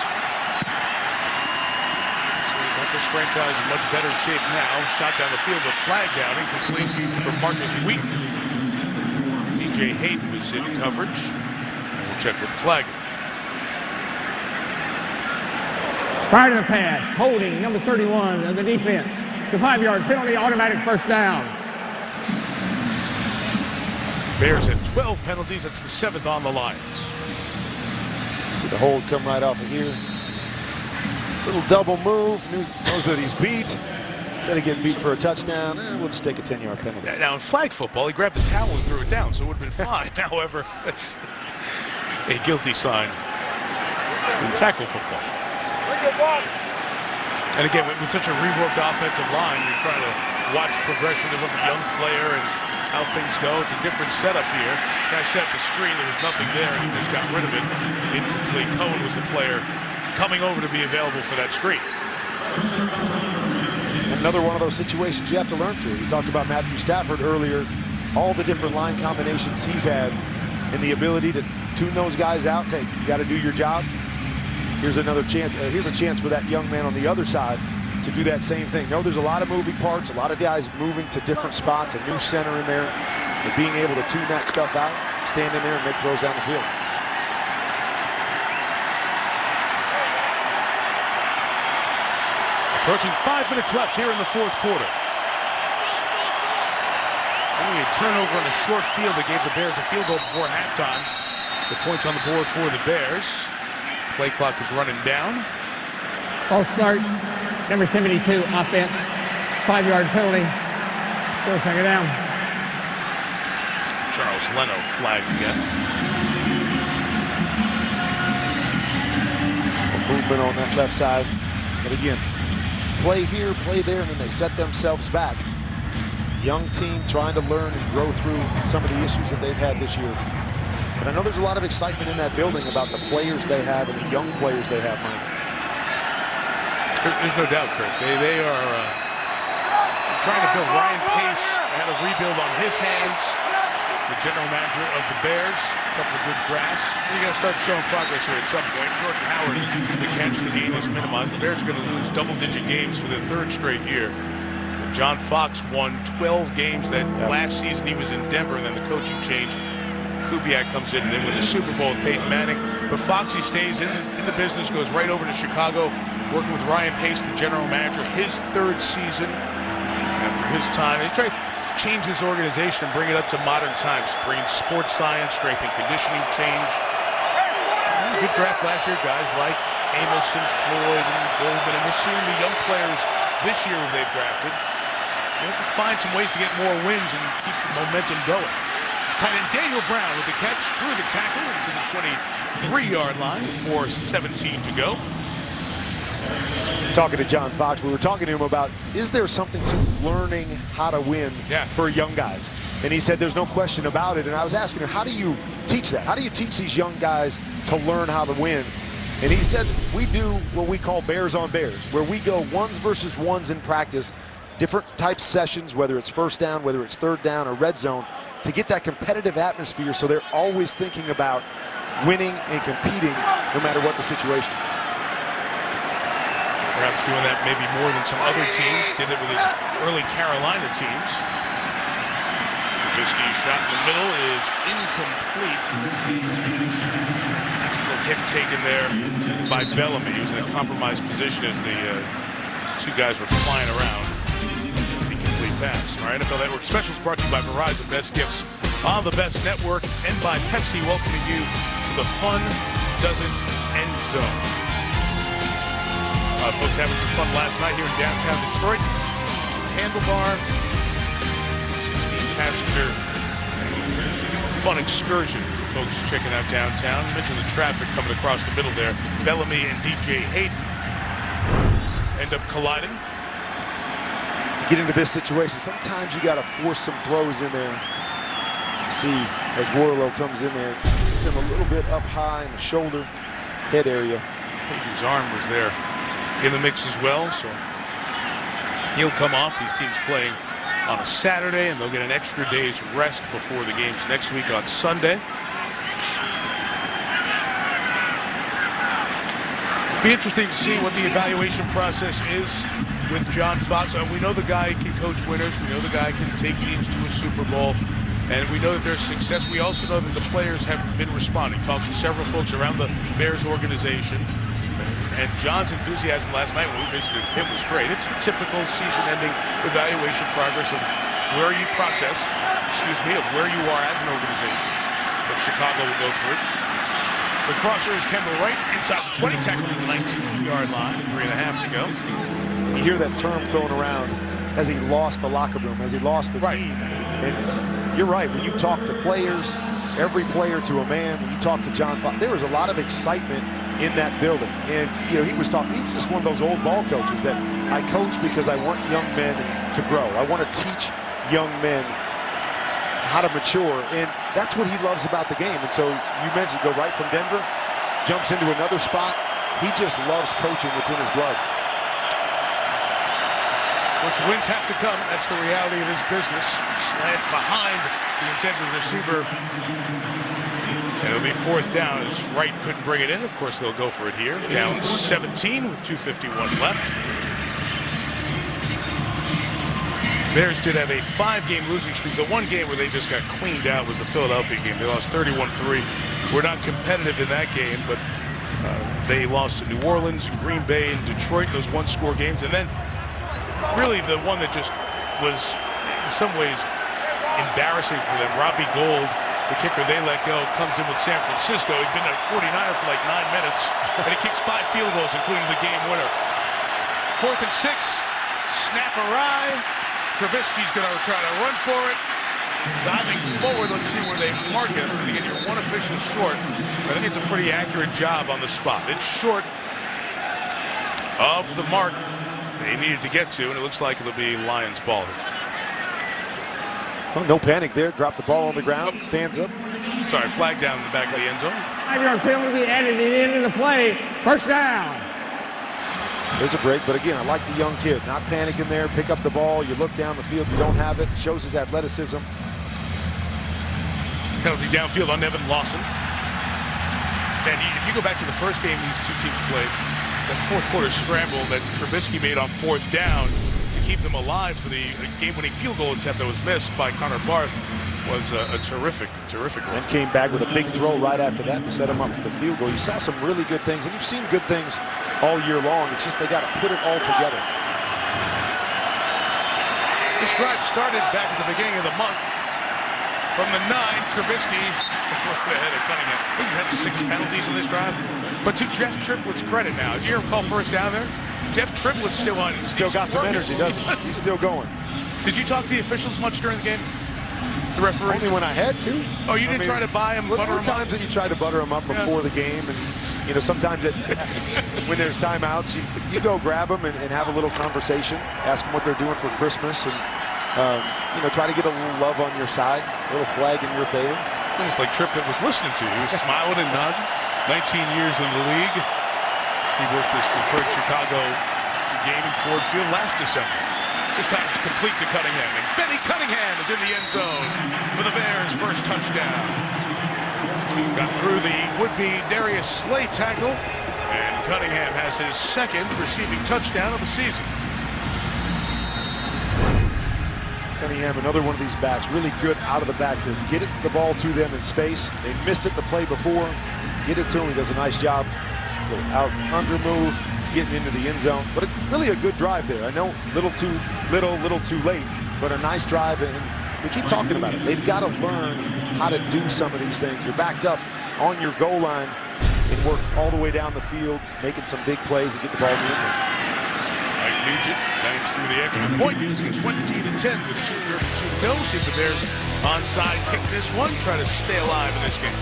So he's got this franchise in much better shape now. Shot down the field, a flag down, incomplete for Marcus Wheaton. DJ Hayden was in coverage, and we'll check with the flag. Prior to the pass, holding number 31 of the defense. It's a 5-yard penalty, automatic first down. Bears had 12 penalties. That's the 7th on the Lions. See the hold come right off of here. Little double move. Knows that he's beat. Instead of getting beat for a touchdown, we'll just take a 10-yard penalty. Now in flag football, he grabbed the towel and threw it down, so it would have been fine. However, that's a guilty sign in tackle football. And again, with such a reworked offensive line, you're trying to watch progression of a young player and how things go. It's a different setup here. Guy set the screen, there was nothing there, and he just got rid of it. Incomplete. Cohen was the player coming over to be available for that screen. Another one of those situations you have to learn through. We talked about Matthew Stafford earlier, all the different line combinations he's had, and the ability to tune those guys out. Hey, you got to do your job. Here's another chance. Here's a chance for that young man on the other side to do that same thing. No, there's a lot of moving parts, a lot of guys moving to different spots, a new center in there, and being able to tune that stuff out, stand in there and make throws down the field. Approaching 5 minutes left here in the 4th quarter. Only a turnover on a short field that gave the Bears a field goal before halftime. The points on the board for the Bears. Play clock is running down. False start, number 72, offense, 5-yard penalty, still second down. Charles Leno flagged again. Movement on that left side, but again, play here, play there, and then they set themselves back. Young team trying to learn and grow through some of the issues that they've had this year. But I know there's a lot of excitement in that building about the players they have and the young players they have, Mike. There's no doubt, Kirk. They are trying to build. Ryan Pace had a rebuild on his hands. The general manager of the Bears, a couple of good drafts. You got to start showing progress here at some point. Jordan Howard, the catch, the gain is minimized. The Bears are going to lose double-digit games for the 3rd straight year. John Fox won 12 games that last season he was in Denver, and then the coaching change. Kubiak comes in and then win the Super Bowl with Peyton Manning. But Foxy stays in the business, goes right over to Chicago, working with Ryan Pace, the general manager, his 3rd season after his time. They try to change this organization and bring it up to modern times, bringing sports science, strength and conditioning change. Good draft last year, guys like Amos and Floyd and Goldman, and we're seeing the young players this year who they've drafted. They have to find some ways to get more wins and keep the momentum going. Tight end Daniel Brown with the catch through the tackle to the 23-yard line, 4:17 to go. Talking to John Fox, we were talking to him about, is there something to learning how to win for young guys? And he said there's no question about it. And I was asking him, how do you teach that? How do you teach these young guys to learn how to win? And he said, we do what we call Bears on Bears, where we go ones versus ones in practice, different types of sessions, whether it's first down, whether it's third down or red zone, to get that competitive atmosphere so they're always thinking about winning and competing no matter what the situation. Perhaps doing that maybe more than some other teams. Did it with his early Carolina teams. Trubisky shot in the middle is incomplete. Difficult hit taken there by Bellamy. He was in a compromised position as the 2 guys were flying around. Incomplete pass. All right, NFL Network Specials brought to you by Verizon. Best gifts on the best network, and by Pepsi, welcoming you to the fun doesn't end zone. folks having some fun last night here in downtown Detroit. Handlebar, 16-passenger fun excursion for folks checking out downtown. I mentioned the traffic coming across the middle there. Bellamy and DJ Hayden end up colliding. Get into this situation, sometimes you got to force some throws in there. See, as Warlow comes in there, gets him a little bit up high in the shoulder, head area. Hayden's arm was there in the mix as well, so he'll come off. These teams playing on a Saturday, and they'll get an extra day's rest before the games next week on Sunday. Be interesting to see what the evaluation process is with John Fox. We know the guy can coach winners. We know the guy can take teams to a Super Bowl. And we know that there's success. We also know that the players have been responding. Talked to several folks around the Bears organization. And John's enthusiasm last night when we visited him was great. It's the typical season-ending evaluation progress of where you process, of where you are as an organization. But Chicago will go for it. The crosser is Kendall Wright inside the 20, tackling the 19-yard line, 3.5 to go. You hear that term thrown around, has he lost the locker room? Has he lost the team? And you're right, when you talk to players, every player to a man, when you talk to John Fox, there was a lot of excitement in that building. And, you know, he was talking, he's just one of those old ball coaches that I coach because I want young men to grow. I want to teach young men how to mature, and that's what he loves about the game. And so you mentioned go right from Denver, jumps into another spot. He just loves coaching. It's in his blood. Once wins have to come, that's the reality of this business. Slant behind the intended receiver. And it'll be 4th down as Wright couldn't bring it in. Of course, they'll go for it here. Down 17 with 2:51 left. Bears did have a 5-game losing streak. The one game where they just got cleaned out was the Philadelphia game. They lost 31-3. We're not competitive in that game, but they lost to New Orleans, Green Bay, and Detroit, those one-score games. And then really the one that just was in some ways embarrassing for them, Robbie Gould, the kicker they let go, comes in with San Francisco. He'd been a 49er for like 9 minutes, and he kicks 5 field goals, including the game winner. 4th and 6, snap awry. Trubisky's going to try to run for it. Diving forward, let's see where they mark it. And again, you're one official short. I think it's a pretty accurate job on the spot. It's short of the mark they needed to get to, and it looks like it'll be Lions ball. Well, no panic there. Drop the ball on the ground, stands up. Sorry, flag down in the back of the end zone. 5-yard penalty added into the play. 1st down. There's a break, but again, I like the young kid. Not panicking there, pick up the ball, you look down the field, you don't have it. Shows his athleticism. Penalty downfield on Nevin Lawson. And if you go back to the first game these two teams played, that 4th quarter scramble that Trubisky made on 4th down to keep them alive for the game-winning field goal attempt that was missed by Connor Barth was a terrific one. And came back with a big throw right after that to set him up for the field goal. You saw some really good things, and you've seen good things all year long. It's just they got to put it all together. This drive started back at the beginning of the month. From the 9, Trubisky was ahead of Cunningham. I think he had 6 penalties in this drive. But to Jeff Triplett's credit now, did you hear him call 1st down there? Jeff Triplett's still on. Still got some energy, doesn't he? He's still going. Did you talk to the officials much during the game? The referee? Only when I had to. Oh, you didn't try to buy him, butter him up? Times that you tried to butter him up before the game, and you know, sometimes when there's timeouts, you go grab them and have a little conversation, ask them what they're doing for Christmas, and you know, try to get a little love on your side, a little flag in your favor. It's like Triplett was listening to you. He was smiling and nodding. 19 years in the league. He worked this Detroit-Chicago game in Ford Field last December. This time it's complete to Cunningham, and Benny Cunningham is in the end zone for the Bears' first touchdown. Got through the would-be Darius Slay tackle, and Cunningham has his 2nd receiving touchdown of the season. Cunningham, another one of these backs, really good out of the backfield. Get the ball to them in space. They missed it the play before. Get it to him. He does a nice job. Out under move, getting into the end zone. But really a good drive there. I know little too late, but a nice drive. And we keep talking about it. They've got to learn how to do some of these things. You're backed up on your goal line and work all the way down the field, making some big plays and get the ball in the end zone. Nugent bangs through the extra point. 20-10 with 2:32 to go. See if the Bears onside kick this one. Try to stay alive in this game.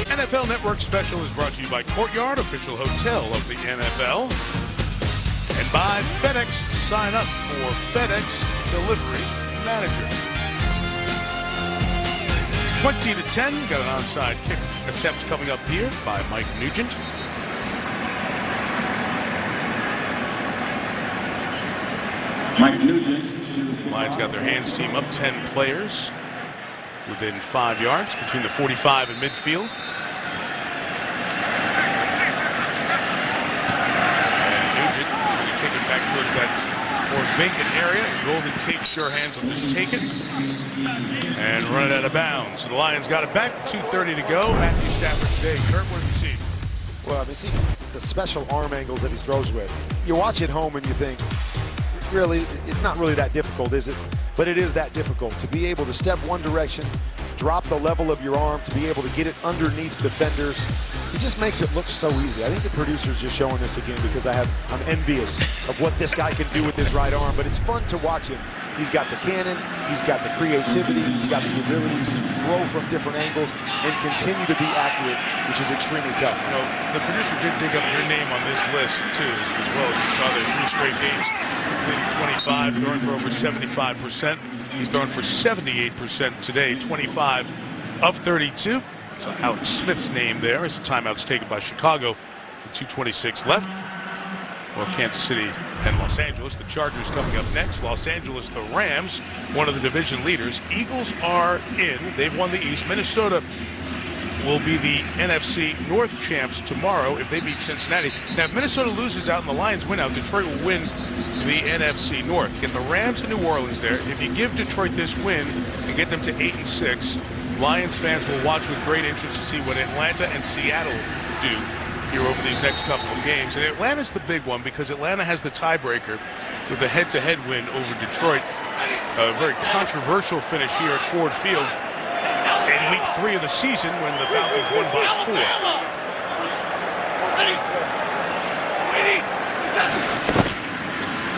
NFL Network Special is brought to you by Courtyard, official hotel of the NFL. And by FedEx. Sign up for FedEx Delivery Manager. 20-10. Got an onside kick attempt coming up here by Mike Nugent. Mike Nugent. Lions got their hands team up 10 players within 5 yards between the 45 and midfield. And Nugent going to kick it back towards that more vacant area. Golden Tate sure hands will just take it and run it out of bounds. So the Lions got it back. 2:30 to go. Matthew Stafford today. Kurt, what do you see? Well, I mean, see the special arm angles that he throws with. You watch it home and you think, really, it's not really that difficult, is it? But it is that difficult to be able to step one direction, drop the level of your arm, to be able to get it underneath defenders. It just makes it look so easy. I think the producer's just showing this again because I'm envious of what this guy can do with his right arm, but it's fun to watch him. He's got the cannon, he's got the creativity, he's got the ability to throw from different angles and continue to be accurate, which is extremely tough. You know, the producer did dig up your name on this list too, as well as he saw their 3 straight games. 25, throwing for over 75%. He's throwing for 78% today, 25 of 32. So Alex Smith's name there as the timeout's taken by Chicago with 2:26 left. Well, Kansas City and Los Angeles. The Chargers coming up next. Los Angeles, the Rams, one of the division leaders. Eagles are in. They've won the East. Minnesota will be the NFC North champs tomorrow if they beat Cincinnati. Now, if Minnesota loses out and the Lions win out, Detroit will win the NFC North. Get the Rams in New Orleans there. If you give Detroit this win and get them to 8-6, Lions fans will watch with great interest to see what Atlanta and Seattle do here over these next couple of games. And Atlanta's the big one because Atlanta has the tiebreaker with a head-to-head win over Detroit. A very controversial finish here at Ford Field in week 3 of the season when the Falcons won by 4.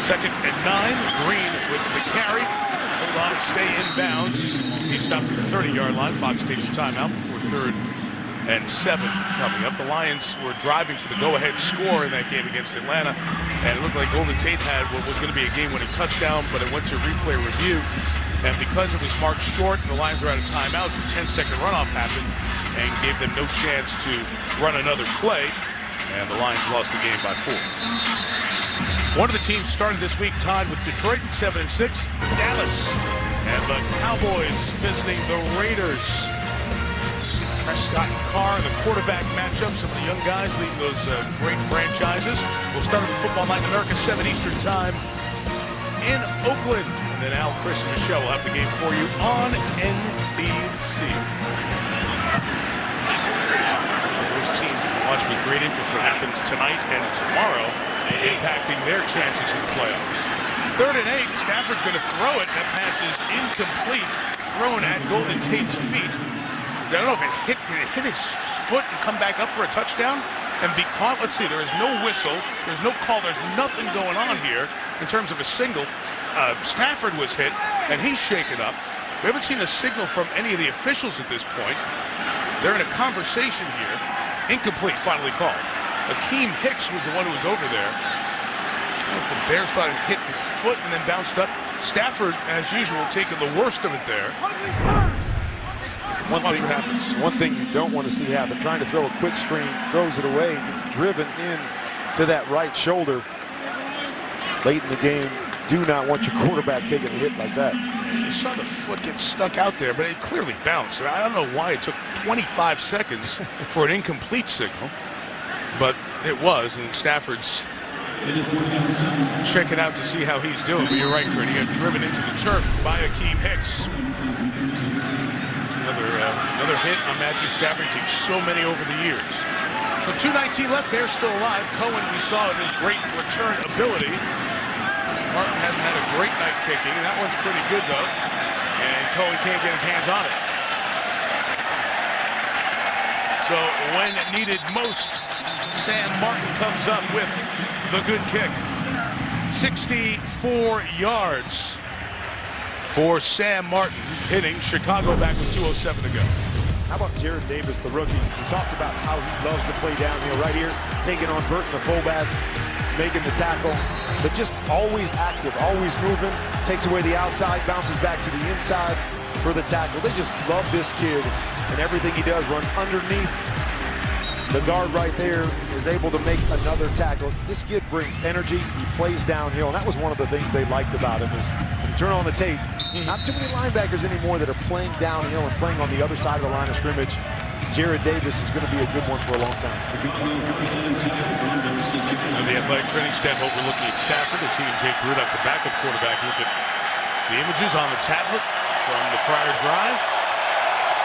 Second and 9. Green with the carry. Hold on, stay in bounds. He stopped at the 30-yard line. Fox takes a timeout before 3rd and 7 coming up. The Lions were driving for the go-ahead score in that game against Atlanta, and it looked like Golden Tate had what was going to be a game-winning touchdown, but it went to replay review, and because it was marked short and the Lions were out of timeouts, a 10-second runoff happened and gave them no chance to run another play, and the Lions lost the game by 4. One of the teams started this week tied with Detroit at 7-6, Dallas, and the Cowboys visiting the Raiders. Prescott and Carr, the quarterback matchup, some of the young guys leading those great franchises. We'll start with Football Night in America, 7 Eastern time in Oakland. And then Al, Chris, and Michelle will have the game for you on NBC. So those teams will watch with great interest what happens tonight and tomorrow, impacting their chances in the playoffs. 3rd and 8, Stafford's going to throw it. That pass is incomplete, thrown at Golden Tate's feet. I don't know if did it hit his foot and come back up for a touchdown and be caught? Let's see, there is no whistle, there's no call, there's nothing going on here in terms of a single. Stafford was hit and he's shaken up. We haven't seen a signal from any of the officials at this point. They're in a conversation here. Incomplete, finally called. Akeem Hicks was the one who was over there. I don't know if the Bears thought it hit his foot and then bounced up. Stafford, as usual, taking the worst of it there. One thing you don't want to see happen, trying to throw a quick screen, throws it away, gets driven in to that right shoulder. Late in the game, do not want your quarterback taking a hit like that. You saw the foot get stuck out there, but it clearly bounced. I don't know why it took 25 seconds for an incomplete signal, but it was, and Stafford's checking out to see how he's doing. But you're right, Kurt, he got driven into the turf by Akeem Hicks. Another hit on Matthew Stafford. Takes so many over the years. So 2:19 left. Bears still alive. Cohen, we saw his great return ability. Martin hasn't had a great night kicking. That one's pretty good, though. And Cohen can't get his hands on it. So when needed most, Sam Martin comes up with the good kick. 64 yards for Sam Martin, hitting Chicago back with 2:07 to go. How about Jared Davis, the rookie? We talked about how he loves to play downhill right here, taking on Burton, the fullback, making the tackle, but just always active, always moving, takes away the outside, bounces back to the inside for the tackle. They just love this kid, and everything he does, run underneath the guard right there, is able to make another tackle. This kid brings energy, he plays downhill, and that was one of the things they liked about him, is when you turn on the tape, not too many linebackers anymore that are playing downhill and playing on the other side of the line of scrimmage. Jared Davis is going to be a good one for a long time. And the athletic training staff overlooking at Stafford as he and Jake Rudock, the backup quarterback, look at the images on the tablet from the prior drive.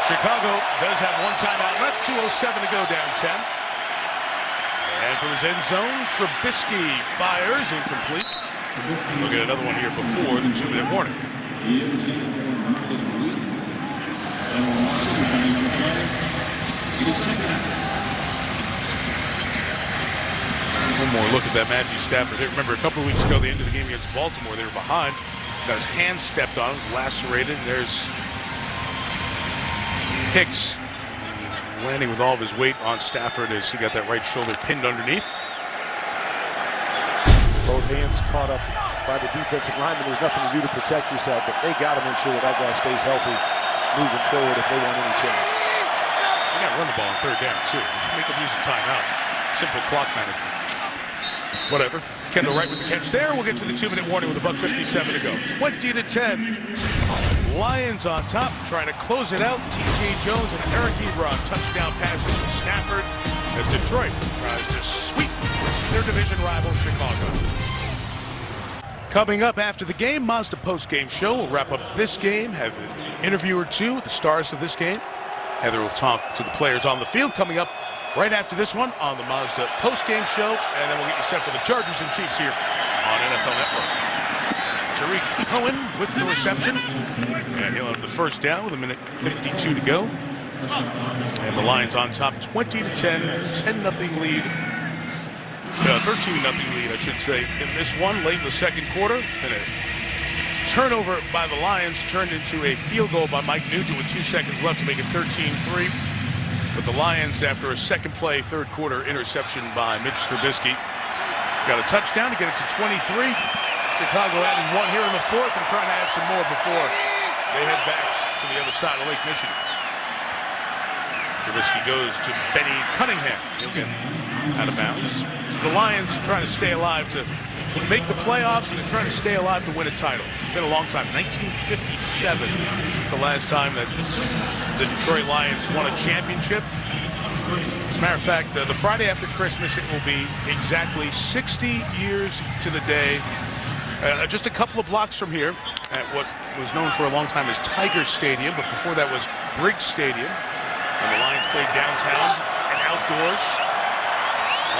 Chicago does have one timeout left, 2:07 to go, down 10. And from his end zone, Trubisky fires, incomplete. We'll get another one here before the 2-minute warning. One more look at that Matthew Stafford. Remember, a couple of weeks ago, the end of the game against Baltimore, they were behind. Got his hand stepped on, was lacerated. There's Hicks landing with all of his weight on Stafford as he got that right shoulder pinned underneath. Both hands caught up by the defensive lineman. There's nothing to do to protect yourself, but they got to make sure that that guy stays healthy moving forward if they want any chance. They got to run the ball on third down, too. Make them use a timeout. Simple clock management. Whatever. Kendall Wright with the catch there. We'll get to the 2-minute warning with $1:57 to go. 20-10. Lions on top, trying to close it out. T.J. Jones and Eric Ebron touchdown passes from Stafford as Detroit tries to sweep their division rival Chicago. Coming up after the game, Mazda post-game show. We'll wrap up this game, have an interview or two, the stars of this game. Heather will talk to the players on the field. Coming up right after this one on the Mazda post-game show, and then we'll get you set for the Chargers and Chiefs here on NFL Network. Tariq Cohen with the reception, and he'll have the first down with 1:52 to go. And the Lions on top, 20-10, 10-0 lead. 13-0 lead, I should say, in this one late in the second quarter. And a turnover by the Lions turned into a field goal by Mike Nugent with 2 seconds left to make it 13-3. But the Lions, after a second play, third quarter interception by Mitch Trubisky, got a touchdown to get it to 23. Chicago adding one here in the fourth and trying to add some more before they head back to the other side of Lake Michigan. Trubisky goes to Benny Cunningham. He'll get out of bounds. The Lions are trying to stay alive to make the playoffs, and they're trying to stay alive to win a title. It's been a long time. 1957, the last time that the Detroit Lions won a championship. As a matter of fact, the Friday after Christmas, it will be exactly 60 years to the day. Just a couple of blocks from here at what was known for a long time as Tiger Stadium, but before that was Briggs Stadium. And the Lions played downtown and outdoors.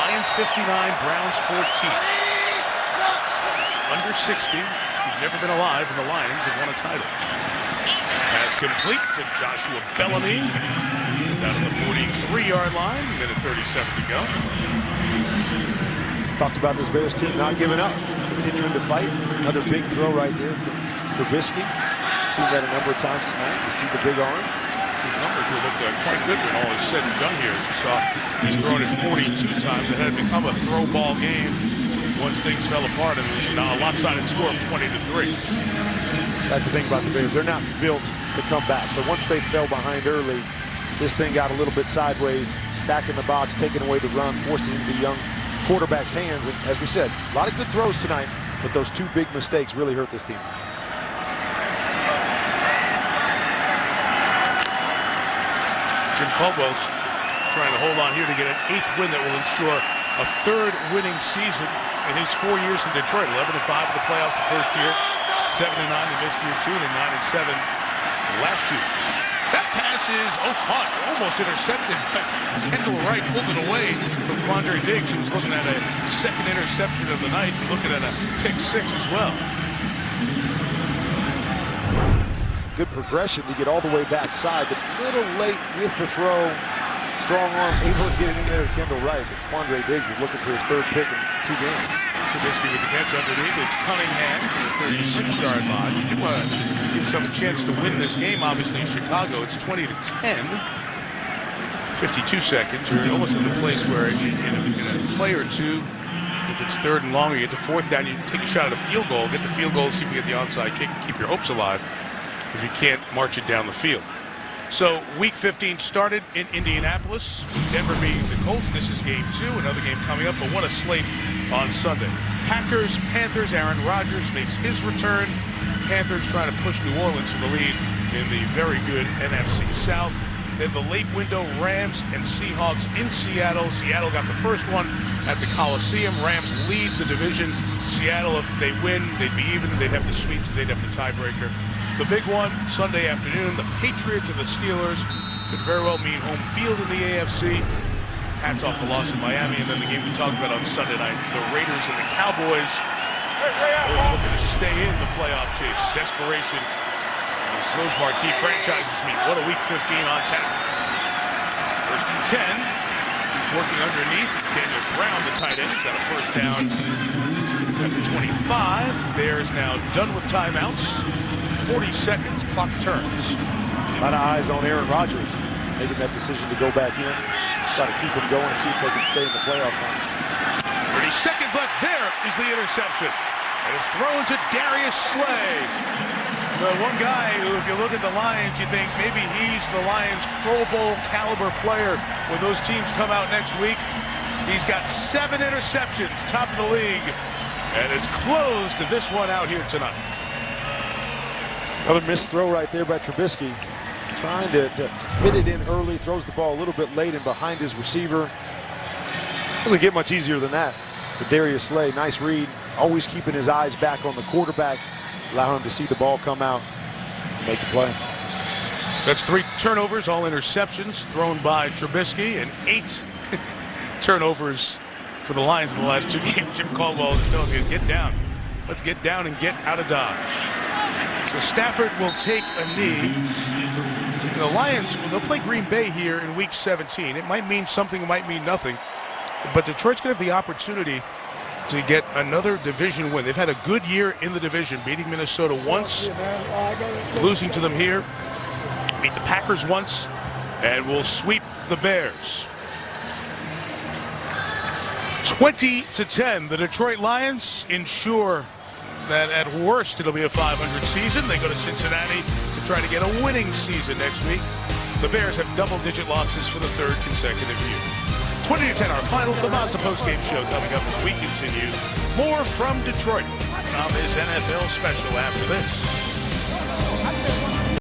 Lions 59, Browns 14. Under 60, he's never been alive, and the Lions have won a title. Pass complete to Joshua Bellamy. He's out on the 43-yard line, 1:37 to go. Talked about this Bears team not giving up, continuing to fight. Another big throw right there for Trubisky. Seen that a number of times tonight. You see the big arm. His numbers will look quite good when all is said and done here. As you saw, he's thrown it 42 times. It had become a throw ball game once things fell apart, and it was a lopsided score of 20-3. That's the thing about the Bears. They're not built to come back. So once they fell behind early, this thing got a little bit sideways, stacking the box, taking away the run, forcing the young quarterback's hands. And as we said, a lot of good throws tonight, but those two big mistakes really hurt this team. Jim Caldwell's trying to hold on here to get an 8th win that will ensure a 3rd winning season in his 4 years in Detroit. 11-5 in the playoffs the first year, 7-9 the missed year 2, and 9-7 last year. That pass is caught, almost intercepted. Kendall Wright pulled it away from Quandre Diggs, who was looking at a second interception of the night, and looking at a pick 6 as well. Good progression to get all the way backside, but a little late with the throw. strong arm, able to get it in there to Kendall Wright. But Quandre Diggs was looking for his third pick in 2 games. Trubisky with the catch underneath. It's Cunningham for the 36-yard line. You do want to give yourself a chance to win this game. Obviously, in Chicago, it's 20-10. 52 seconds. You're almost in the place where in a play or two, if it's 3rd and long, or you get to 4th down, you take a shot at a field goal, get the field goal, see if you get the onside kick, and keep your hopes alive if you can't march it down the field. So Week 15 started in Indianapolis. Denver beating the Colts. This is Game 2, another game coming up, but what a slate on Sunday. Packers, Panthers. Aaron Rodgers makes his return. Panthers trying to push New Orleans to the lead in the very good NFC South. Then the late window Rams and Seahawks in Seattle. Seattle got the first one at the Coliseum. Rams lead the division. Seattle, if they win, they'd be even. They'd have the sweeps. They'd have the tiebreaker. The big one, Sunday afternoon, the Patriots and the Steelers could very well mean home field in the AFC. Hats off the loss in Miami. And then the game we talked about on Sunday night, the Raiders and the Cowboys. Both looking to stay in the playoff chase. Desperation. Those marquee franchises meet. What a Week 15 on tap. First and 10. Working underneath. Daniel Brown, the tight end, got a first down at the 25. Bears now done with timeouts. 40 seconds, clock turns. A lot of eyes on Aaron Rodgers making that decision to go back in. Try to keep him going and see if they can stay in the playoff hunt. 30 seconds left. There is the interception. And it's thrown to Darius Slay. The one guy who, if you look at the Lions, you think maybe he's the Lions' Pro Bowl caliber player when those teams come out next week. He's got 7 interceptions, top of the league, and is close to this one out here tonight. Another missed throw right there by Trubisky. Trying to fit it in early, throws the ball a little bit late and behind his receiver. Doesn't get much easier than that for Darius Slay. Nice read, always keeping his eyes back on the quarterback, allow him to see the ball come out and make the play. That's 3 turnovers, all interceptions thrown by Trubisky, and 8 turnovers for the Lions in the last 2 games. Jim Caldwell is telling us, get down. Let's get down and get out of Dodge. So Stafford will take a knee. The Lions, they'll play Green Bay here in Week 17. It might mean something, it might mean nothing. But Detroit's going to have the opportunity to get another division win. They've had a good year in the division, beating Minnesota once, losing to them here, beat the Packers once, and will sweep the Bears. 20-10, the Detroit Lions ensure that at worst it'll be a 500 season. They go to Cincinnati to try to get a winning season next week. The Bears have double-digit losses for the 3rd consecutive year. 20-10, our final, the Mazda postgame show coming up as we continue. More from Detroit on this NFL special after this.